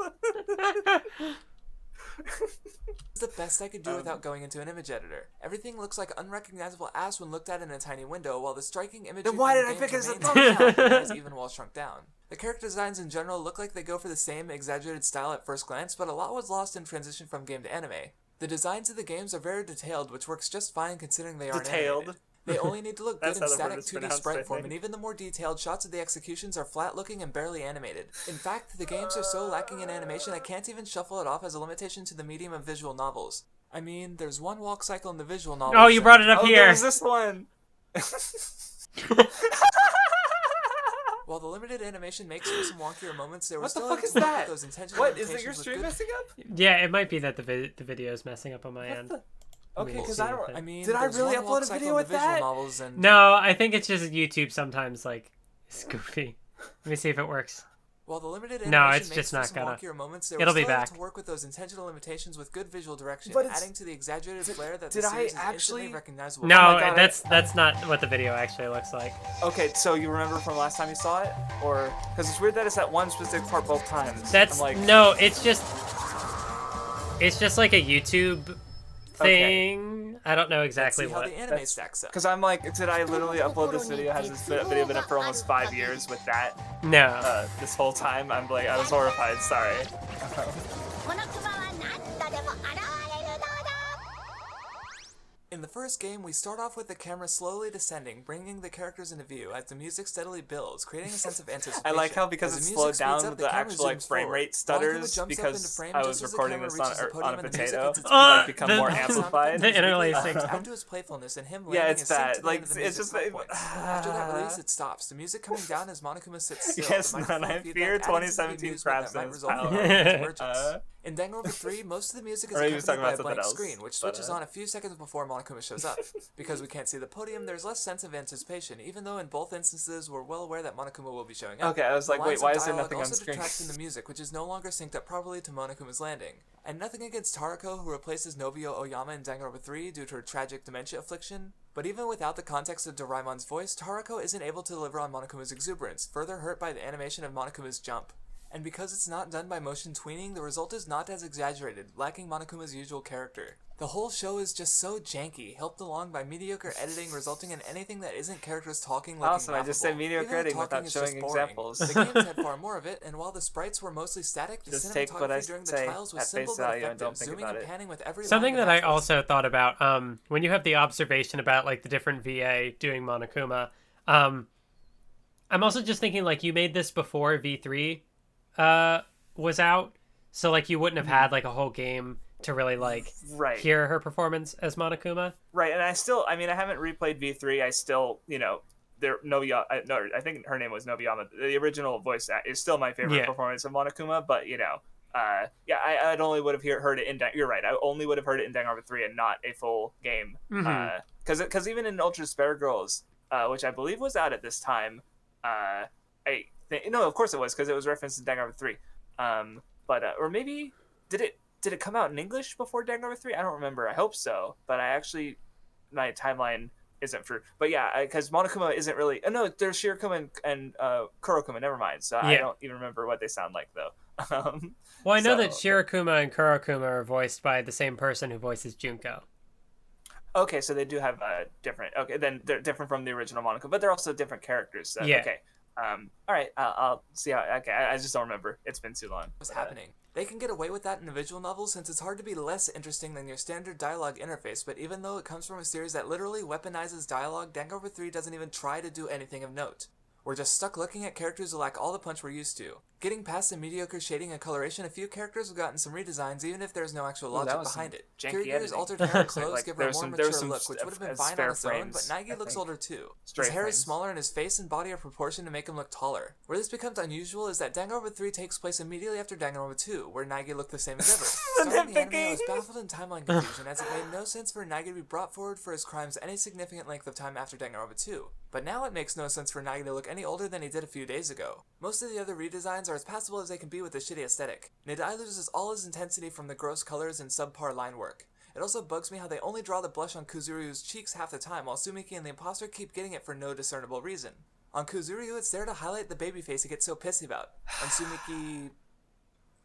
It's the best I could do without going into an image editor. Everything looks like unrecognizable ass when looked at in a tiny window, while the striking imagery Then why from did I the pick games it as a remains thumbnail? unrecognized even while shrunk down. The character designs in general look like they go for the same exaggerated style at first glance, but a lot was lost in transition from game to anime. The designs of the games are very detailed, which works just fine considering they aren't Detailed. animated. They only need to look good That's in how the word static is 2D pronounced, I sprite form, think. and even the more detailed shots of the executions are flat looking and barely animated. In fact, the games are so lacking in animation I can't even shuffle it off as a limitation to the medium of visual novels. I mean, there's one walk cycle in the visual novels. Oh, you brought it up Oh, here. there was this one. While the limited animation makes for some wonkier moments, there was What the still fuck able is to work with that? those intentional What is it? Your limitations with stream good- messing up? Yeah, it might be that the video is messing up on my end. Okay, We'll because see I don't. if it- I mean, Did I there's really one walk upload a cycle video in with the visual that? novels and No, I think it's just YouTube sometimes like it's goofy. Let me see if it works. while the limited No, animation it's makes just for not some gonna. wonkier moments, there It'll was be still able back. to work with those intentional limitations with good visual direction, But it's- adding to the exaggerated flair that did the I series is actually- instantly recognizable. No, my God, that's not what the video actually looks like. Okay, so you remember from last time you saw it, or because it's weird that it's that one specific part both times. That's I'm like, no, it's just like a YouTube thing. I don't know Let's exactly see how what. the anime That's- stacks up. because I'm like, did I literally upload this video? Has this video been up for almost 5 years with that No. this whole time? I'm like, I was horrified. Sorry. このクマは何度でも現れるのだ In the first game, we start off with the camera slowly descending, bringing the characters into view as the music steadily builds, creating a sense of anticipation. I like how because As it's the slowed music down, speeds up, the camera actual like zooms frame forward. rate Monokuma stutters jumps up because into frame I just was as the recording camera this on reaches the a podium and the music potato. hits its So I've peak. become the- more the amplified. the interlacing. Lyrics add to his playfulness and him Yeah, landing it's a sync bad. to the Like, end of the it's music's just high points. After that release, it stops. The music coming down as Monokuma sits still. Yes, the microphone none. I feedback fear adding to the 2017 amusement that might Craftsdwarf result from power. the convergence. Uh, In Danganronpa 3, most of the music is Or he was accompanied by a talking about blank something else, screen, which but, switches on a few seconds before Monokuma shows up. Because we can't see the podium, there's less sense of anticipation, even though in both instances we're well aware that Monokuma will be showing up. Okay, I was The like, lines wait, of why is there dialogue nothing on also screen? detracts from the music, which is no longer synced up properly to Monokuma's landing. And nothing against Tarako, who replaces Nobuo Oyama in Danganronpa 3 due to her tragic dementia affliction, but even without the context of Doraimon's voice, Tarako isn't able to deliver on Monokuma's exuberance, further hurt by the animation of Monokuma's jump. And because it's not done by motion tweening, the result is not as exaggerated, lacking Monokuma's usual character. The whole show is just so janky, helped along by mediocre editing resulting in anything that isn't characters talking looking Awesome, I just said laughable. mediocre Even the editing talking without is just showing boring. examples. The games had far more of it, and while the sprites were mostly static, the Just take what I cinematography during the say trials was at simple face but value and effective, don't think zooming about and it. panning with every Something line that of I action. also thought about, when you have the observation about like the different VA doing Monokuma, I'm also just thinking like you made this before V3 was out, so like you wouldn't have had like a whole game to really like Right. hear her performance as Monokuma. Right, and I haven't replayed V3. I still, I think her name was Nobiyama. The original voice is still my favorite Yeah. performance of Monokuma, but I'd only would have heard it in. You're right. I only would have heard it in Danganronpa 3 and not a full game. Mhm. Because even in Ultra Spare Girls, which I believe was out at this time, of course it was because it was referenced in Danganronpa 3. Or maybe did it come out in English before Danganronpa 3? I don't remember. I hope so, but my timeline isn't for. But yeah, because Monokuma isn't really. Oh no, there's Shirokuma and Kurokuma. Never mind. So I Yeah. don't even remember what they sound like though. Well, I know that So- Shirokuma and Kurokuma are voiced by the same person who voices Junko. Okay, so they do have different. Okay, then they're different from the original Monokuma, but they're also different characters. So, Yeah. Okay. All right. I'll see how. Okay, I just don't remember. It's been too long. Was happening. They can get away with that in a visual novel since it's hard to be less interesting than your standard dialogue interface, but even though it comes from a series that literally weaponizes dialogue, Danganronpa 3 doesn't even try to do anything of note. We're just stuck looking at characters who lack all the punch we're used to. Getting past the mediocre shading and coloration, a few characters have gotten some redesigns even if there's no actual Ooh, that logic was behind some it. janky Kirigu's editing. altered hair and clothes Like, give her a there's more some- mature there's some look, which would have been s- fine on its spare own, but frames, Naegi I looks think. older too. His Straight hair is frames. smaller and his face and body are proportioned to make him look taller. Where this becomes unusual is that Danganronpa 3 takes place immediately after Danganronpa 2, where Naegi looked the same as ever. Starting the anime, I was baffled in timeline confusion, as it made no sense for Naegi to be brought forward for his crimes any significant length of time after Danganronpa 2. But now it makes no sense for Naegi to look any older than he did a few days ago. Most of the other redesigns are as passable as they can be with the shitty aesthetic. Nidai loses all his intensity from the gross colors and subpar line work. It also bugs me how they only draw the blush on Kuzuryu's cheeks half the time, while Sumiki and the imposter keep getting it for no discernible reason. On Kuzuryu, it's there to highlight the baby face he gets so pissy about. On Sumiki,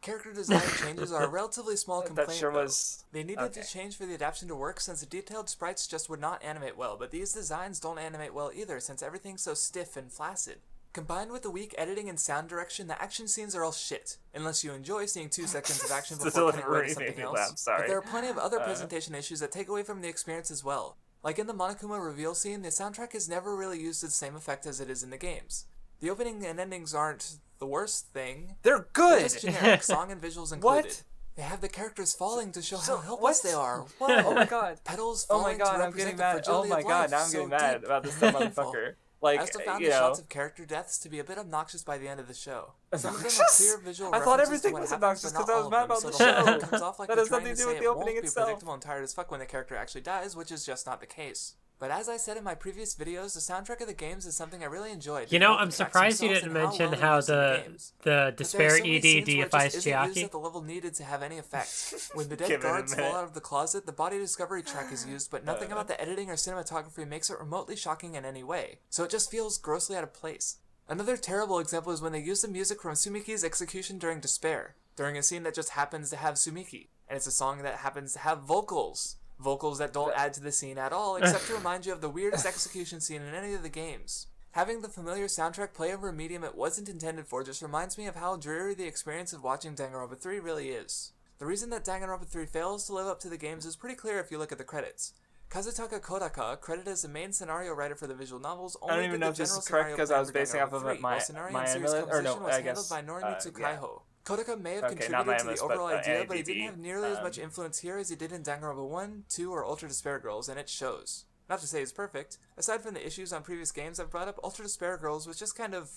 character design changes are a relatively small complaint, That sure though. was... They needed okay. to change for the adaptation to work since the detailed sprites just would not animate well, but these designs don't animate well either since everything's so stiff and flaccid. Combined with the weak editing and sound direction, the action scenes are all shit, unless you enjoy seeing 2 seconds of action The before cutting away delivery to something made me else. laugh, sorry. But there are plenty of other presentation issues that take away from the experience as well. Like in the Monokuma reveal scene, the soundtrack is never really used to the same effect as it is in the games. The opening and endings aren't the worst thing. They're They're good! just generic, song and visuals included. What? They have the characters falling to show So- how helpless what? they are. What? Oh my god. Petals Oh falling my god, to I'm represent getting the mad. Oh fragility my of god, life. now I'm So getting mad deep about this dumb and painful. motherfucker. Like, I also found you the know... shots of character deaths to be a bit obnoxious by the end of the show. Some of them are Obnoxious? clear visual I thought references everything to what was happens, obnoxious but not 'cause I was all mad of them, about so the the whole show. thing comes off like That they're has trying nothing to to do with say the it won't opening be itself. predictable and tired as fuck when the character actually dies, which is just not the case. But as I said in my previous videos, the soundtrack of the games is something I really enjoyed. You know, both I'm the tracks surprised you themselves didn't and mention well how they're used in games. the But there are despair so many ED scenes where it deifies just isn't used Chiaki. at the level needed to have any effect. When the Give dead it a guards fall minute. out of the closet, the body discovery track is used, but nothing about the editing or cinematography makes it remotely shocking in any way. So it just feels grossly out of place. Another terrible example is when they use the music from Sumiki's execution during Despair, during a scene that just happens to have Sumiki, and it's a song that happens to have vocals. Vocals that don't add to the scene at all, except to remind you of the weirdest execution scene in any of the games. Having the familiar soundtrack play over a medium it wasn't intended for just reminds me of how dreary the experience of watching Danganronpa 3 really is. The reason that Danganronpa 3 fails to live up to the games is pretty clear if you look at the credits. Kazutaka Kodaka, credited as the main scenario writer for the visual novels, only I don't even did know the if this general is correct scenario because plan I was for basing off Danganronpa of 3, my while scenario my and series emulator, or no, composition was I handled guess by Norimitsu yeah. Kaiho. Kodaka may have Okay, not contributed my to the MS, overall but idea, but he didn't AIDB, have nearly as much influence here as he did in Danganronpa 1, 2, or Ultra Despair Girls, and it shows. Not to say it's perfect. Aside from the issues on previous games I've brought up, Ultra Despair Girls was just kind of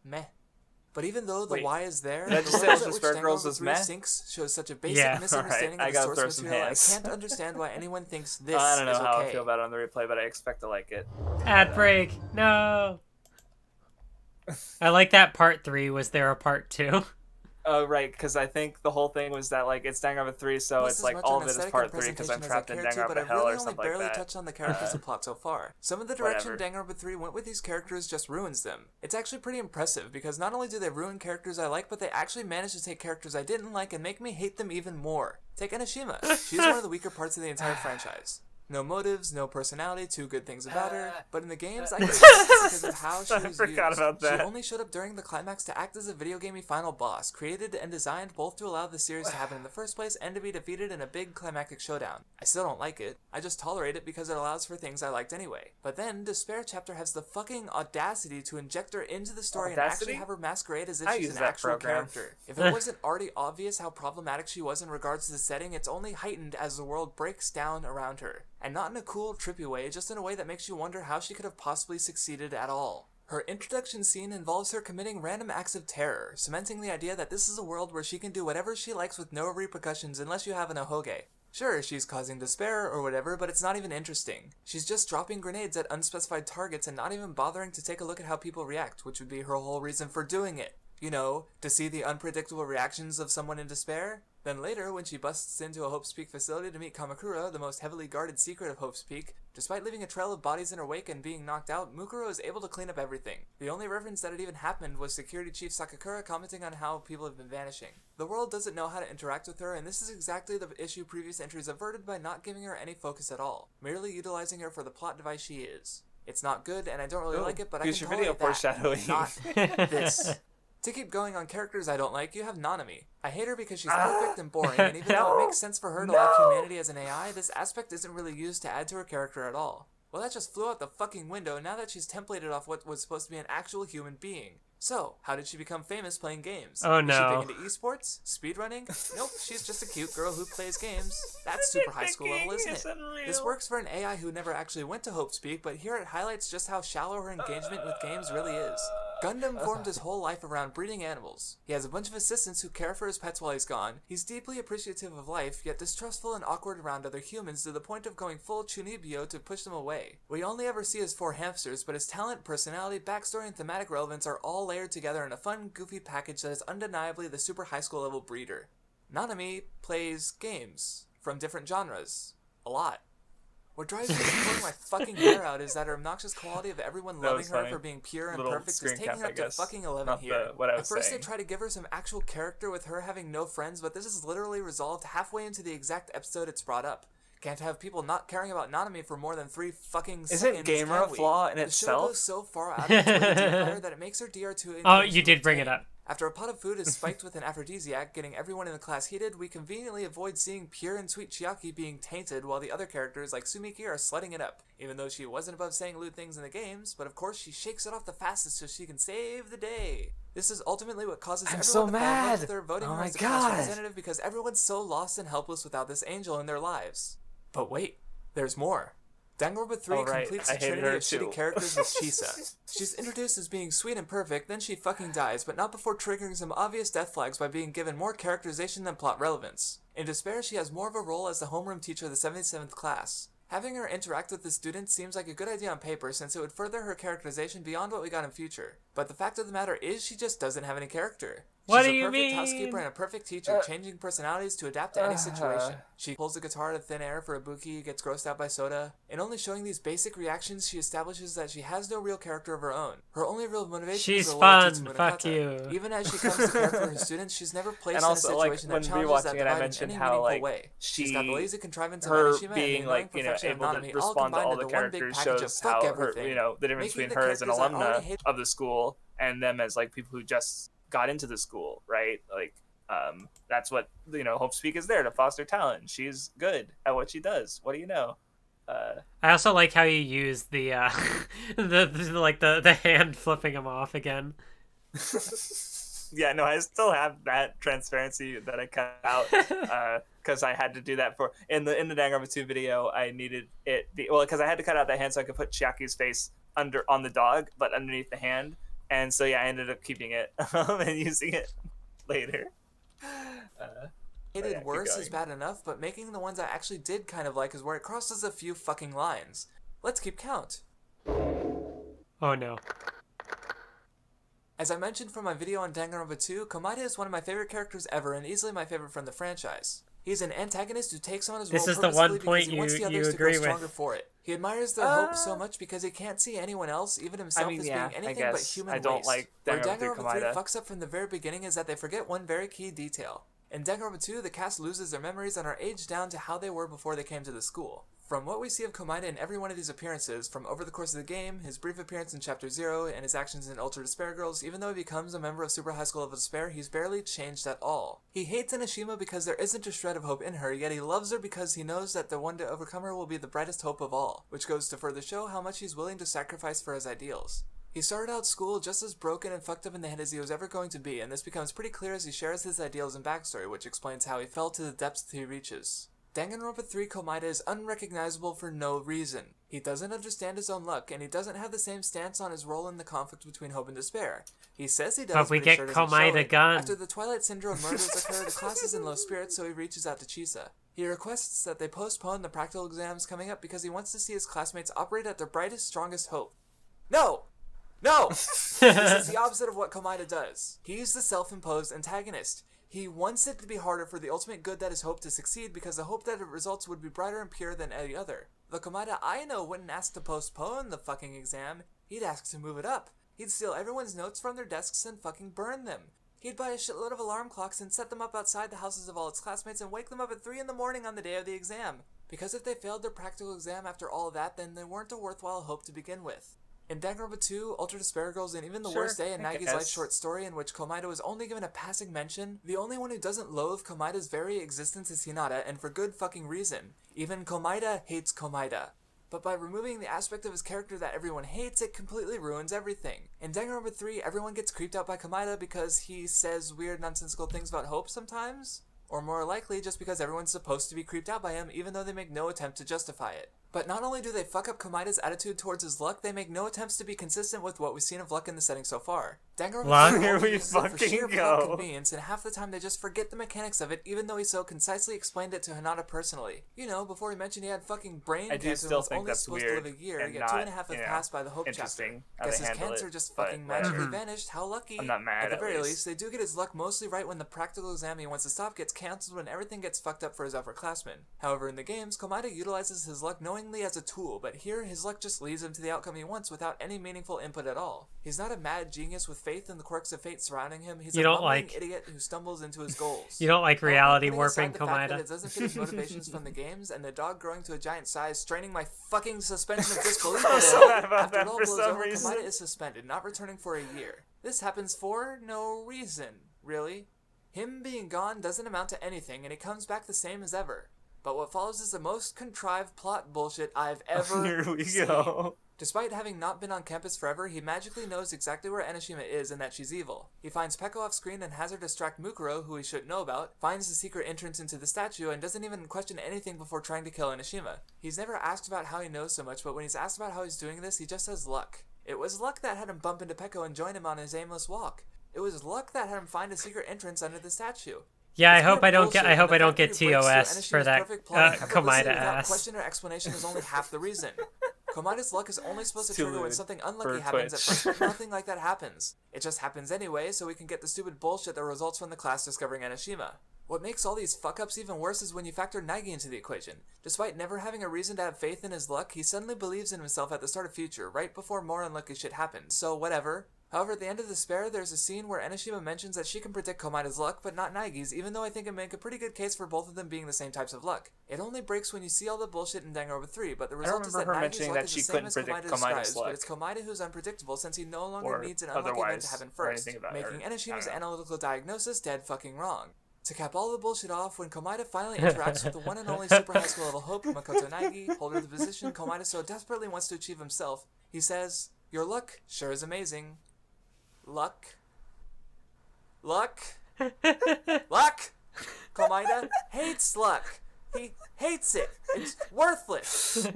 meh. But even though the Wait, why is there, did I the just say levels Ultra at which Despair Girls Danganronpa was 3 meh? sinks shows such a basic Yeah. misunderstanding Alright, I of the gotta source throw some material. I hands. can't understand why anyone thinks this I don't know is how okay. I feel about it on the replay, but I expect to like it. Ad break. No. I like that part 3. Was there a part 2? Oh, right, because I think the whole thing was that, like, it's Danganronpa 3, so Plus, it's as like much all on of it is aesthetic part and 3 because I'm presentation as I trapped in care to, but Danganronpa I've Hell really or only something like barely that. touched on the characters and plot so far. Some of the direction Danganronpa 3 went with these characters just ruins them. It's actually pretty impressive because not only do they ruin characters I like, but they actually manage to take characters I didn't like and make me hate them even more. Take Enoshima. She's one of the weaker parts of the entire franchise. No motives, no personality, 2 good things about her. But in the games, I get because of how she was forgot used. about that. She only showed up during the climax to act as a video gamey final boss, created and designed both to allow the series to happen in the first place and to be defeated in a big climactic showdown. I still don't like it. I just tolerate it because it allows for things I liked anyway. But then, Despair Chapter has the fucking audacity to inject her into the story and Audacity? actually have her masquerade as if I she's use an that actual program. character. If it wasn't already obvious how problematic she was in regards to the setting, it's only heightened as the world breaks down around her. And not in a cool, trippy way, just in a way that makes you wonder how she could have possibly succeeded at all. Her introduction scene involves her committing random acts of terror, cementing the idea that this is a world where she can do whatever she likes with no repercussions unless you have an Ohoge. Sure, she's causing despair or whatever, but it's not even interesting. She's just dropping grenades at unspecified targets and not even bothering to take a look at how people react, which would be her whole reason for doing it. You know, to see the unpredictable reactions of someone in despair? Then later, when she busts into a Hope's Peak facility to meet Kamakura, the most heavily guarded secret of Hope's Peak, despite leaving a trail of bodies in her wake and being knocked out, Mukuro is able to clean up everything. The only reference that it even happened was Security Chief Sakakura commenting on how people have been vanishing. The world doesn't know how to interact with her, and this is exactly the issue previous entries averted by not giving her any focus at all, merely utilizing her for the plot device she is. It's not good, and I don't really like it, but I can future tolerate video that. foreshadowing. Not this. To keep going on characters I don't like, you have Nanami. I hate her because she's perfect and boring, and even though it makes sense for her to like humanity as an AI, this aspect isn't really used to add to her character at all. Well, that just flew out the fucking window now that she's templated off what was supposed to be an actual human being. So, how did she become famous playing games? Oh, Is no. she big into esports? Speedrunning? Nope, she's just a cute girl who plays games. That's super high school level, isn't it? This works for an AI who never actually went to Hope Speak, but here it highlights just how shallow her engagement with games really is. Gundam formed his whole life around breeding animals. He has a bunch of assistants who care for his pets while he's gone. He's deeply appreciative of life, yet distrustful and awkward around other humans to the point of going full Chunibyo to push them away. We only ever see his 4 hamsters, but his talent, personality, backstory, and thematic relevance are all layered together in a fun, goofy package that is undeniably the super high school level breeder. Nanami plays games from different genres. A lot. What drives me to pulling my fucking hair out is that her obnoxious quality of everyone That loving was her funny. for being pure and Little perfect is screen taking cap, I up to guess. fucking 11 Not here. what I was At first saying. they try to give her some actual character with her having no friends, but this is literally resolved halfway into the exact episode it's brought up. Can't have people not caring about Nanami for more than 3 fucking seconds. Isn't gamer can a we? flaw in The show itself? goes so far out of its way to declare that it makes her DR2 Oh, you did bring it up. After a pot of food is spiked with an aphrodisiac, getting everyone in the class heated, we conveniently avoid seeing pure and sweet Chiaki being tainted while the other characters like Sumiki are slutting it up. Even though she wasn't above saying lewd things in the games, but of course she shakes it off the fastest so she can save the day. This is ultimately what causes I'm everyone so to fall in love mad. with her, voting Oh her my as the class God. representative because everyone's so lost and helpless without this angel in their lives. But wait, there's more. Danganronpa 3 Oh, right. completes I the hated trinity her of shitty too. characters with Chisa. She's introduced as being sweet and perfect, then she fucking dies, but not before triggering some obvious death flags by being given more characterization than plot relevance. In Despair, she has more of a role as the homeroom teacher of the 77th class. Having her interact with the students seems like a good idea on paper since it would further her characterization beyond what we got in future. But the fact of the matter is she just doesn't have any character. What She's do a you perfect mean? housekeeper and a perfect teacher, changing personalities to adapt to any situation. She pulls the guitar out of thin air for Ibuki, gets grossed out by soda. In only showing these basic reactions, she establishes that she has no real character of her own. Her only real motivation She's is her loyalty fun, to fuck Munakata. you. Even as she comes to care for her students, she's never placed And in a also, like, situation when that challenges that rewatching it, I divide in mentioned any how, meaningful like, way. She's got the lazy contrivance of her Anishima and the being, annoying like, you know, perfection of able to Nanami, all respond to combined all the into one big characters package of shows fuck how her, everything. you know, the difference Making between her as an characters I already alumna hate- of the school and them as, like, people who just got into the school, right? Like, that's what, you know, Hope Speak is there to foster talent. She's good at what she does. What do you know? I also like how you use the the hand flipping him off again. Yeah, no, I still have that transparency that I cut out because I had to do that for in the Danganronpa 2 video. I needed it because I had to cut out that hand so I could put Chiaki's face on the dog, but underneath the hand. And so yeah, I ended up keeping it and using it later. Hated yeah, keep worse going. is bad enough, but making the ones I actually did kind of like is where it crosses a few fucking lines. Let's keep count. Oh no. As I mentioned from my video on Danganronpa 2, Komaeda is one of my favorite characters ever and easily my favorite from the franchise. He's an antagonist who takes on his This role is the one purposefully because point he wants the you others to agree grow with. stronger for it. He admires their hope so much because he can't see anyone else, even himself, as yeah, being I anything but guess. human I don't waste. like Where Danganronpa 3 Danganronpa 3 Komaeda. fucks up from the very beginning is that they forget one very key detail. In Danganronpa 2, the cast loses their memories and are aged down to how they were before they came to the school. From what we see of Komaeda in every one of these appearances, from over the course of the game, his brief appearance in Chapter 0, and his actions in Ultra Despair Girls, even though he becomes a member of Super High School of Despair, he's barely changed at all. He hates Anishima because there isn't a shred of hope in her, yet he loves her because he knows that the one to overcome her will be the brightest hope of all, which goes to further show how much he's willing to sacrifice for his ideals. He started out school just as broken and fucked up in the head as he was ever going to be, and this becomes pretty clear as he shares his ideals and backstory, which explains how he fell to the depths he reaches. Danganronpa 3 Komaeda is unrecognizable for no reason. He doesn't understand his own luck, and he doesn't have the same stance on his role in the conflict between hope and despair. He says he does, But we he get sure doesn't show Komaeda it. gun. After the Twilight Syndrome murders occur, the class is in low spirits, so he reaches out to Chisa. He requests that they postpone the practical exams coming up because he wants to see his classmates operate at their brightest, strongest hope. No! No! This is the opposite of what Komaeda does. He's the self-imposed antagonist. He wants it to be harder for the ultimate good that is hope to succeed because the hope that it results would be brighter and purer than any other. The Komaeda I know wouldn't ask to postpone the fucking exam. He'd ask to move it up. He'd steal everyone's notes from their desks and fucking burn them. He'd buy a shitload of alarm clocks and set them up outside the houses of all its classmates and wake them up at 3 in the morning on the day of the exam. Because if they failed their practical exam after all of that, then they weren't a worthwhile hope to begin with. In Danganronpa 2, Ultra Despair Girls, and even The Sure, Worst Day and I Nagi's life guess. short story in which Komaeda was only given a passing mention, the only one who doesn't loathe Komaeda's very existence is Hinata, and for good fucking reason. Even Komaeda hates Komaeda. But by removing the aspect of his character that everyone hates, it completely ruins everything. In Danganronpa 3, everyone gets creeped out by Komaeda because he says weird, nonsensical things about hope sometimes. Or more likely, just because everyone's supposed to be creeped out by him, even though they make no attempt to justify it. But not only do they fuck up Komaeda's attitude towards his luck, they make no attempts to be consistent with what we've seen of luck in the setting so far. Danganronpa Here only we uses it for sheer fucking plot go. convenience, and half the time they just forget the mechanics of it, even though he so concisely explained it to Hinata personally. You know, before he mentioned he had fucking brain I do cancer and still was think only that's supposed weird to live a year, and yet not, 2.5 have passed by the Hope chapter. interesting how Guess they his handle cancer it, just but fucking whatever. magically vanished. How lucky. I'm not mad, At the at very least. least, they do get his luck mostly right when the practical exam he wants to stop gets cancelled when everything gets fucked up for his upperclassmen. However, in the games, Komaeda utilizes his luck knowingly as a tool, but here his luck just leads him to the outcome he wants without any meaningful input at all. He's not a mad genius with faith in the quirks of fate surrounding him. He's You a don't bumbling like- idiot who stumbles into his goals. You don't like However, reality putting warping, aside the fact that Komaeda? it doesn't fit his motivations from the games and the dog growing to a giant size, straining my fucking suspension of disbelief. I'm so mad about After that it all for blows some over, reason. Komaeda is suspended, not returning for a year. This happens for no reason, really. Him being gone doesn't amount to anything, and he comes back the same as ever. But what follows is the most contrived plot bullshit I've ever Here we seen. go. Despite having not been on campus forever, he magically knows exactly where Enoshima is and that she's evil. He finds Peko off screen and has her distract Mukuro, who he shouldn't know about, finds the secret entrance into the statue, and doesn't even question anything before trying to kill Enoshima. He's never asked about how he knows so much, but when he's asked about how he's doing this, he just has luck. It was luck that had him bump into Peko and join him on his aimless walk. It was luck that had him find a secret entrance under the statue. Yeah, I It's hope pure I don't get. bullshit, I hope and I the don't fact get that he breaks through TOS for Enoshima's that perfect plot effortlessly Komaeda without ass. question or explanation is only half the reason. Komaeda's luck is only supposed to Too trigger when lewd something for unlucky happens at Twitch. first, but nothing like that happens. It just happens anyway, so we can get the stupid bullshit that results from the class discovering Enoshima. What makes all these fuck-ups even worse is when you factor Naegi into the equation. Despite never having a reason to have faith in his luck, he suddenly believes in himself at the start of Future, right before more unlucky shit happens, so whatever. However, at the end of Despair, there's a scene where Enoshima mentions that she can predict Komaeda's luck, but not Naigi's, even though I think it make a pretty good case for both of them being the same types of luck. It only breaks when you see all the bullshit in Danganronpa 3, but the result is that remember her Naigi's mentioning luck that is she the same couldn't as predict Komaeda Komaeda's describes, luck. but it's Komaeda who's unpredictable since he no longer Or needs an unlucky event otherwise, to happen or first, anything about making her. I Enoshima's don't know. analytical diagnosis dead fucking wrong. To cap all the bullshit off, when Komaeda finally interacts with the one and only super high school level hope, Makoto Naegi, holder of the position Komaeda so desperately wants to achieve himself, he says, "Your luck sure is amazing. Luck? Luck? Luck? Komaeda hates luck. He hates it. It's worthless.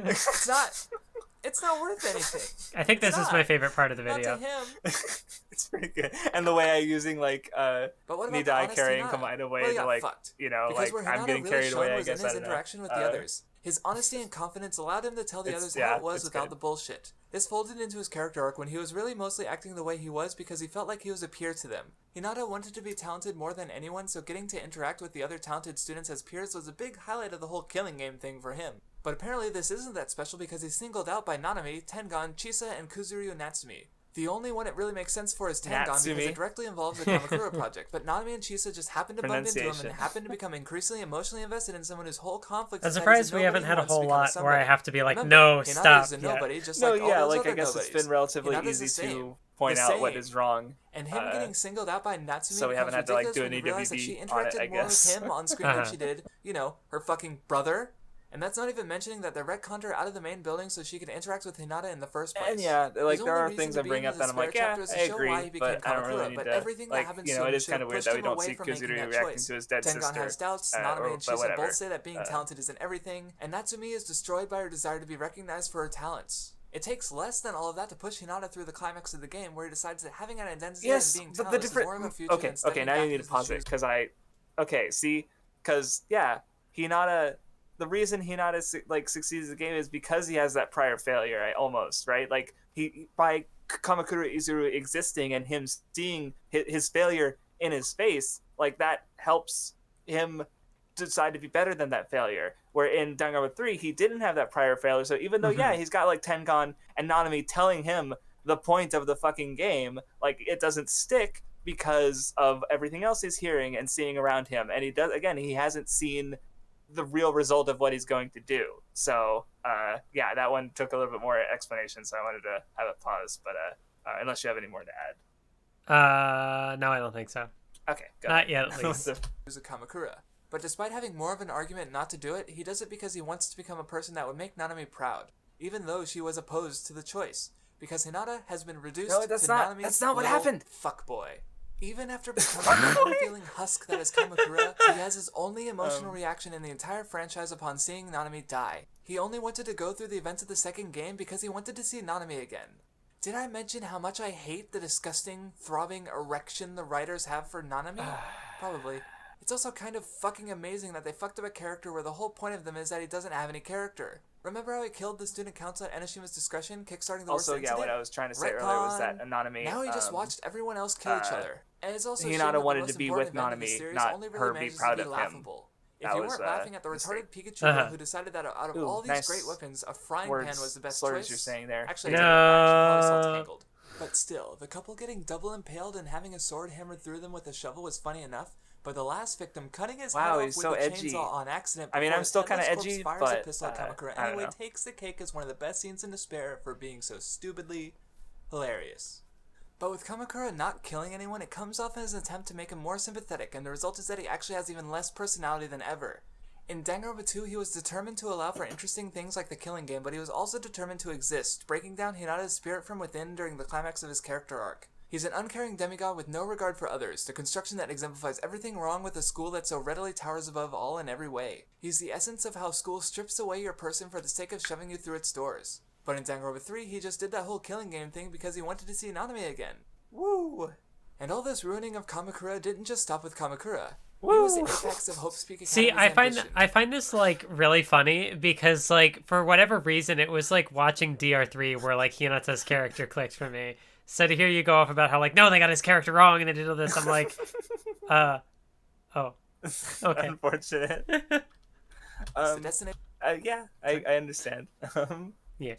It's not worth anything. I think this is my favorite part of the Not video. to him. It's pretty good. And the way I using like But what about the Nidai honest carrying Hinata? Komaeda away Well, he to got like fucked. you know Because like where I'm Hinata getting really carried shone away. I was guess in I his don't know. interaction with the others. His honesty and confidence allowed him to tell the It's- others yeah, how it was it's without good. the bullshit. This folded into his character arc when he was really mostly acting the way he was because he felt like he was a peer to them. Hinata wanted to be talented more than anyone, so getting to interact with the other talented students as peers was a big highlight of the whole killing game thing for him. But apparently this isn't that special because he's singled out by Nanami, Tengan, Chisa, and Kuzuryu Natsumi. The only one it really makes sense for is Tengan because Natsumi. it directly involves the Kamakura project, but Nanami and Chisa just happened to bump into him and Pronunciation. happened to become increasingly emotionally invested in someone whose whole conflict I'm is that surprised he's a we nobody haven't who had a wants to whole become lot where I somebody. have to be like, Remember, no, Hinata stop. is a Yeah. nobody, just No, like all yeah, those like other I guess nobodies. it's been relatively Hinata's easy the same. to point The out what same. is wrong. And him getting singled out by Natsumi so we haven't becomes had to, like, ridiculous do a when you realize that she EWD on it, interacted I more with guess. him on screen than she did, you know, her fucking brother. And that's not even mentioning that they retconned her out of the main building so she could interact with Hinata in the first place. And yeah, like His there only are reason things to I be bring in up the that I'm like, Despair yeah, chapter is to I show agree, why he became but I don't Kamakura, really need but to. everything that Like, happens you to know, him it is should kind of push weird that we him don't away see from making Kuzuru that reacting choice. to his dead Tengan sister. has doubts, or- Nanami and but Chisa whatever. both say that being Uh, talented isn't everything, and Natsumi is destroyed by her desire to be recognized for her talents. It takes less than all of that to push Hinata through the climax of the game, where he decides that having an identity Yes, and being but the talentless is different. more of a future Okay, than stepping okay, now back you need to into the pause it shoes. because yeah, Hinata. The reason Hinata succeeds in the game is because he has that prior failure, right? Almost, right? Like he by Kamakura Izuru existing and him seeing his failure in his face, like that helps him decide to be better than that failure. Where in Danganronpa 3, he didn't have that prior failure, so even though yeah, he's got like Tengan and Nanami telling him the point of the fucking game, like it doesn't stick because of everything else he's hearing and seeing around him, and he hasn't seen the real result of what he's going to do. So yeah, that one took a little bit more explanation, so I wanted to have it paused, but unless you have any more to add. No, I don't think so. Okay, go Not ahead. yet, at least. Who's a Kamakura. But despite having more of an argument not to do it, he does it because he wants to become a person that would make Nanami proud. even though she was opposed to the choice, because Hinata has been reduced No, that's to not- Nanami's that's not what little happened. fuckboy. Even after becoming the unfeeling husk that is Kamakura, he has his only emotional reaction in the entire franchise upon seeing Nanami die. He only wanted to go through the events of the second game because he wanted to see Nanami again. Did I mention how much I hate the disgusting, throbbing erection the writers have for Nanami? Probably. It's also kind of fucking amazing that they fucked up a character where the whole point of them is that he doesn't have any character. Remember how he killed the student council at Enoshima's discretion, kickstarting the worst Also, yeah, incident? what I was trying to say earlier was that Retcon. Anonymity. Now he just watched everyone else kill each other. And it's also a shame that Hinata the wanted most to be important with event of the Nanami, series not only really her be manages proud to of be him. laughable. If That you was, weren't laughing at the retarded mistake. Pikachu who decided that out of Ooh, all these nice great weapons, a frying words, pan was the best slurs choice. you're saying there. Actually, No. I take it back. She probably saw Tangled. But still, the couple getting double impaled and having a sword hammered through them with a shovel was funny enough. But the last victim cutting his head Wow, off he's with so a edgy. chainsaw on accident. I mean, before I'm his still kinda headless corpse edgy, fires a but, pistol at Kamakura I don't anyway know. takes the cake as one of the best scenes in Despair for being so stupidly hilarious. But with Kamakura not killing anyone, it comes off as an attempt to make him more sympathetic, and the result is that he actually has even less personality than ever. In Danganronpa 2, he was determined to allow for interesting things like the killing game, but he was also determined to exist, breaking down Hinata's spirit from within during the climax of his character arc. He's an uncaring demigod with no regard for others, the construction that exemplifies everything wrong with a school that so readily towers above all in every way. He's the essence of how school strips away your person for the sake of shoving you through its doors. But in Danganronpa 3, he just did that whole killing game thing because he wanted to see Nanami again. Woo! And all this ruining of Kamakura didn't just stop with Kamakura. He was the apex of Hope Speak Academy's See, ambition. I find this like really funny because like for whatever reason it was like watching DR3 where like Hinata's character clicked for me. So to hear you go off about how like no they got his character wrong and they did all this, I'm like, oh, okay. Unfortunate. It's the destination Yeah, I understand. Yeah.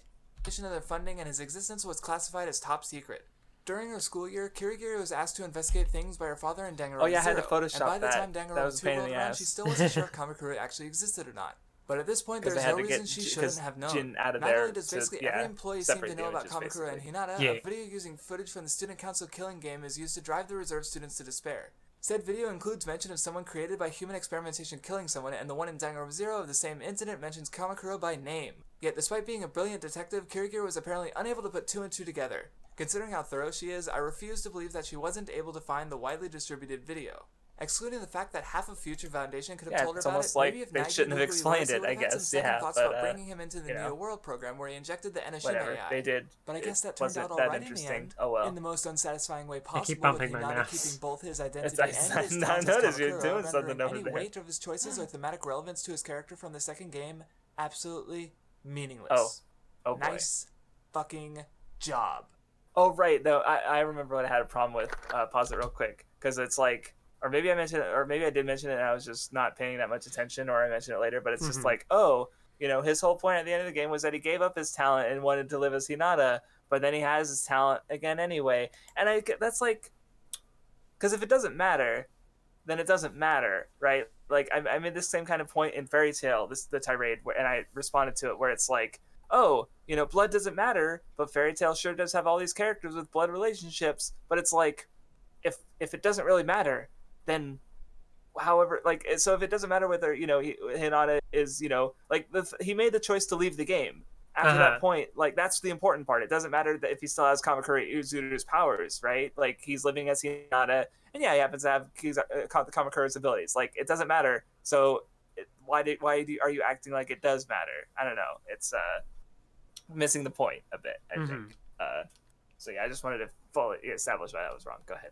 of their funding, and his existence was classified as top secret. During her school year, Kirigiri was asked to investigate things by her father in Danganronpa Oh, yeah, I had to 0, Photoshop and by the that. time That Danganronpa was a 2 pain in rolled the around, ass. she still wasn't sure if Kamakura actually existed or not. But at this point, there 'Cause was they had no to get reason she J- shouldn't 'cause have known. Jin out of Not there only does to- basically yeah, every employee seem to separate the know about images, Kamakura and basically. Hinata, Yeah. a video using footage from the Student Council killing game is used to drive the reserve students to despair. Said video includes mention of someone created by human experimentation killing someone, and the one in Danganronpa 0 of the same incident mentions Kamakura by name. Yet, despite being a brilliant detective, Kirigiri was apparently unable to put two and two together. Considering how thorough she is, I refuse to believe that she wasn't able to find the widely distributed video. Excluding the fact that half of Future Foundation could have Yeah, told her it's about almost it, like maybe if they Nike shouldn't have knew who he explained was, he it, would I have had some guess, second yeah, thoughts but, about bringing him into the you know. Neo World program where he injected the Enoshin Whatever, AI. they did. But I guess It that turned wasn't out that alright in the interesting. end, Oh, well. in the most unsatisfying way possible, keep with bumping my Hinata mouse. keeping both his identity It's- and his I talent as noticed you're Kamakura, doing rendering something over any there. weight of his choices or thematic relevance to his character from the second game absolutely meaningless. Oh boy. Nice fucking job. Oh right, no, I remember what I had a problem with. Pause it real quick, because it's like, or maybe I mentioned it, or maybe I did mention it and I was just not paying that much attention, or I mentioned it later. But it's just like, oh, you know, his whole point at the end of the game was that he gave up his talent and wanted to live as Hinata, but then he has his talent again anyway. And that's like, because if it doesn't matter, then it doesn't matter, right? Like I made this same kind of point in Fairy Tail, the tirade, and I responded to it where it's like, oh, you know, blood doesn't matter, but Fairy Tail sure does have all these characters with blood relationships. But it's like, if it doesn't really matter, then however, like, so if it doesn't matter whether, you know, Hinata is, you know, like he made the choice to leave the game. After that point, like, that's the important part. It doesn't matter that if he still has Kamakura Uzuru's powers, right? Like, he's living as Hinata, and yeah, he happens to have Kamakura's abilities. Like, it doesn't matter. So why are you acting like it does matter? I don't know. It's missing the point a bit, I think. So yeah, I just wanted to fully establish why I was wrong. Go ahead.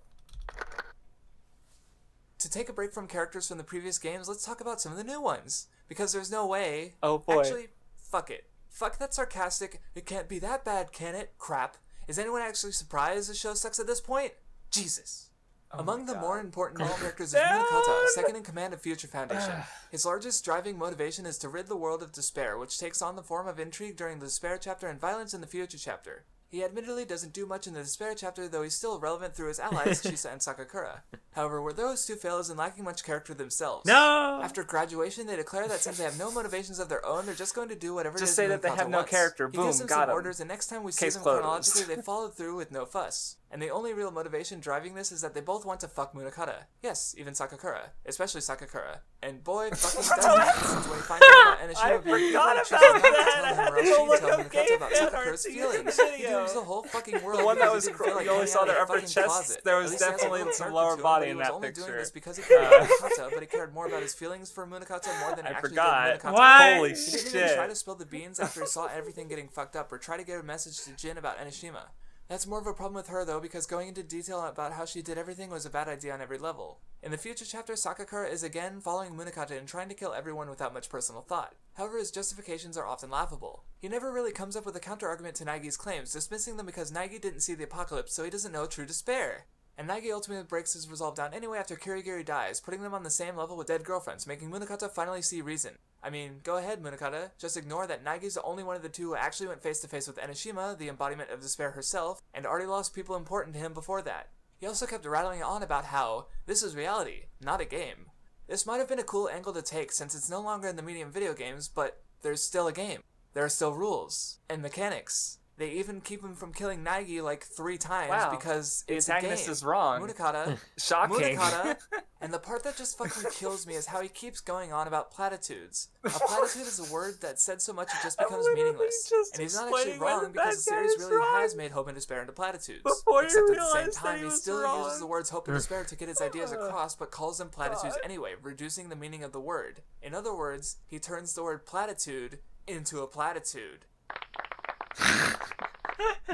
To take a break from characters from the previous games, let's talk about some of the new ones. Because there's no way... Oh, boy. Actually, fuck it. Fuck that sarcastic, it can't be that bad, can it? Crap. Is anyone actually surprised the show sucks at this point? Jesus. Among the more important new characters is Munakata, second in command of Future Foundation. His largest driving motivation is to rid the world of despair, which takes on the form of intrigue during the Despair chapter and violence in the Future chapter. He admittedly doesn't do much in the Despair chapter, though he's still relevant through his allies, Chisa and Sakakura. However, where those two fail is in lacking much character themselves. No! After graduation, they declare that since they have no motivations of their own, they're just going to do whatever Just it is say that they Munakata have no wants. character. He Boom, gives them got some 'em. orders, and next time we see Case them closed. chronologically, they follow through with no fuss. And the only real motivation driving this is that they both want to fuck Munakata. Yes, even Sakakura. Especially Sakakura. And boy, fucking does that since when he finds out about Enishima being evil, forgot chooses about not to that. tell I him had or to else go she'd look tell up Munakata gay about fan Sakakura's art to get feelings. the He video. dooms the whole fucking world The one that because was he didn't feel like you only hanging saw out in their a upper fucking chest. closet. There At was least he has a definitely little some character lower to him, body but he in was that only doing picture. this because he cared about Munakata, but he cared more about his feelings for Munakata more than he I actually forgot. did Munakata. What? Holy He didn't even try shit. to spill the beans after he saw everything getting fucked up or try to get a message to Jin about Enishima. That's more of a problem with her, though, because going into detail about how she did everything was a bad idea on every level. In the future chapter, Sakakura is again following Munakata and trying to kill everyone without much personal thought. However, his justifications are often laughable. He never really comes up with a counter-argument to Naigi's claims, dismissing them because Naigi didn't see the apocalypse, so he doesn't know true despair. And Naigi ultimately breaks his resolve down anyway after Kirigiri dies, putting them on the same level with dead girlfriends, making Munakata finally see reason. I mean, go ahead, Munakata. Just ignore that Naigi's the only one of the two who actually went face to face with Enishima, the embodiment of despair herself, and already lost people important to him before that. He also kept rattling on about how this is reality, not a game. This might have been a cool angle to take since it's no longer in the medium video games, but there's still a game. There are still rules and mechanics. They even keep him from killing Naigi like 3 times Wow. because The it's a antagonist game. is wrong. Munakata. Shocking. Munakata. And the part that just fucking kills me is how he keeps going on about platitudes. A platitude is a word that said so much it just becomes literally meaningless. just And he's not actually explaining why wrong the because the bad guy series is really wrong. has made hope and despair into platitudes. Before you Except at the same realized that time, he he was still wrong. uses the words hope and despair to get his ideas across, but calls them platitudes anyway, reducing the meaning of the word. In other words, he turns the word platitude into a platitude.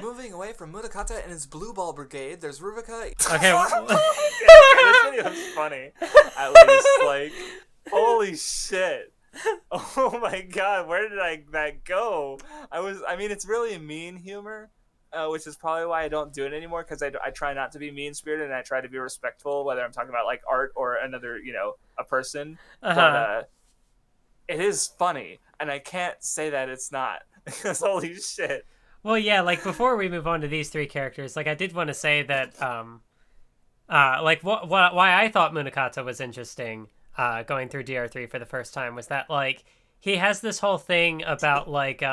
Moving away from Munakata and his Blue Ball Brigade, there's Ruruka. Okay. This video is funny. At least, like, holy shit. Oh my god, where did that go? I mean, it's really mean humor, which is probably why I don't do it anymore, because I try not to be mean-spirited, and I try to be respectful, whether I'm talking about, like, art or another, a person. But, it is funny, and I can't say that it's not, because holy shit. Well, yeah, like, before we move on to these 3 characters, like, I did want to say that, like, why I thought Munakata was interesting, going through DR3 for the first time was that, like, he has this whole thing about, like,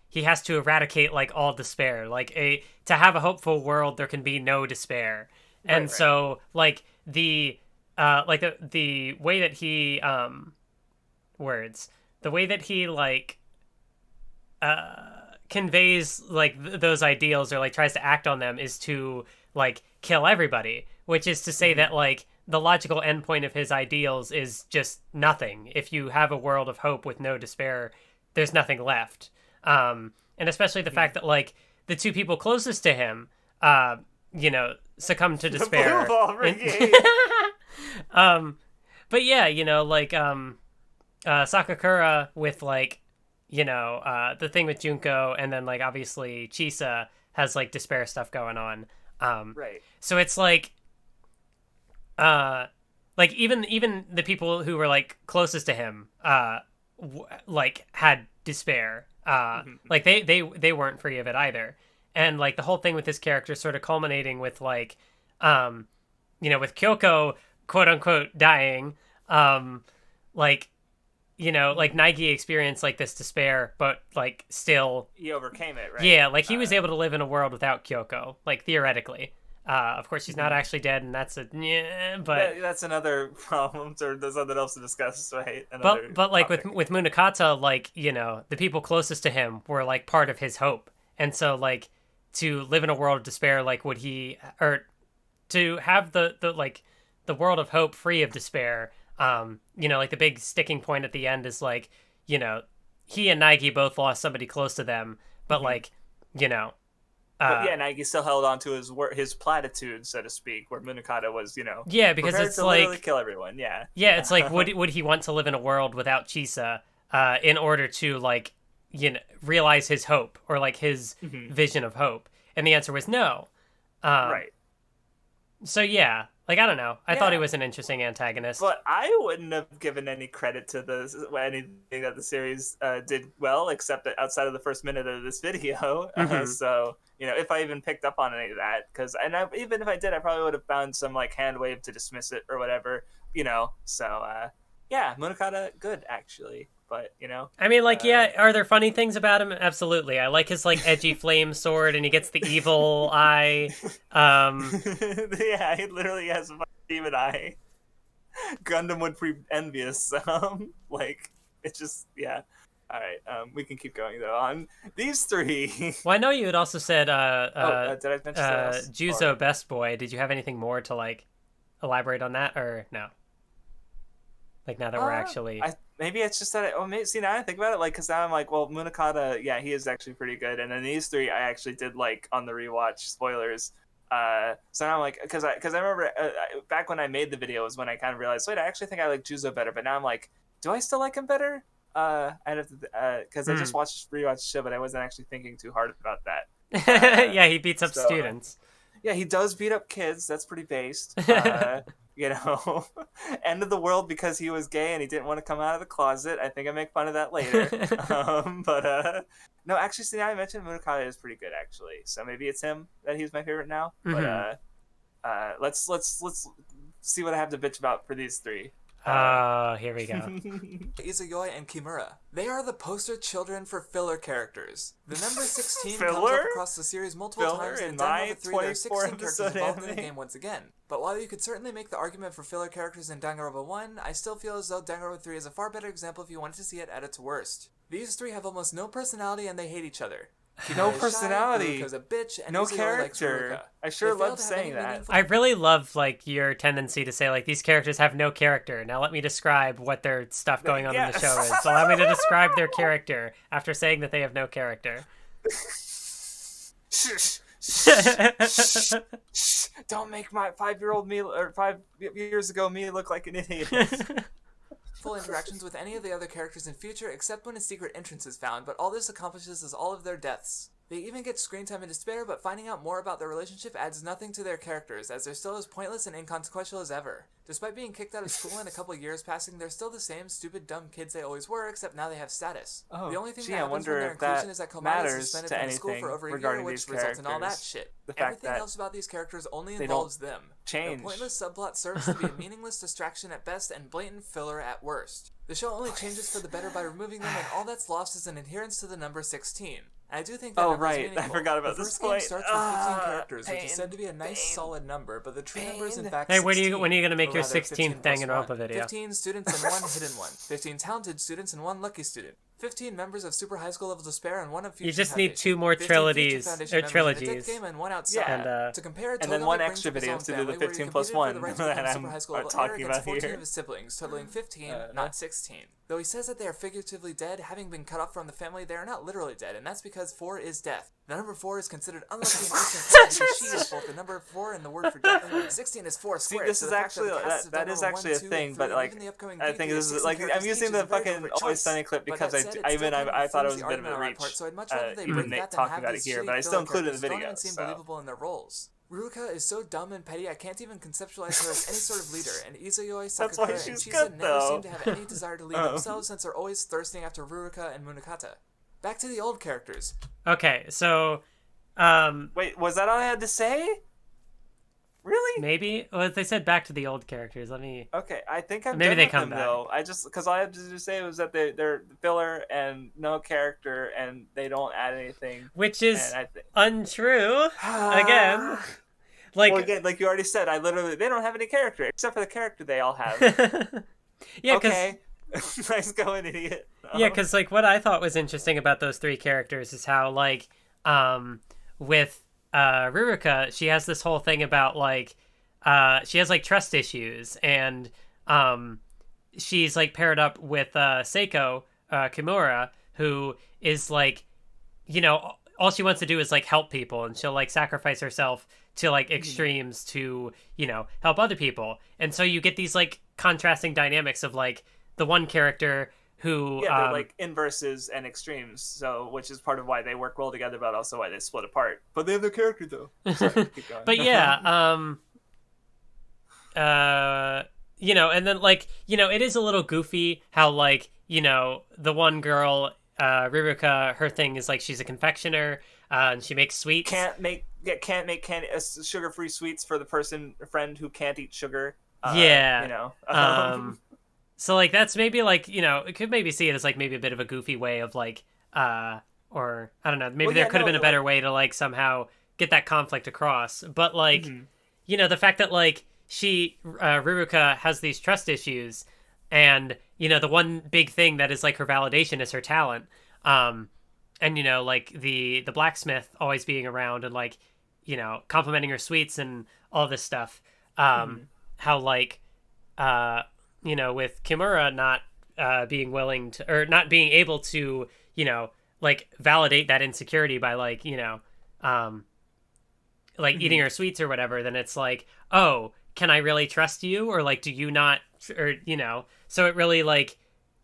he has to eradicate, like, all despair. Like, to have a hopeful world, there can be no despair. And Right. so, like, the way that he, the way that he, like, conveys like those ideals or like tries to act on them is to like kill everybody, which is to say that like the logical endpoint of his ideals is just nothing. If you have a world of hope with no despair, there's nothing left. And especially the fact that like the 2 people closest to him succumb to despair. Blue Ball Brigade. But yeah, like Sakakura with like the thing with Junko, and then like obviously Chisa has like despair stuff going on. Right. So it's like even the people who were like closest to him like had despair. Like they weren't free of it either. And like the whole thing with this character sort of culminating with like with Kyoko quote unquote dying, like Naigi experienced like this despair, but like still He overcame it, right? yeah, like he was able to live in a world without Kyoko, like theoretically. Of course she's not actually dead, and that's but that's another problem, or there's something else to discuss, right? but like topic. with Munakata, like the people closest to him were like part of his hope, and so like to live in a world of despair, like would he, or to have the like the world of hope free of despair, like the big sticking point at the end is like he and Naigi both lost somebody close to them, but like but yeah, Nike still held on to his platitude, so to speak, where Munakata was, yeah, because prepared it's to like literally kill everyone. Yeah. yeah, it's like would he want to live in a world without Chisa in order to like realize his hope or like his vision of hope? And the answer was no. Right. So yeah, like I don't know. I thought he Yeah. was an interesting antagonist. But I wouldn't have given any credit to anything that the series did well, except that outside of the first minute of this video. So if I even picked up on any of that, even if I did, I probably would have found some like hand wave to dismiss it or whatever. So yeah, Munakata, good actually. but I mean, like, yeah, are there funny things about him? Absolutely. I like his like edgy flame sword, and he gets the evil eye. Yeah, he literally has a demon eye. Gundam would be envious. Like, it's just, yeah. All right, we can keep going though. On these three. Well, I know you had also said did I mention something else? Juzo Best Boy. Did you have anything more to like elaborate on that, or no? Like now that we're actually, maybe it's just that. See, now I think about it, like, because now I'm like, well, Munakata, yeah, he is actually pretty good, and then these three I actually did like on the rewatch. Spoilers. So now I'm like, because I remember back when I made the video was when I kind of realized, wait, I actually think I like Juzo better, but now I'm like, do I still like him better? I'd have to, because I just rewatched the show, but I wasn't actually thinking too hard about that. yeah, he beats up students. Yeah, he does beat up kids. That's pretty based. End of the world because he was gay and he didn't want to come out of the closet. I think I make fun of that later. But no, actually, see, now I mentioned Munakata is pretty good actually. So maybe it's him that he's my favorite now. But let's see what I have to bitch about for these three. Here we go. Izuyoi and Kimura. They are the poster children for filler characters. The number 16 Filler? comes up across the series multiple times, in and my Danganronpa 3 there are 16 characters 24 involved in the anime? game once again. But while you could certainly make the argument for filler characters in Danganronpa 1, I still feel as though Danganronpa 3 is a far better example if you wanted to see it at its worst. These three have almost no personality and they hate each other. No Kimura is personality. Shy, Ruruka's a bitch, and No Izuyoi likes character. Ruruka. I sure They fail love to have saying any that. meaningful- I really love like your tendency to say like these characters have no character. Now let me describe what their stuff going on in the show is. Allow me to describe their character after saying that they have no character. Shh. Don't make my 5-year-old me or 5 years ago me look like an idiot. Full interactions with any of the other characters in future except when a secret entrance is found, but all this accomplishes is all of their deaths. They even get screen time in Despair, but finding out more about their relationship adds nothing to their characters, as they're still as pointless and inconsequential as ever. Despite being kicked out of school and a couple years passing, they're still the same stupid dumb kids they always were, except now they have status. Oh, the only thing gee, that I happens wonder when their if that inclusion is that Komada is matters suspended to from the school anything for over a year, regarding which these results in all that characters. shit. The fact Everything that else about these characters only they involves don't them. change. Their pointless subplot serves to be a meaningless distraction at best and blatant filler at worst. The show only changes for the better by removing them, and all that's lost is an adherence to the number 16. I do think that number is meaningful. I forgot about the this first game point. starts with 15 characters, which Pain, is said to be a nice pain, solid number, but the true number is in fact Hey, 16. when are you gonna make or your rather, 16th 15 plus Danganronpa 1. video? 15 students and 1 hidden one. 15 talented students and 1 lucky student. 15 members of Super High School Level Despair and 1 of Fusion You just need Foundation. 2 more 15 trilogies Future Foundation or members in a trilogies. death game and 1 outside. Yeah. And To compare, and then Togami one brings extra up his video own to do the family, where he 15 plus competed for the 1 right to become that Super I'm High School Level talking against about 14 here. of his siblings, totaling 15, not 16. Though he says that they are figuratively dead, having been cut off from the family, they are not literally dead, and that's because 4 is death. The number 4 is considered unlucky and instant because she is both the number 4 and the word for death. 16 is 4 See, squared. this so is the fact actually the cast of that is Danganronpa actually a 1, 2, thing, and 3, but and like even the upcoming I think DVD this is 16 like I'm characters using each the is a very fucking deliberate Always choice. Sunny clip But because that said, it I still kind of thought it affirms was the a bit of argument a on my reach. part, so I'd much rather they Even break Nate that than talking have about it these here, shitty but I still filler included in the characters who don't video, even seem so. believable in their roles. Ruruka is so dumb and petty I can't even conceptualize her as any sort of leader, and Izuyoi, That's why Sakakura, and she's Chisa good, never though. seem to have any desire to lead themselves since they're always thirsting after Ruruka and Munakata. Back to the old characters. Okay, so Wait, was that all I had to say? Really? maybe well, they said back to the old characters. Let me. Okay, I think I'm Maybe done they with come them back. though. I just because all I had to say was that they're filler and no character and they don't add anything. Which is And I think untrue. Again. Like, well, again, like you already said, they don't have any character except for the character they all have. yeah, because Okay, nice going, idiot. yeah, because like what I thought was interesting about those 3 characters is how like with Ruruka, she has this whole thing about like she has like trust issues, and she's like paired up with Seiko Kimura, who is like, you know, all she wants to do is like help people, and she'll like sacrifice herself to like extremes to, you know, help other people. And so you get these like contrasting dynamics of like the one character who Yeah, they're like inverses and extremes, so which is part of why they work well together, but also why they split apart. But they have their character though. Sorry, keep going. but yeah, you know, and then like, you know, it is a little goofy how like, you know, the one girl, Ruruka, her thing is like she's a confectioner, and she makes sweets. can't make sugar-free sweets for the friend who can't eat sugar. Yeah. You know. So like that's maybe like, it could maybe see it as like maybe a bit of a goofy way of like or I don't know, maybe Well, there yeah, could have no, been a better way to like somehow get that conflict across. But like, the fact that like Ruruka has these trust issues, and the one big thing that is like her validation is her talent. And like the blacksmith always being around and like, complimenting her sweets and all this stuff. How like with Kimura not being willing to, or not being able to, like validate that insecurity by like, like eating her sweets or whatever, then it's like, oh, can I really trust you? Or like, do you not, or, so it really like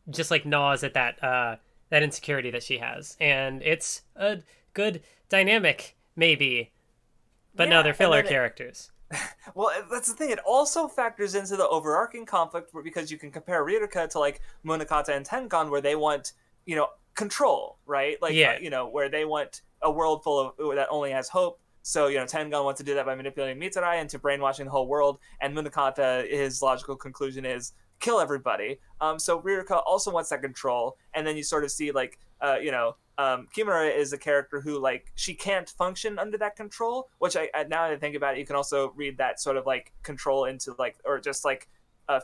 just like gnaws at that insecurity that she has. And it's a good dynamic, maybe, but no, they're filler characters. Well, that's the thing. It also factors into the overarching conflict because you can compare Ririka to like Munakata and Tenkan, where they want, control, right? Like, where they want a world full of that only has hope. So, Tengan wants to do that by manipulating Mitsurai into brainwashing the whole world, and Munakata, his logical conclusion is kill everybody. So Ririka also wants that control, and then you sort of see like, Kimura is a character who like she can't function under that control, which I now that I think about it, you can also read that sort of like control into like, or just like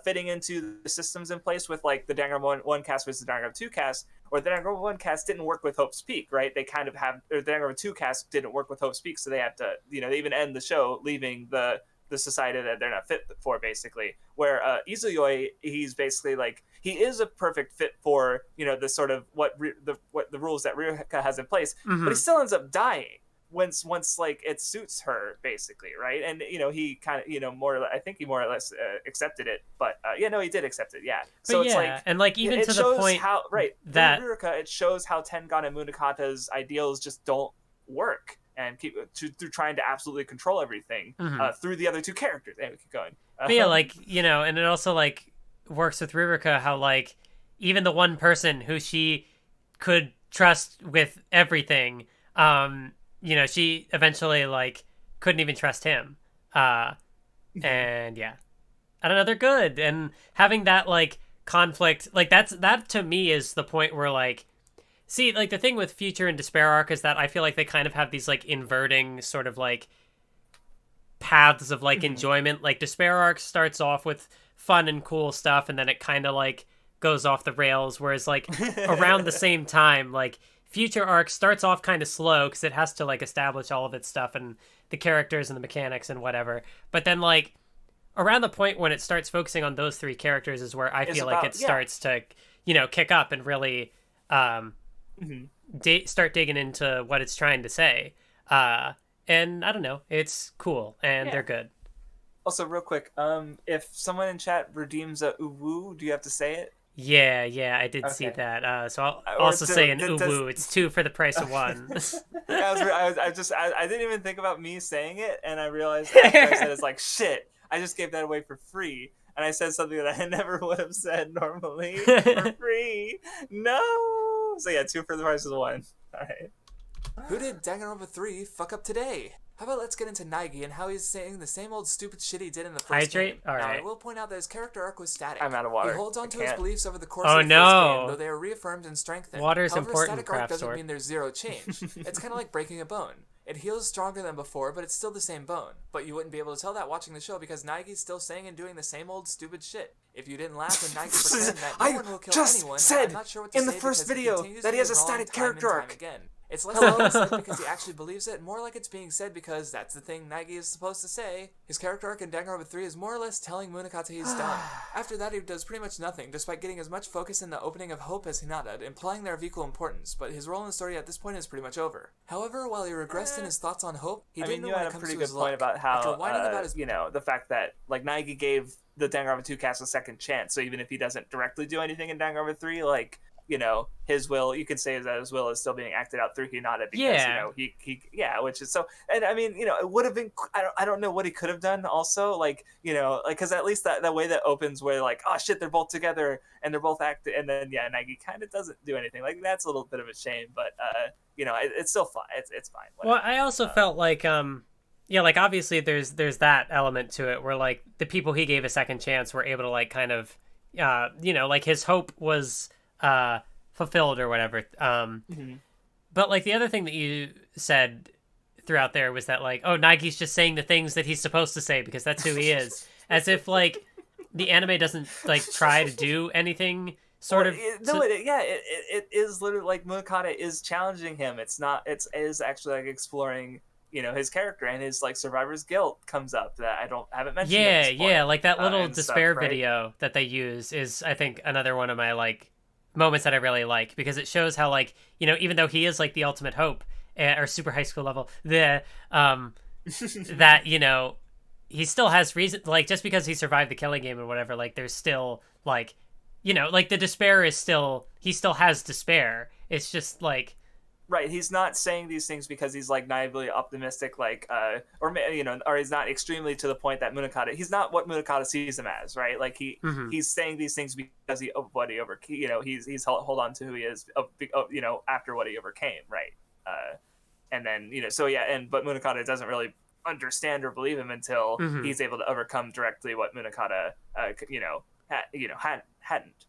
fitting into the systems in place with like the Danganronpa 1 cast versus the Danganronpa 2 cast, or the Danganronpa 1 cast didn't work with Hope's Peak, right? They kind of have, or the Danganronpa 2 cast didn't work with Hope's Peak, so they have to, they even end the show leaving the society that they're not fit for, basically. Where Izuyoi, he's basically like, he is a perfect fit for, the sort of what the rules that Ririka has in place, but he still ends up dying once like it suits her, basically, right? And he kind of I think he more or less accepted it, but he did accept it, yeah. But so it's like, and like even to the point how, right, that Ririka, it shows how Tengan and Munakata's ideals just don't work, and keep through trying to absolutely control everything through the other two characters. And we keep going. But yeah, like, and it also like works with Ririka, how like even the one person who she could trust with everything, she eventually like couldn't even trust him. And yeah, I don't know, they're good. And having that like conflict, like that to me is the point where like, see, like the thing with Future and Despair Arc is that I feel like they kind of have these like inverting sort of like paths of like enjoyment. Like Despair Arc starts off with fun and cool stuff, and then it kind of like goes off the rails, whereas like around the same time, like Future Arc starts off kind of slow because it has to like establish all of its stuff and the characters and the mechanics and whatever, but then like around the point when it starts focusing on those three characters is where I feel like it starts to kick up and really start digging into what it's trying to say. And I don't know, it's cool, and they're good. Also, real quick, if someone in chat redeems a uwu, do you have to say it? Yeah, I did see that. So I'll also say an uwu. It's 2 for the price of 1. I didn't even think about me saying it, and I realized after I said it's like, shit, I just gave that away for free. And I said something that I never would have said normally for free. No! So yeah, 2 for the price of 1. All right. Who did Danganronpa 3 fuck up today? How about let's get into Naegi and how he's saying the same old stupid shit he did in the first game. All right. Now, I will point out that his character arc was static. I'm out of water. He holds on to his beliefs over the course of the first game, though they are reaffirmed and strengthened. Water is However, important, static arc doesn't Craftsdwarf. mean there's zero change. It's kind of like breaking a bone. It heals stronger than before, but it's still the same bone. But you wouldn't be able to tell that watching the show because Naegi's still saying and doing the same old stupid shit. If you didn't laugh when Naegi pretended that no one will kill anyone, I'm not sure what to in the say first because video that he has a wrong static time and character time arc. Again. It's less like it's said because he actually believes it, more like it's being said because that's the thing Naegi is supposed to say. His character arc in Danganronpa 3 is more or less telling Munakata he's done. After that, he does pretty much nothing, despite getting as much focus in the opening of Hope as Hinata, implying they're of equal importance, but his role in the story at this point is pretty much over. However, while he regressed in his thoughts on Hope, he didn't know when it comes to his luck. You had a pretty good point about how, After whining about his the fact that, like, Naegi gave the Danganronpa 2 cast a second chance, so even if he doesn't directly do anything in Danganronpa 3, like, his will, you could say that his will is still being acted out through Hinata because, which is so, and I mean, it would have been, I don't know what he could have done also, like, because at least that way that opens where, like, oh shit, they're both together and they're both acting, and then, Naegi kind of doesn't do anything. Like, that's a little bit of a shame, but, it's still fine. It's fine. Whatever. Well, I also felt like, like, obviously there's that element to it where, like, the people he gave a second chance were able to, like, kind of like his hope was fulfilled or whatever. But like the other thing that you said throughout there was that like, oh, Nagi's just saying the things that he's supposed to say because that's who he is, as if like the anime doesn't like try to do anything sort of. It is literally like Munakata is challenging him. It is actually like exploring, his character, and his like survivor's guilt comes up that I haven't mentioned. Yeah, like that little and despair stuff, right? video that they use is, I think, another one of my like moments that I really like, because it shows how like, even though he is like the ultimate hope or super high school level, that he still has reason, like just because he survived the killing game or whatever, like there's still like, like the despair is still, he still has despair. It's just like, right, he's not saying these things because he's like naively optimistic, like or he's not extremely to the point that Munakata, he's not what Munakata sees him as, right? Like he's saying these things because of what he overcame, he's hold on to who he is, after what he overcame, right? And then but Munakata doesn't really understand or believe him until he's able to overcome directly what Munakata hadn't.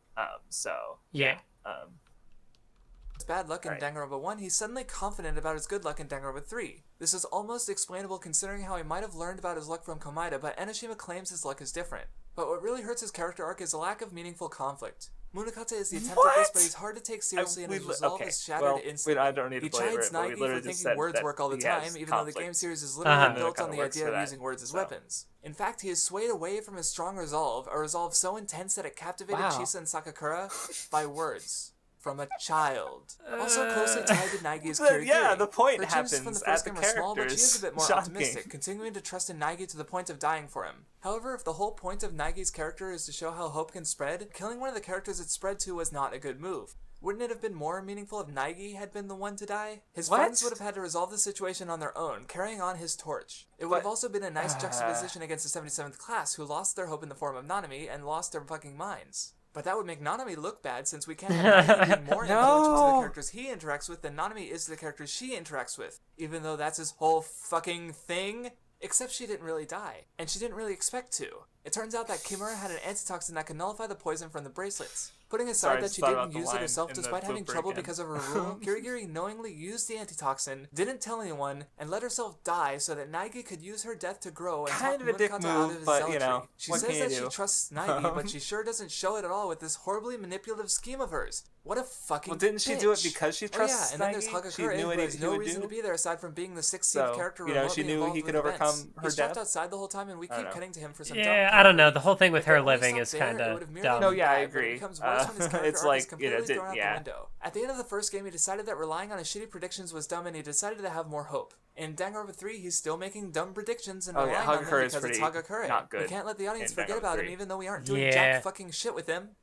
His bad luck in Danganronpa 1, he's suddenly confident about his good luck in Danganronpa 3. This is almost explainable considering how he might have learned about his luck from Komaeda, but Enoshima claims his luck is different. But what really hurts his character arc is a lack of meaningful conflict. Munakata is the attempt at this, but he's hard to take seriously, and his resolve is shattered instantly. I don't need to He belabor chides it, but we Naegi literally for just thinking said words that work all the he time, has even though the conflict. game series is literally built Munakata on the works idea for of that, using words as so. weapons. In fact, he is swayed away from his strong resolve, a resolve so intense that it captivated Chisa and Sakakura, by words. From a child. Also closely tied to Naigi's Kirigiri. The point Her happens changes from the at first the game are small, but she is a bit more characters. optimistic, continuing to trust in Naigi to the point of dying for him. However, if the whole point of Naigi's character is to show how hope can spread, killing one of the characters it spread to was not a good move. Wouldn't it have been more meaningful if Naigi had been the one to die? His friends would have had to resolve the situation on their own, carrying on his torch. It would have also been a nice juxtaposition against the 77th class, who lost their hope in the form of Nanami and lost their fucking minds. But that would make Nanami look bad, since we can't have Naigi being more influential to the characters he interacts with than Nanami is to the characters she interacts with. Even though that's his whole fucking thing. Except she didn't really die. And she didn't really expect to. It turns out that Kimura had an antitoxin that could nullify the poison from the bracelets. Putting aside that she didn't use it herself despite having trouble because of her rule, Kirigiri knowingly used the antitoxin, didn't tell anyone, and let herself die so that Naigi could use her death to grow and talk Munakata out of his zealotry. She says that she trusts Naigi, but she sure doesn't show it at all with this horribly manipulative scheme of hers. What a fucking didn't she do it bitch. because she trusts Naigi? And then there's Hagakure, who has no reason to be there aside from being the 16th character remotely she knew involved he with could overcome events. her He's death. trapped outside the whole time, and we keep cutting to him for some yeah, I don't know. The whole thing with her living is kind of dumb. No, yeah, I agree. It becomes worse when his character It's arc like, is completely thrown out the window. At the end of the first game, he decided that relying on his shitty predictions was dumb, and he decided to have more hope. In Danganronpa 3, he's still making dumb predictions and relying on them because it's Hagakure. Not good. We can't let the audience forget about him, even though we aren't doing Yeah. jack fucking shit with him.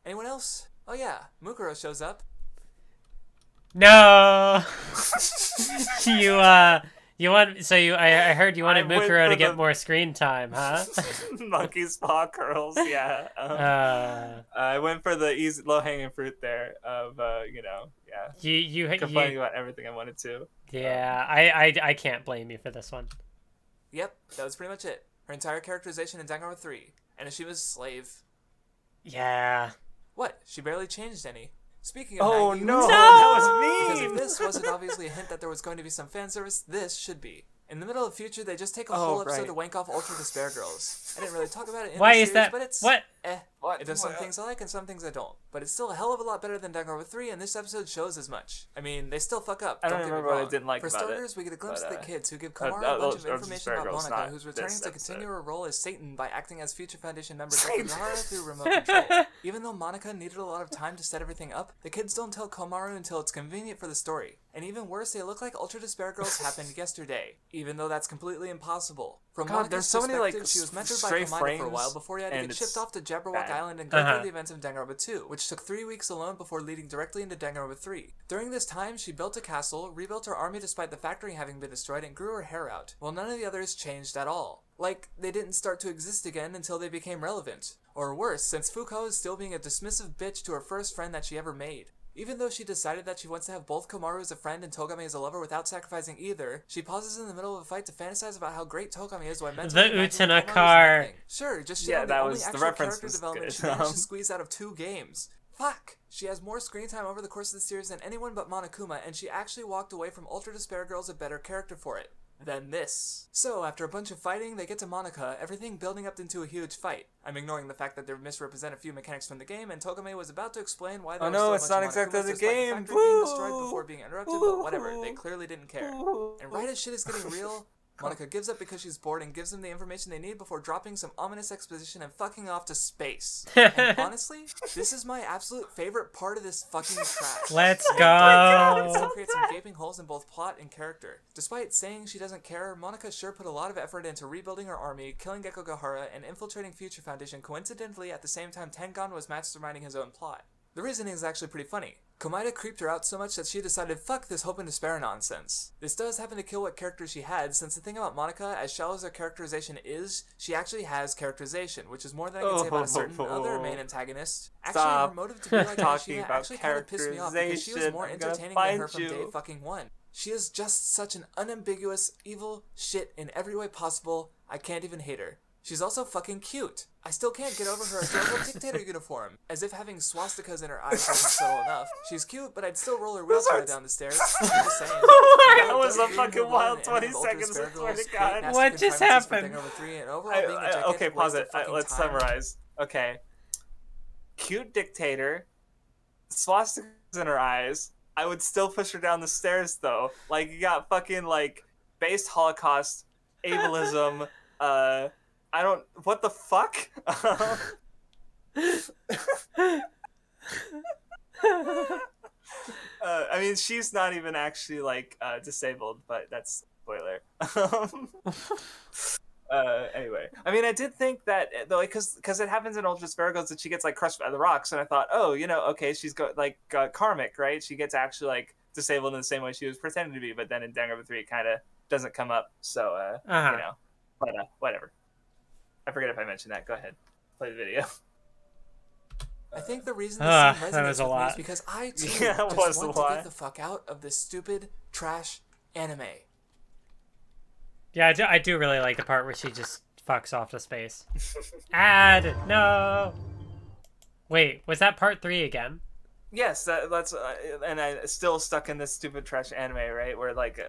Anyone else? Oh yeah, Mukuro shows up. No. I heard you wanted Mukuro to get more screen time, huh? Monkey's paw curls, yeah. I went for the easy, low-hanging fruit there of, complaining about everything I wanted to. Yeah, I can't blame you for this one. Yep, that was pretty much it. Her entire characterization in Danganronpa 3. Anoshima's slave. Yeah. What? She barely changed any. Speaking of Oh Naigi, no, let's that was Because mean! if this wasn't obviously a hint that there was going to be some fan service, this should be. In the middle of Future, they just take a whole episode to wank off Ultra Despair Girls. I didn't really talk about it in Why the is series, that? but it's What? It does some things I like and some things I don't. But it's still a hell of a lot better than Danganronpa 3, and this episode shows as much. I mean, they still fuck up. I don't get me remember what I wrong. didn't like For about it, starters, we get a glimpse of the kids who give Komara oh, a bunch of Ultra information Despair about Girls, Monica, not who's returning this to continue episode. her role as Satan by acting as Future Foundation member Dr. Nahara through remote control. Even though Monica needed a lot of time to set everything up, the kids don't tell Komaru until it's convenient for the story. And even worse, they look like Ultra Despair Girls happened yesterday, even though that's completely impossible. From Monica's there's so many, perspective, like, she was mentored by stray Komaeda for a while frames, before he had to and get shipped it's off to Jabberwock bad. Island and go through the events of Danganronpa 2, which took 3 weeks alone before leading directly into Danganronpa 3. During this time, she built a castle, rebuilt her army despite the factory having been destroyed, and grew her hair out, while none of the others changed at all. Like, they didn't start to exist again until they became relevant. Or worse, since Foucault is still being a dismissive bitch to her first friend that she ever made. Even though she decided that she wants to have both Komaru as a friend and Togami as a lover without sacrificing either, she pauses in the middle of a fight to fantasize about how great Togami is while mentally imagining Utena Komaru is car. nothing. Sure, just shit Yeah, on the that only was- the actual reference character was development good. she managed to squeeze out of 2 games. Fuck! She has more screen time over the course of the series than anyone but Monokuma, and she actually walked away from Ultra Despair Girls a better character for it. Than this. So, after a bunch of fighting, they get to Monica, everything building up into a huge fight. I'm ignoring the fact that they misrepresent a few mechanics from the game, and Togame was about to explain why there was so it's much not Monokuma exactly the despite game. factory being destroyed before being interrupted, but whatever, they clearly didn't care. And right as shit is getting real, Monica gives up because she's bored and gives them the information they need before dropping some ominous exposition and fucking off to space. And honestly, this is my absolute favorite part of this fucking trash. Let's It still go. creates some gaping holes in both plot and character. Despite saying she doesn't care, Monica sure put a lot of effort into rebuilding her army, killing Gecko Gahara, and infiltrating Future Foundation coincidentally at the same time Tengon was masterminding his own plot. The reasoning is actually pretty funny. Komaeda creeped her out so much that she decided, fuck this hope and despair nonsense. This does happen to kill what character she had, since the thing about Monica, as shallow as her characterization is, she actually has characterization, which is more than I can say about a certain other main antagonist. Actually, Stop her motive to be like talking Ashina about actually kind of pissed me off because she was more characterization. I'm gonna entertaining than her find from you. day fucking one. She is just such an unambiguous, evil shit in every way possible, I can't even hate her. She's also fucking cute. I still can't get over her adorable dictator uniform. As if having swastikas in her eyes wasn't subtle enough. She's cute, but I'd still roll her wheelchair down the stairs. I'm just saying. That was a fucking wild 20 seconds, I swear to God. What just happened? Okay, pause it. Let's summarize. Okay. Cute dictator, swastikas in her eyes. I would still push her down the stairs, though. Like, you got fucking, like, based Holocaust, ableism, what the fuck? I mean, she's not even actually, like, disabled, but that's spoiler. Anyway, I mean, I did think that, though, because it happens in Ultra Spherical that she gets, like, crushed by the rocks, and I thought, oh, okay, she's got, like, karmic, right? She gets actually, like, disabled in the same way she was pretending to be, but then in Danganronpa 3 it kind of doesn't come up, so, but, whatever. I forget if I mentioned that. Go ahead. Play the video. I think the reason this scene that was resonates a with me lot. is because I too Yeah, it just was want a to lot. get the fuck out of this stupid trash anime. Yeah, I do really like the part where she just fucks off to space. Ad! No! Wait, was that part 3 again? Yes, that's and I still stuck in this stupid trash anime, right? Where like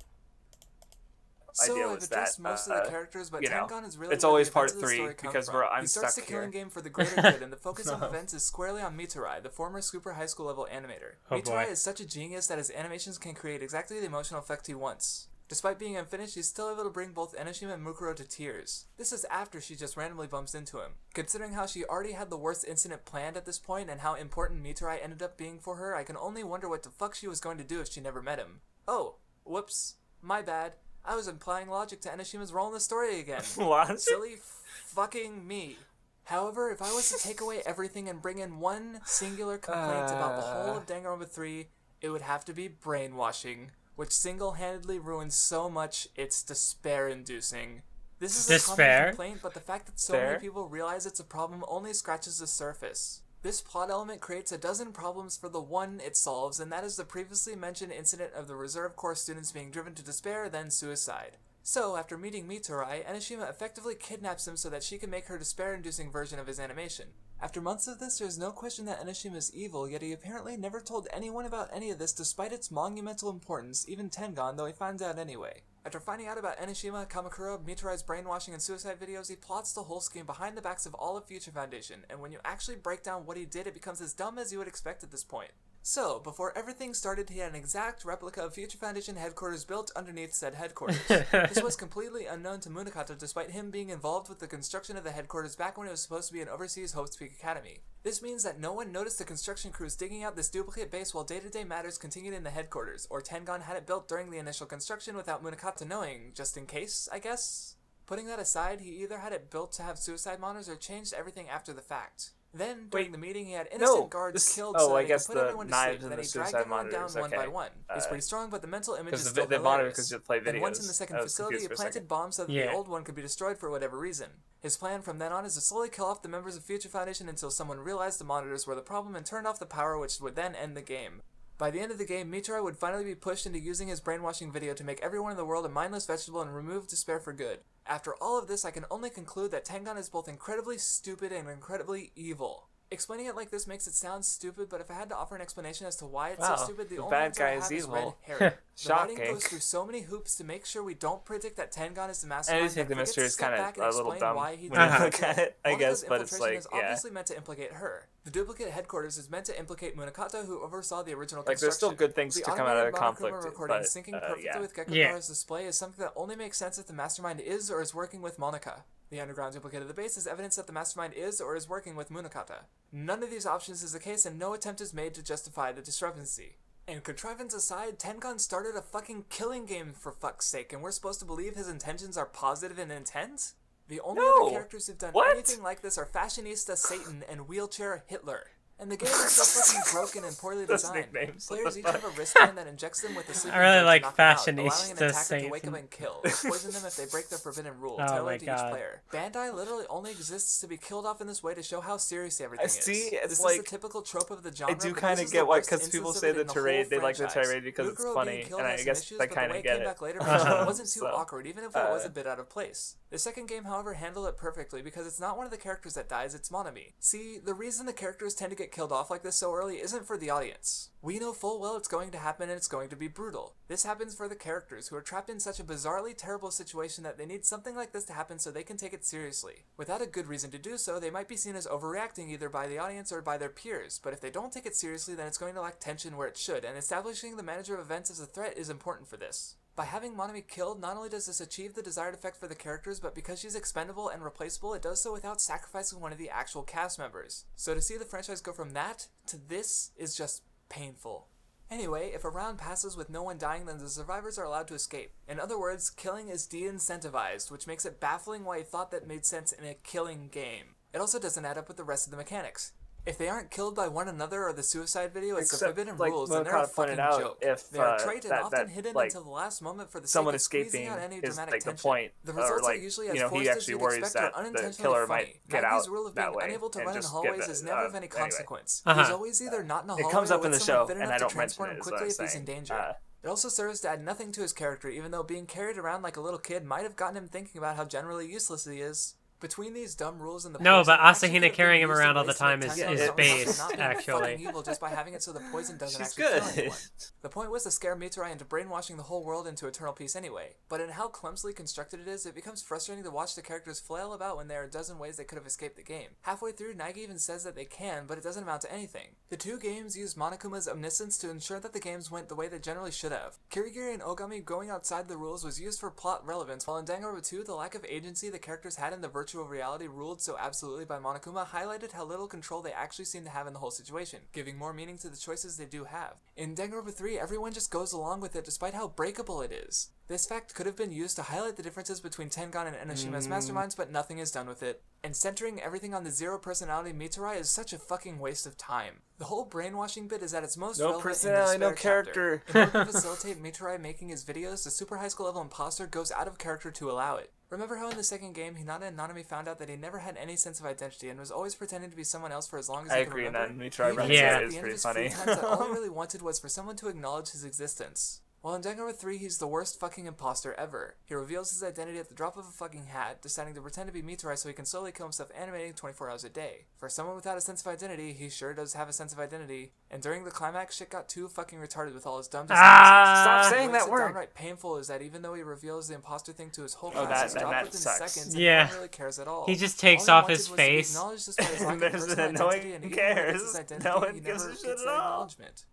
So idea I've was addressed that, most of the characters, but Tengon is really it's where always the part events of the 3 story come because from. I'm He starts stuck the killing here. game for the greater good, and the focus of events is squarely on Miturai, the former super high school level animator. Oh, Miturai boy. is such a genius that his animations can create exactly the emotional effect he wants. Despite being unfinished, he's still able to bring both Enoshima and Mukuro to tears. This is after she just randomly bumps into him. Considering how she already had the worst incident planned at this point and how important Miturai ended up being for her, I can only wonder what the fuck she was going to do if she never met him. Oh, whoops. My bad. I was implying logic to Enoshima's role in the story again. What? Silly fucking me. However, if I was to take away everything and bring in one singular complaint about the whole of Danganronpa 3, it would have to be brainwashing, which single-handedly ruins so much it's despair-inducing. This is a Despair? common complaint, but the fact that so Despair? many people realize it's a problem only scratches the surface. This plot element creates a dozen problems for the one it solves, and that is the previously mentioned incident of the Reserve Corps students being driven to despair, then suicide. So, after meeting Miturai, Enoshima effectively kidnaps him so that she can make her despair-inducing version of his animation. After months of this, there's no question that Enoshima is evil, yet he apparently never told anyone about any of this despite its monumental importance, even Tengon, though he finds out anyway. After finding out about Enoshima, Kamakura, Miturai's brainwashing and suicide videos, he plots the whole scheme behind the backs of all of Future Foundation, and when you actually break down what he did, it becomes as dumb as you would expect at this point. So, before everything started, he had an exact replica of Future Foundation headquarters built underneath said headquarters. This was completely unknown to Munakata despite him being involved with the construction of the headquarters back when it was supposed to be an overseas Hope's Peak Academy. This means that no one noticed the construction crews digging out this duplicate base while day-to-day matters continued in the headquarters, or Tengon had it built during the initial construction without Munakata knowing, just in case, I guess? Putting that aside, he either had it built to have suicide monitors or changed everything after the fact. Then, during the meeting, he had innocent guards killed so that he could put everyone to sleep, then he dragged everyone down one by one. It's pretty strong, but the mental image is still hilarious. Then once in the second facility, he planted bombs so that the old one could be destroyed for whatever reason. His plan from then on is to slowly kill off the members of Future Foundation until someone realized the monitors were the problem and turned off the power, which would then end the game. By the end of the game, Miturai would finally be pushed into using his brainwashing video to make everyone in the world a mindless vegetable and remove despair for good. After all of this, I can only conclude that Tengan is both incredibly stupid and incredibly evil. Explaining it like this makes it sound stupid, but if I had to offer an explanation as to why it's Wow, so stupid, the the only bad answer I guy have is is red evil. herring. The writing Shocking. goes through so many hoops to make sure we don't predict that Tengan is the And I mastermind. do think the that forgets mystery to is step kind back of and a little explain dumb why he when you did look at it, I Monika's guess, but it's infiltration like, is yeah. obviously meant to implicate her. The duplicate headquarters is meant to implicate Munakata, who oversaw the original Like, there's still construction. good things The to come out of the automated conflict, Monokuma recording but, syncing perfectly yeah. with Gekogara's Yeah. display is something that only makes sense if the mastermind is or is working with Monika. The underground duplicate of the base is evidence that the mastermind is or is working with Munakata. None of these options is the case, and no attempt is made to justify the discrepancy. And contrivance aside, Tenkan started a fucking killing game for fuck's sake, and we're supposed to believe his intentions are positive and intent? The only No! other characters who've done What? anything like this are Fashionista Satan and Wheelchair Hitler. And the game is so fucking broken and poorly Those designed. nicknames, what Players the each fuck? have a wristband that injects them with a sleeping really drug like to knock them out, allowing an Fashionista attacker to wake Satan. up and kill, or poison them if they break the forbidden rule, Oh tailored my to each God. player. Bandai literally only exists to be killed off in this way to show how serious everything is. see, it's This like- is the typical trope of the genre. I do but kind this of is get the why, worst because people instance say of it the in the whole tirade, they like the franchise. tirade because it's Yukiro funny, being killed and I has some guess issues, I but the kind way of it get came it. back later version wasn't too So, awkward, even if it was a bit out of place. The second game, however, handled it perfectly because it's not one of the characters that dies, it's Monami. See, the reason the characters tend to get killed off like this so early isn't for the audience. We know full well it's going to happen and it's going to be brutal. This happens for the characters who are trapped in such a bizarrely terrible situation that they need something like this to happen so they can take it seriously. Without a good reason to do so, they might be seen as overreacting either by the audience or by their peers, but if they don't take it seriously, then it's going to lack tension where it should, and establishing the manager of events as a threat is important for this. By having Monami killed, not only does this achieve the desired effect for the characters, but because she's expendable and replaceable, it does so without sacrificing one of the actual cast members. So to see the franchise go from that to this is just painful. Anyway, if a round passes with no one dying, then the survivors are allowed to escape. In other words, killing is de-incentivized, which makes it baffling why he thought that made sense in a killing game. It also doesn't add up with the rest of the mechanics. If they aren't killed by one another or the suicide video, it's the Except, forbidden like rules, then they're a Moncada pointed fucking out, joke. if, They are uh, trite and that- often that, hidden like, until the last moment for the someone sake of squeezing escaping out any is dramatic like the tension. point, The or results like, are usually you as know, forced he as actually you'd worries expect or that the unintentionally killer funny. might get Nagi's out rule of that being way unable to and run in just hallways get is the- never of any anyway. consequence. Uh-huh. He's always either not in a hallway comes up or in with the someone show, fit and enough I to don't mention transport it, him is what quickly I'm if he's in saying. danger. It also serves to add nothing to his character, even though being carried around like a little kid might have gotten him thinking about how generally useless he is. Between these dumb rules and the No, poison, but it actually Asahina could have carrying been him used around and all the wasted time at is- times is on something based, else not being actually. fucking evil just by having it so the poison doesn't She's actually kill good. anyone. The point was to scare Miturai into brainwashing the whole world into eternal peace anyway. But in how clumsily constructed it is, it becomes frustrating to watch the characters flail about when there are a dozen ways they could have escaped the game. Halfway through, Nagi even says that they can, but it doesn't amount to anything. The two games use Monokuma's omniscience to ensure that the games went the way they generally should have. Kirigiri and Ogami going outside the rules was used for plot relevance, while in Danganronpa 2, the lack of agency the characters had in the virtual reality ruled so absolutely by Monokuma highlighted how little control they actually seem to have in the whole situation, giving more meaning to the choices they do have. In Danganronpa 3, everyone just goes along with it despite how breakable it is. This fact could have been used to highlight the differences between Tengan and Enoshima's masterminds, but nothing is done with it. And centering everything on the zero personality Miturai is such a fucking waste of time. The whole brainwashing bit is at its most No relevant personality, in the no despair chapter. character. In order to facilitate Miturai making his videos, the super high school level imposter goes out of character to allow it. Remember how in the second game, Hinata and Nanami found out that he never had any sense of identity and was always pretending to be someone else for as long as I he could agree, remember? and then Miturai He even runs Yeah. said it at is the end pretty of his free funny. times that all he really wanted was for someone to acknowledge his existence. While in Danganronpa 3, he's the worst fucking imposter ever. He reveals his identity at the drop of a fucking hat, deciding to pretend to be Miturai so he can slowly kill himself animating 24 hours a day. For someone without a sense of identity, he sure does have a sense of identity. And during the climax, shit got too fucking retarded with all his dumb disguises. Ah! Stop saying What makes that it word. downright painful is that even though he reveals the imposter thing to his whole Oh, class, it's that dropped within sucks. seconds and Yeah. no one really cares at all. He just takes All he off wanted his was to be face. acknowledged despite his lack of There's personal no one identity, and even when he gets cares. his identity, No one he gives never a shit gets at that all. acknowledgement.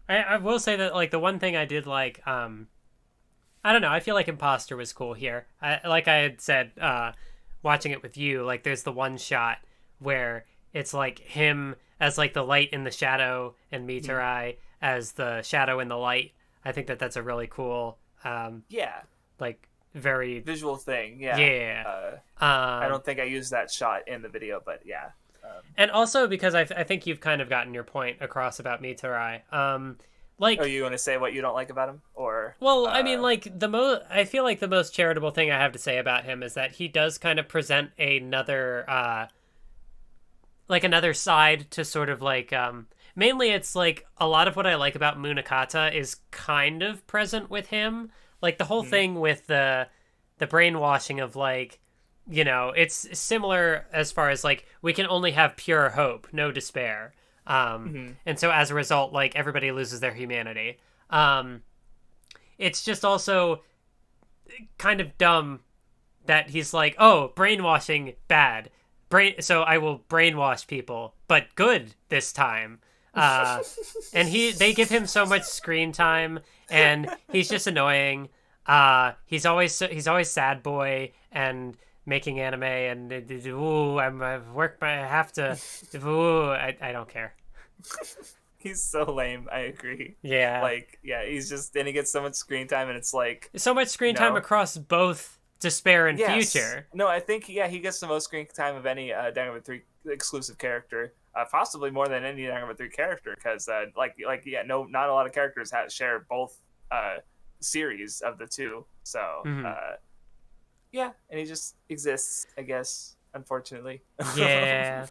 I will say that, like, the one thing I did like, I don't know, I feel like Imposter was cool here. Like I had said, watching it with you, like, there's the one shot where it's, like, him as, like, the light in the shadow and Miturai as the shadow in the light. I think that that's a really cool, Yeah, like, very... visual thing. Yeah. Yeah. I don't think I used that shot in the video, but yeah. And also because I think you've kind of gotten your point across about Miturai. Like, Oh, you want to say what you don't like about him, or? well, I mean, like, I feel like the most charitable thing I have to say about him is that he does kind of present another, like, another side to sort of, like, mainly it's like a lot of what I like about Munakata is kind of present with him. Like the whole thing with the brainwashing of like, it's similar as far as like we can only have pure hope, no despair. And so as a result, like everybody loses their humanity. It's just also kind of dumb that he's like, oh, brainwashing bad. So I will brainwash people, but good this time. And they give him so much screen time, and he's just annoying. He's always sad boy and making anime, and I've worked I have to. I don't care. He's so lame. I agree. Yeah. Like, yeah, he's just then he gets so much screen time, and it's like so much screen time across both despair and future. No, I think he gets the most screen time of any Danganronpa 3 exclusive character, possibly more than any Danganronpa 3 character, because not a lot of characters share both series of the two. So yeah, and he just exists, I guess, unfortunately. Yeah.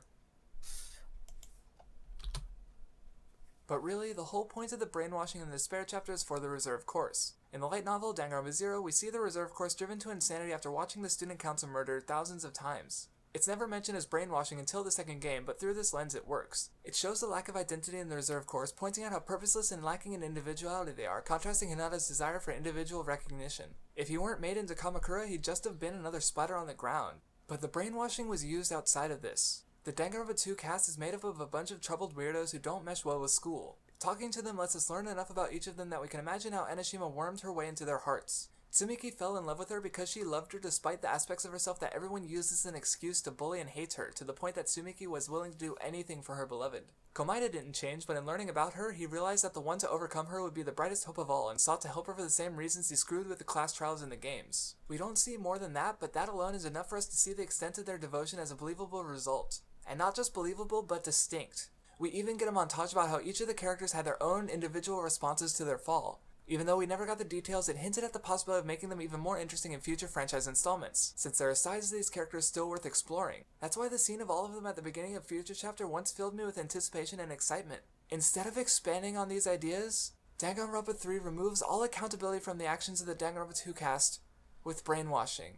But really, the whole point of the brainwashing in the despair chapter is for the reserve course. In the light novel Danganronpa 0, we see the reserve course driven to insanity after watching the student council murdered thousands of times. It's never mentioned as brainwashing until the second game, but through this lens it works. It shows the lack of identity in the reserve course, pointing out how purposeless and lacking in individuality they are, contrasting Hinata's desire for individual recognition. If he weren't made into Kamakura, he'd just have been another splatter on the ground. But the brainwashing was used outside of this. The Danganronpa 2 cast is made up of a bunch of troubled weirdos who don't mesh well with school. Talking to them lets us learn enough about each of them that we can imagine how Enoshima wormed her way into their hearts. Tsumiki fell in love with her because she loved her despite the aspects of herself that everyone used as an excuse to bully and hate her, to the point that Tsumiki was willing to do anything for her beloved. Komaeda didn't change, but in learning about her, he realized that the one to overcome her would be the brightest hope of all, and sought to help her for the same reasons he screwed with the class trials in the games. We don't see more than that, but that alone is enough for us to see the extent of their devotion as a believable result. And not just believable, but distinct. We even get a montage about how each of the characters had their own individual responses to their fall. Even though we never got the details, it hinted at the possibility of making them even more interesting in future franchise installments, since there are sides of these characters still worth exploring. That's why the scene of all of them at the beginning of Future Chapter once filled me with anticipation and excitement. Instead of expanding on these ideas, Danganronpa 3 removes all accountability from the actions of the Danganronpa 2 cast with brainwashing.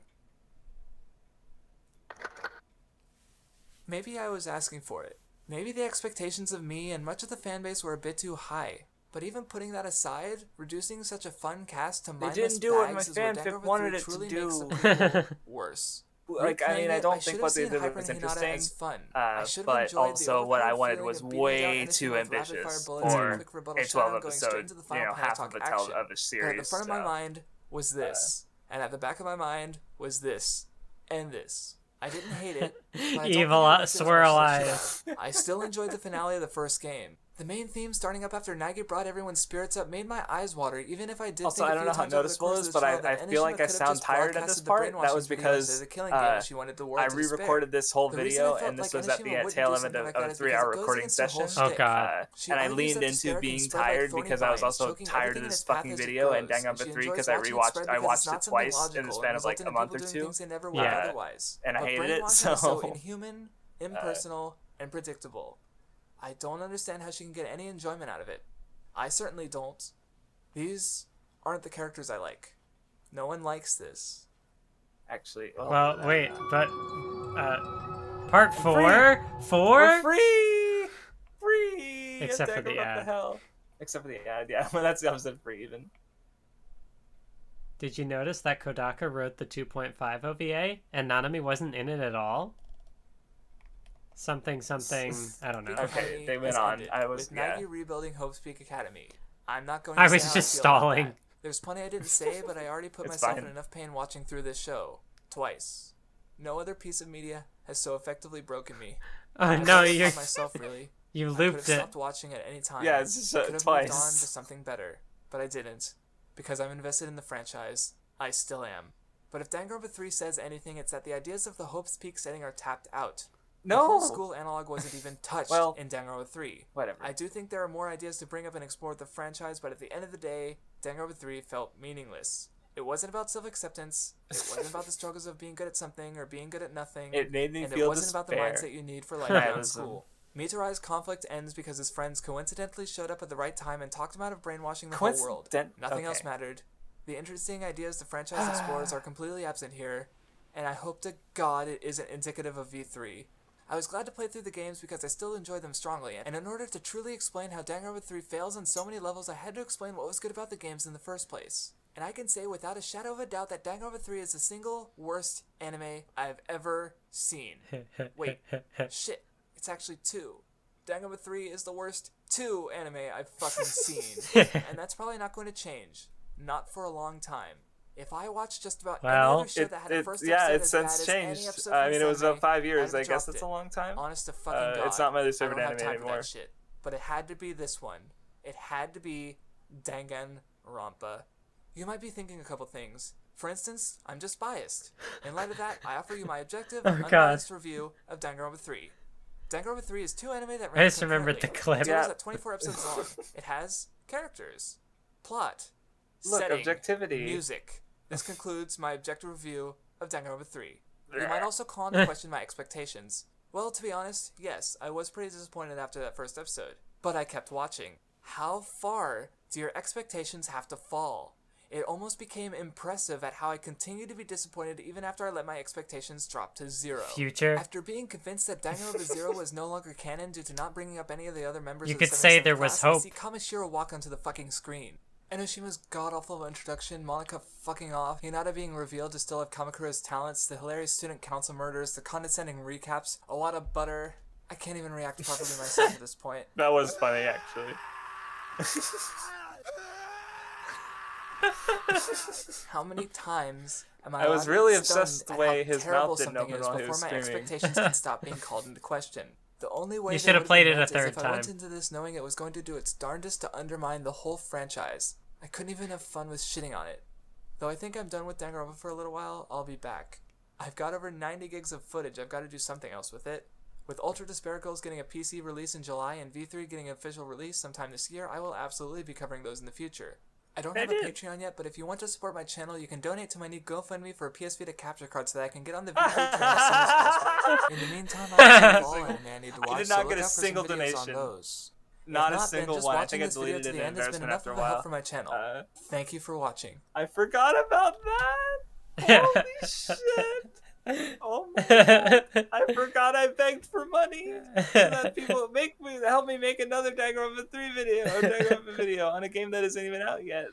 Maybe I was asking for it. Maybe the expectations of me and much of the fanbase were a bit too high. But even putting that aside, reducing such a fun cast to mindless didn't do what my bags is what fanfic Danganronpa wanted 3 it to truly do. makes the people worse. Like, I mean, I don't think what they they did was interesting, but but also what I wanted was way too ambitious for a 12 episode, half of a series. But at the front of my mind was this, and at the back of my mind was this, and this. I didn't hate it. But I Evil swirl eyes. I still enjoyed the finale of the first game. The main theme starting up after Nagi brought everyone's spirits up made my eyes water, even if I did Also, think I don't know how noticeable it is, but I feel like I sound tired at this part. That was because I re-recorded this whole video, and this was at the tail end of a 3-hour recording session. Oh god. And I leaned into being tired because I was also tired of this fucking video and Danganronpa 3 because I watched it twice in the span of like a month or two. Yeah. And I hated it, so inhuman, impersonal, and predictable. I don't understand how she can get any enjoyment out of it. I certainly don't. These aren't the characters I like. No one likes this. actually. Well, wait, but part 4? 4? We're free. Except for the ad. Except for the ad, yeah. Well, that's the opposite of free, even. Did you notice that Kodaka wrote the 2.5 OVA and Nanami wasn't in it at all? Something, I don't know. Okay, they went on. With Nagi rebuilding Hope's Peak Academy. I'm not going to I say was how just I feel about stalling. that. There's plenty I didn't say, but I already put It's myself fine. in enough pain watching through this show. Twice. No other piece of media has so effectively broken me. Oh I no, brought it you're upon myself, really. you I could looped have it. stopped watching at any time. Yeah, it's just could have moved twice. on to something better, but I didn't. Because I'm invested in the franchise. I still am. But if Danganronpa 3 says anything, it's that the ideas of the Hope's Peak setting are tapped out. The whole No. school analog wasn't even touched Well, in Danganronpa 3. Whatever. I do think there are more ideas to bring up and explore with the franchise, but at the end of the day, Danganronpa 3 felt meaningless. It wasn't about self-acceptance. It wasn't about the struggles of being good at something or being good at nothing. It made me and feel it wasn't about the despair. mindset you need for life Nihilism. beyond school. Mitarai's conflict ends because his friends coincidentally showed up at the right time and talked him out of brainwashing the whole world. Nothing else mattered. The interesting ideas the franchise explores are completely absent here, and I hope to God it isn't indicative of V3. I was glad to play through the games because I still enjoy them strongly, and in order to truly explain how Danganronpa 3 fails on so many levels, I had to explain what was good about the games in the first place. And I can say without a shadow of a doubt that Danganronpa 3 is the single worst anime I've ever seen. Wait, shit, it's actually 2. Danganronpa 3 is the worst 2 anime I've fucking seen, and that's probably not going to change. Not for a long time. If I watched just about any other show that had a first episode it's as bad since as changed. any episode I from mean, it was anime, about 5 years. I'd I have guess dropped that's it. a long time. Honest to fucking God. It's not my least favorite I don't have anime time anymore. for that shit. But it had to be this one. It had to be Danganronpa. You might be thinking a couple things. For instance, I'm just biased. In light of that, I offer you my objective, unbiased review of Danganronpa 3. Danganronpa 3 is 2 anime that I just remembered the concurrently. clip. It is at 24 episodes long. It has characters, plot, Look, setting, objectivity. music. This concludes my objective review of Danganronpa 3. You might also call into question my expectations. Well, to be honest, yes, I was pretty disappointed after that first episode. But I kept watching. How far do your expectations have to fall? It almost became impressive at how I continued to be disappointed even after I let my expectations drop to 0. Future. After being convinced that Danganronpa 0 was no longer canon due to not bringing up any of the other members You of the could say 77th there was class, I hope. see Kamishiro walk onto the fucking screen. Enoshima's god-awful introduction, Monica fucking off, Hinata being revealed to still have Kamakura's talents, the hilarious student council murders, the condescending recaps, a lot of butter. I can't even react properly myself at this point. That was funny, actually. How many times am I was allowed to really be obsessed stunned the at way how his terrible mouth didn't something open is while he before was my screaming. expectations can stop being called into question? The only way You that should have would've played been it a meant is third if I went time. into this knowing it was going to do its darndest to undermine the whole franchise. I couldn't even have fun with shitting on it. Though I think I'm done with Danganronpa for a little while, I'll be back. I've got over 90 gigs of footage, I've got to do something else with it. With Ultra Despair Girls getting a PC release in July and V3 getting an official release sometime this year, I will absolutely be covering those in the future. I don't have a Patreon yet, but if you want to support my channel, you can donate to my new GoFundMe for a PS Vita capture card so that I can get on the V3 train as soon as possible. In the meantime, I have all anime I need to watch, did not so get look a out for single some videos donation. on those. Not If a then single just one. I watching think I this video deleted to it the in end has been embarrassment enough after a of a help while. for my channel. Thank you for watching. I forgot about that. Holy shit. Oh my God. I forgot I begged for money so that people help me make another Danganronpa 3 video or Danganronpa video on a game that isn't even out yet.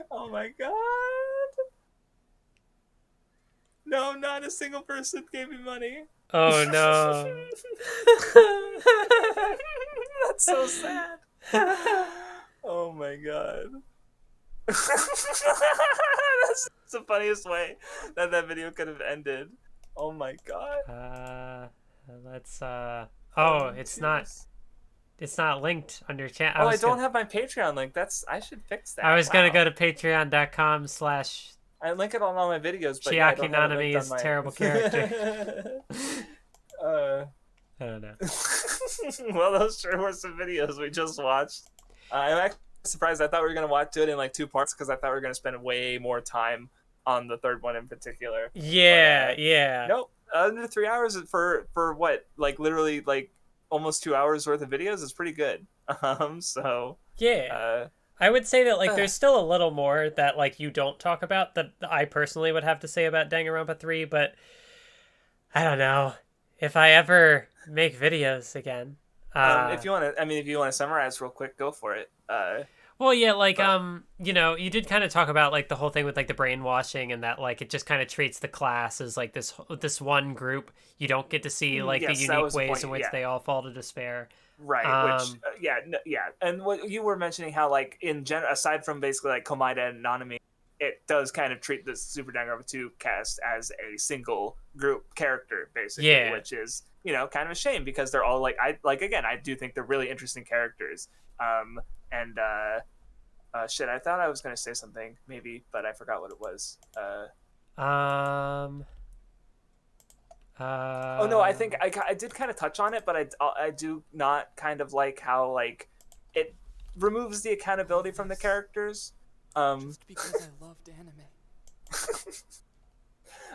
Oh my God. No, not a single person gave me money. Oh no. That's so sad. Oh my God. That's the funniest way that video could have ended. Oh my God. Let's oh, it's not linked on your channel. Oh, I don't have my Patreon link. I should fix that. I was gonna Wow. go to patreon.com/ I link it on all my videos, but Chiaki I don't have it linked Nanami's on my... terrible character. I don't know. Well, those sure were some videos we just watched. I'm actually surprised. I thought we were gonna do it in like 2 parts because I thought we were gonna spend way more time on the third one in particular. Yeah, But, yeah. Nope, under 3 hours for what? Like literally like almost 2 hours worth of videos is pretty good. So Yeah. I would say that like there's still a little more that like you don't talk about that I personally would have to say about Danganronpa 3, but I don't know if I ever make videos again. if you want to summarize real quick, go for it. Well, yeah, like you know, you did kind of talk about like the whole thing with like the brainwashing and that like it just kind of treats the class as like this one group. You don't get to see like Yes, the that unique was the ways point, in which yeah. they all fall to despair. Right, which and what you were mentioning, how like in general, aside from basically like Komaeda and Nanami, it does kind of treat the Super Danganronpa 2 cast as a single group character, basically, Yeah. which is kind of a shame because they're all like I do think they're really interesting characters. Shit, I thought I was gonna say something maybe, but I forgot what it was. Oh no, I think I did kind of touch on it, but I do not kind of like how like it removes the accountability from the characters. Just because I loved anime.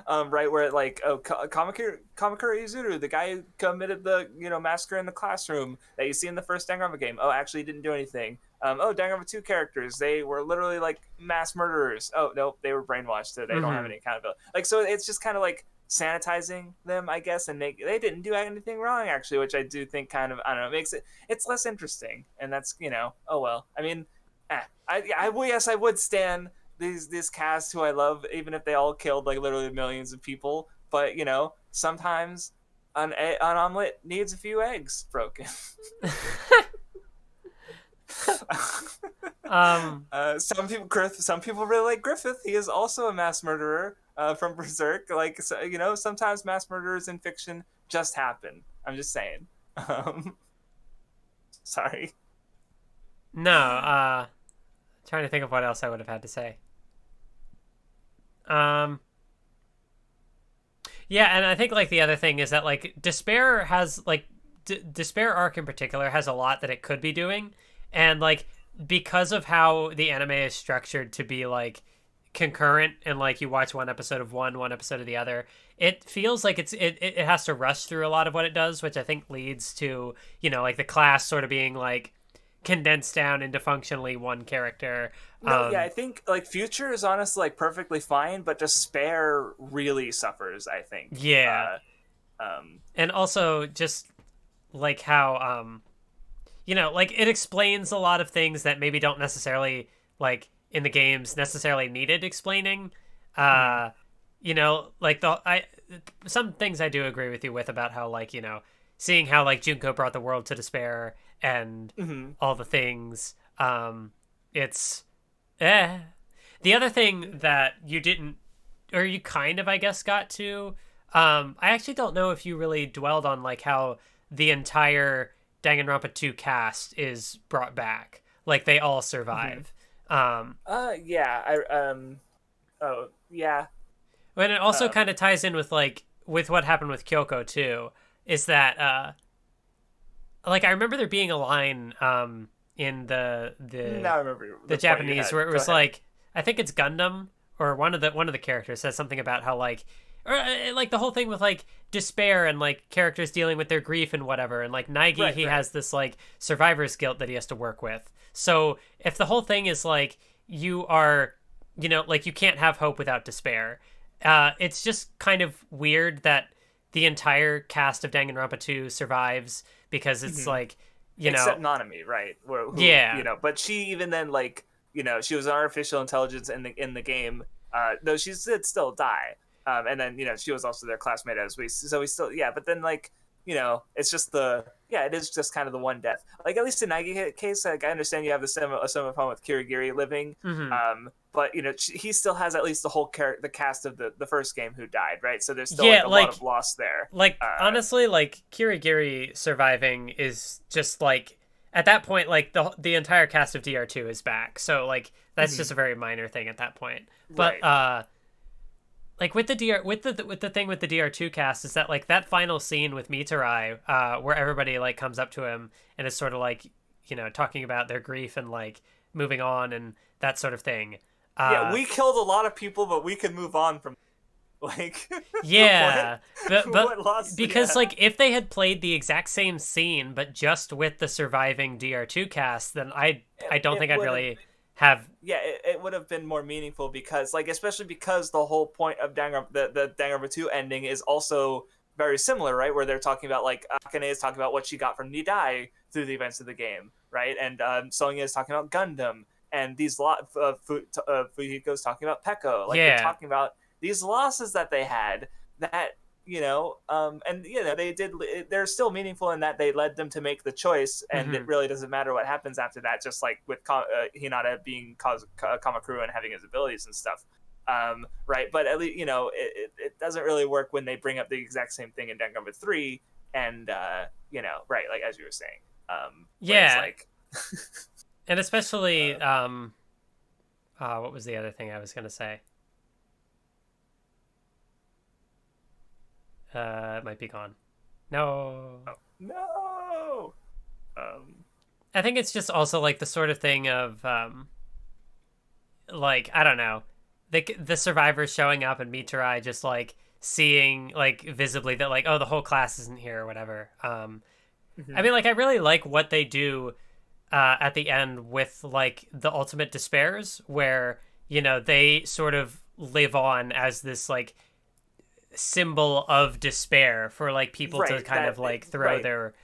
right, where like, oh, Kamakura Izuru, the guy who committed the massacre in the classroom that you see in the first Danganronpa game, oh, actually didn't do anything. Oh, Danganronpa 2 characters, they were literally like mass murderers. Oh no, they were brainwashed, so they don't have any accountability. Like, so it's just kind of like sanitizing them, I guess, and they didn't do anything wrong actually, which I do think kind of, I don't know, makes it's less interesting, and that's oh well. I mean, yes, I would stand these casts who I love, even if they all killed like literally millions of people. But sometimes an omelet needs a few eggs broken. Some people really like Griffith. He is also a mass murderer from Berserk. Like, so, sometimes mass murderers in fiction just happen. I'm just saying. Sorry. No, trying to think of what else I would have had to say. Yeah, and I think like the other thing is that like Despair has like Despair arc in particular has a lot that it could be doing, and like because of how the anime is structured to be like concurrent and like you watch one episode of one episode of the other, it feels like it has to rush through a lot of what it does, which I think leads to like the class sort of being like condensed down into functionally one character. No, yeah, I think like Future is honestly like perfectly fine, but Despair really suffers, I think. Yeah. And also just like how like it explains a lot of things that maybe don't necessarily like in the games necessarily needed explaining. Like some things I do agree with you with about how like seeing how like Junko brought the world to despair and all the things. It's the other thing that you didn't, or you kind of, I guess, got to. I actually don't know if you really dwelled on like how the entire Danganronpa 2 cast is brought back, like they all survive. Oh yeah. And it also kind of ties in with like with what happened with Kyoko too. Is that like I remember there being a line in the now I remember the Japanese where it was like, I think it's Gundam or one of the characters says something about how like, or like the whole thing with like despair and like characters dealing with their grief and whatever, and like Naegi he has this like survivor's guilt that he has to work with. So if the whole thing is like you are like you can't have hope without despair, it's just kind of weird that the entire cast of Danganronpa 2 survives because it's like except Nanami, right? But she even then like she was an artificial intelligence in the game, though she did still die. And then she was also their classmate we still but then like it's just it is just kind of the one death. Like at least in Naegi case, like I understand you have a similar problem with Kirigiri living, but he still has at least the cast of the first game who died, right? So there's still like a lot of loss there. Like honestly, like Kirigiri surviving is just like at that point, like the entire cast of DR2 is back, so like that's just a very minor thing at that point. But like with the thing with the DR2 cast is that like that final scene with Mitarai, where everybody like comes up to him and is sort of like talking about their grief and like moving on and that sort of thing. We killed a lot of people, but we can move on from like but because like if they had played the exact same scene but just with the surviving DR2 cast, then I don't think I'd really have it would have been more meaningful, because like especially because the whole point of the Danganronpa 2 ending is also very similar, right, where they're talking about like Akane is talking about what she got from Nidai through the events of the game, right, and Sonya is talking about Gundam, and these Fujiko's talking about Peko, like they're talking about these losses that they had that and they did. They're still meaningful in that they led them to make the choice, and it really doesn't matter what happens after that. Just like with Hinata being Kamakura and having his abilities and stuff, right? But at least it doesn't really work when they bring up the exact same thing in Danganronpa 3, and right, like as you were saying, like and especially what was the other thing I was gonna say? It might be gone. No. Oh, no. I think it's just also like the sort of thing of like I don't know, the survivors showing up and Mitarai just like seeing like visibly that like, oh, the whole class isn't here or whatever. I mean, like, I really like what they do at the end with like the ultimate despairs, where, you know, they sort of live on as this like symbol of despair for like people to Right, kind that- of like throw right. their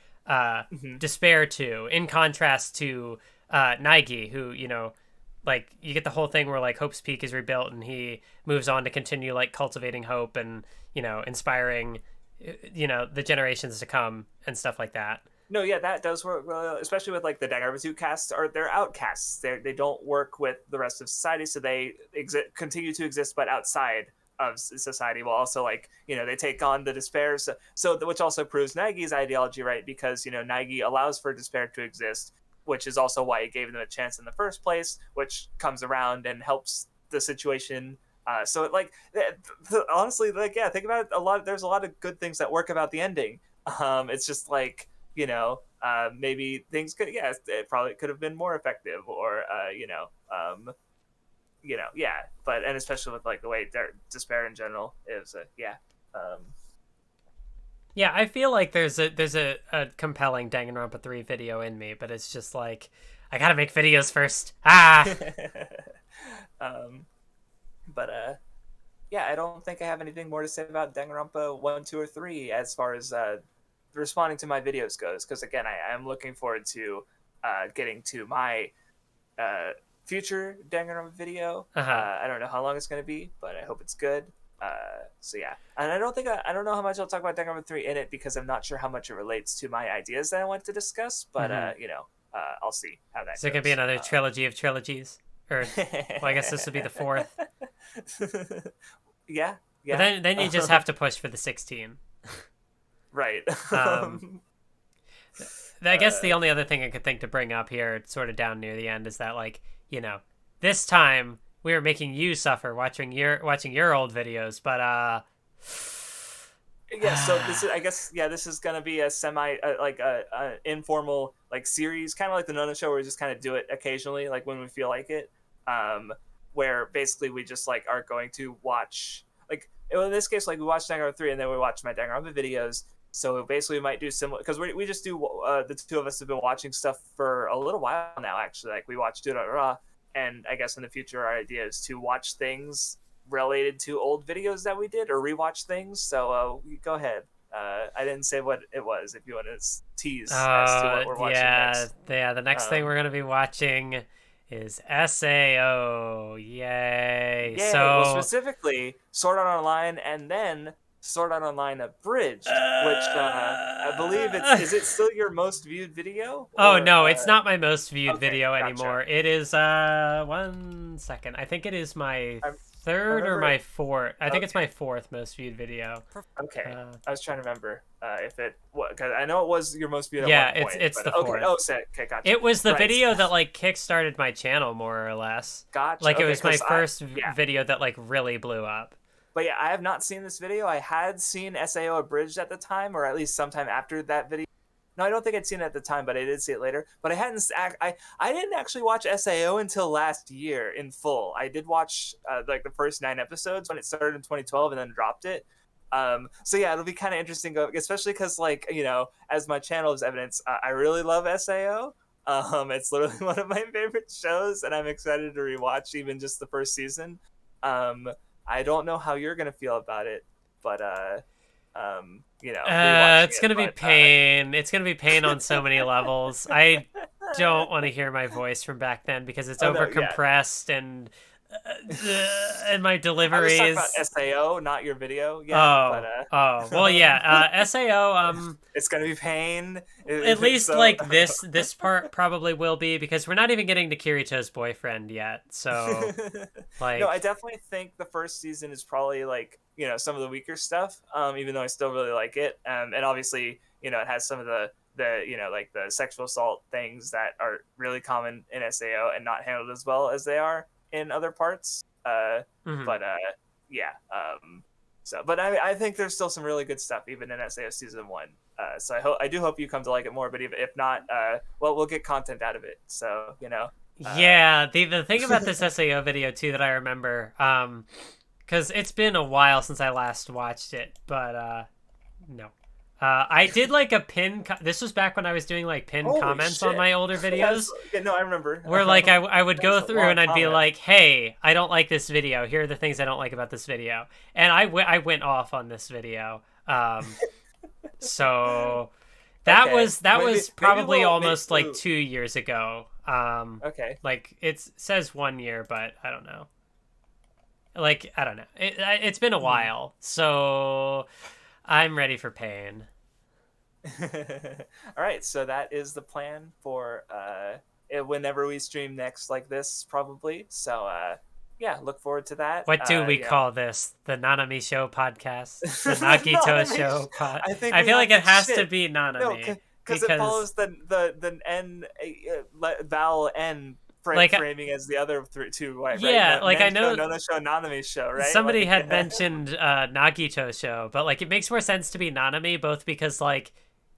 despair to, in contrast to Naigi, who, you know, like you get the whole thing where like Hope's Peak is rebuilt and he moves on to continue like cultivating hope and, you know, inspiring, you know, the generations to come and stuff like that. No, yeah, that does work well, especially with like the Danganronpa 2 casts. They're outcasts. They don't work with the rest of society, so they continue to exist, but outside of society, while also, like, you know, they take on the despair. So which also proves Naigi's ideology right, because, you know, Naigi allows for despair to exist, which is also why it gave them a chance in the first place, which comes around and helps the situation. So it, like, honestly, like, yeah, think about it. There's a lot of good things that work about the ending. It's just like, you know, maybe things could, it probably could have been more effective, or yeah. But, and especially with like the way despair in general is, Yeah, I feel like there's a compelling Danganronpa 3 video in me, but it's just like, I gotta make videos first. Yeah, I don't think I have anything more to say about Danganronpa 1, 2, or 3 as far as responding to my videos goes, because again, I am looking forward to getting to my future Danganronpa video. I don't know how long it's going to be, but I hope it's good. So yeah, and I don't know how much I'll talk about Danganronpa 3 in it, because I'm not sure how much it relates to my ideas that I want to discuss, but I'll see how that Is there goes. gonna be another trilogy of trilogies? Or, well, I guess this would be the 4th. Yeah. But then you just have to push for the 16. Right. I guess the only other thing I could think to bring up here, sort of down near the end, is that, like, you know, this time we were making you suffer watching your old videos, but yeah. So this is gonna be a semi informal like series, kind of like the Nona Show, where we just kind of do it occasionally, like when we feel like it. Where basically we just like are going to watch, like, in this case, like, we watch Danganronpa 3 and then we watch my Danganronpa videos. So basically we might do similar, because we just do the two of us have been watching stuff for a little while now, actually. Like, we watched Durarara, and I guess in the future our idea is to watch things related to old videos that we did, or rewatch things. So go ahead. I didn't say what it was, if you want to tease as to what we're watching next. Yeah, the next thing we're going to be watching is SAO. Yay. So, well, specifically Sword Art Online, and then Sword Art Online Abridged, which I believe is it still your most viewed video? Oh, no, it's not my most viewed okay, video gotcha. anymore. It is 1 second. I think it is my third or my fourth. I think it's my 4th most viewed video. Okay, I was trying to remember if it, because I know it was your most viewed. Yeah, at one point, it's the 4th. Okay, okay, gotcha. It was the Right. video that like kickstarted my channel, more or less. Gotcha. Like, it Okay, was my 'cause first video that like really blew up. But yeah, I have not seen this video. I had seen SAO Abridged at the time, or at least sometime after that video. No, I don't think I'd seen it at the time, but I did see it later. But I hadn't. I didn't actually watch SAO until last year in full. I did watch like the first 9 episodes when it started in 2012, and then dropped it. So yeah, it'll be kind of interesting, especially because, like, you know, as my channel is evidence, I really love SAO. It's literally one of my favorite shows, and I'm excited to rewatch even just the first season. I don't know how you're gonna feel about it, but you know, it's gonna be pain. It's gonna be pain on so many levels. I don't want to hear my voice from back then, because it's over compressed and my deliveries. I was talking about SAO, not your video. Yeah. Well, yeah. SAO. It's gonna be pain. At least like this part probably will be, because we're not even getting to Kirito's boyfriend yet. So, like, no, I definitely think the first season is probably, like, you know, some of the weaker stuff. Even though I still really like it, and obviously, you know, it has some of the you know, like the sexual assault things that are really common in SAO and not handled as well as they are in other parts. But yeah. So, but I think there's still some really good stuff even in SAO season 1. So I do hope you come to like it more. But if not, well, we'll get content out of it. So, you know, Yeah, the thing about this SAO video too that I remember, because it's been a while since I last watched it, but no. I did like a this was back when I was doing like pinned Holy comments on shit. my older videos. Yeah, no, I remember. Where like I would go That's a through long and I'd be comment. like, hey, I don't like this video. Here are the things I don't like about this video. And I went off on this video. So that Okay. was Maybe probably we'll- almost maybe- like 2 years ago. Okay. Like it says 1 year, but I don't know. Like I don't know. It's been a while, so I'm ready for pain. All right, so that is the plan for whenever we stream next like this, probably. So yeah, look forward to that. What do we you know. call this? The Nanami Show podcast? The Nagito Nanami Show Show. podcast? I I feel like it has to shit. be No, Nanami. because it follows the N vowel N Like, framing as the other two, right? Yeah, like, I know- Nono show, Nanami show, right? Somebody Like, had mentioned Nagito Show, but like it makes more sense to be Nanami, both because like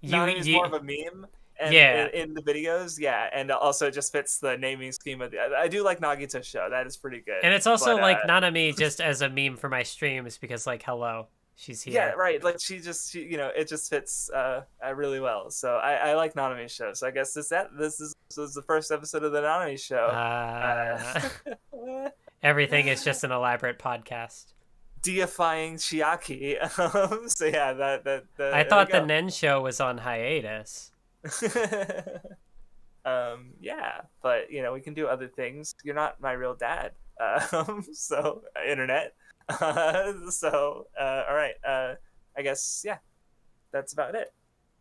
Nanami's more of a meme. And Yeah. in the videos, yeah, and also it just fits the naming scheme of I do like Nagito show. That is pretty good. and it's also But, like Nanami just as a meme for my streams because like hello, she's here. yeah, right. Like she it just fits really well. So I like Nanami show. So I guess this is the first episode of the Nanami show. Everything is just an elaborate podcast. Deifying Chiaki. So yeah, that I thought the Nen show was on hiatus. Yeah, but we can do other things. You're not my real dad. So internet. So all right. I guess yeah, that's about it.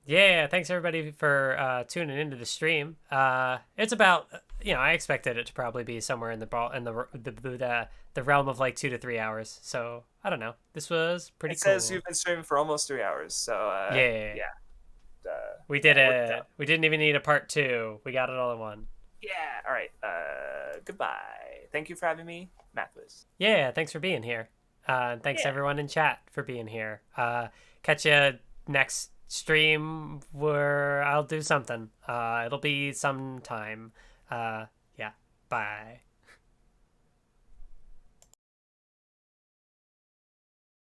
Yeah, thanks everybody for tuning into the stream. It's about I expected it to probably be somewhere in the realm of like 2 to 3 hours. So I don't know. This was pretty It cool. says you've been streaming for almost 3 hours. So yeah. yeah. We did worked it. out. We didn't even need a part 2. We got it all in one. Yeah. All right. Goodbye. Thank you for having me, Mathis. Yeah, thanks for being here. And thanks Yeah. everyone in chat for being here. Catch you next stream where I'll do something. It'll be sometime. Yeah. Bye.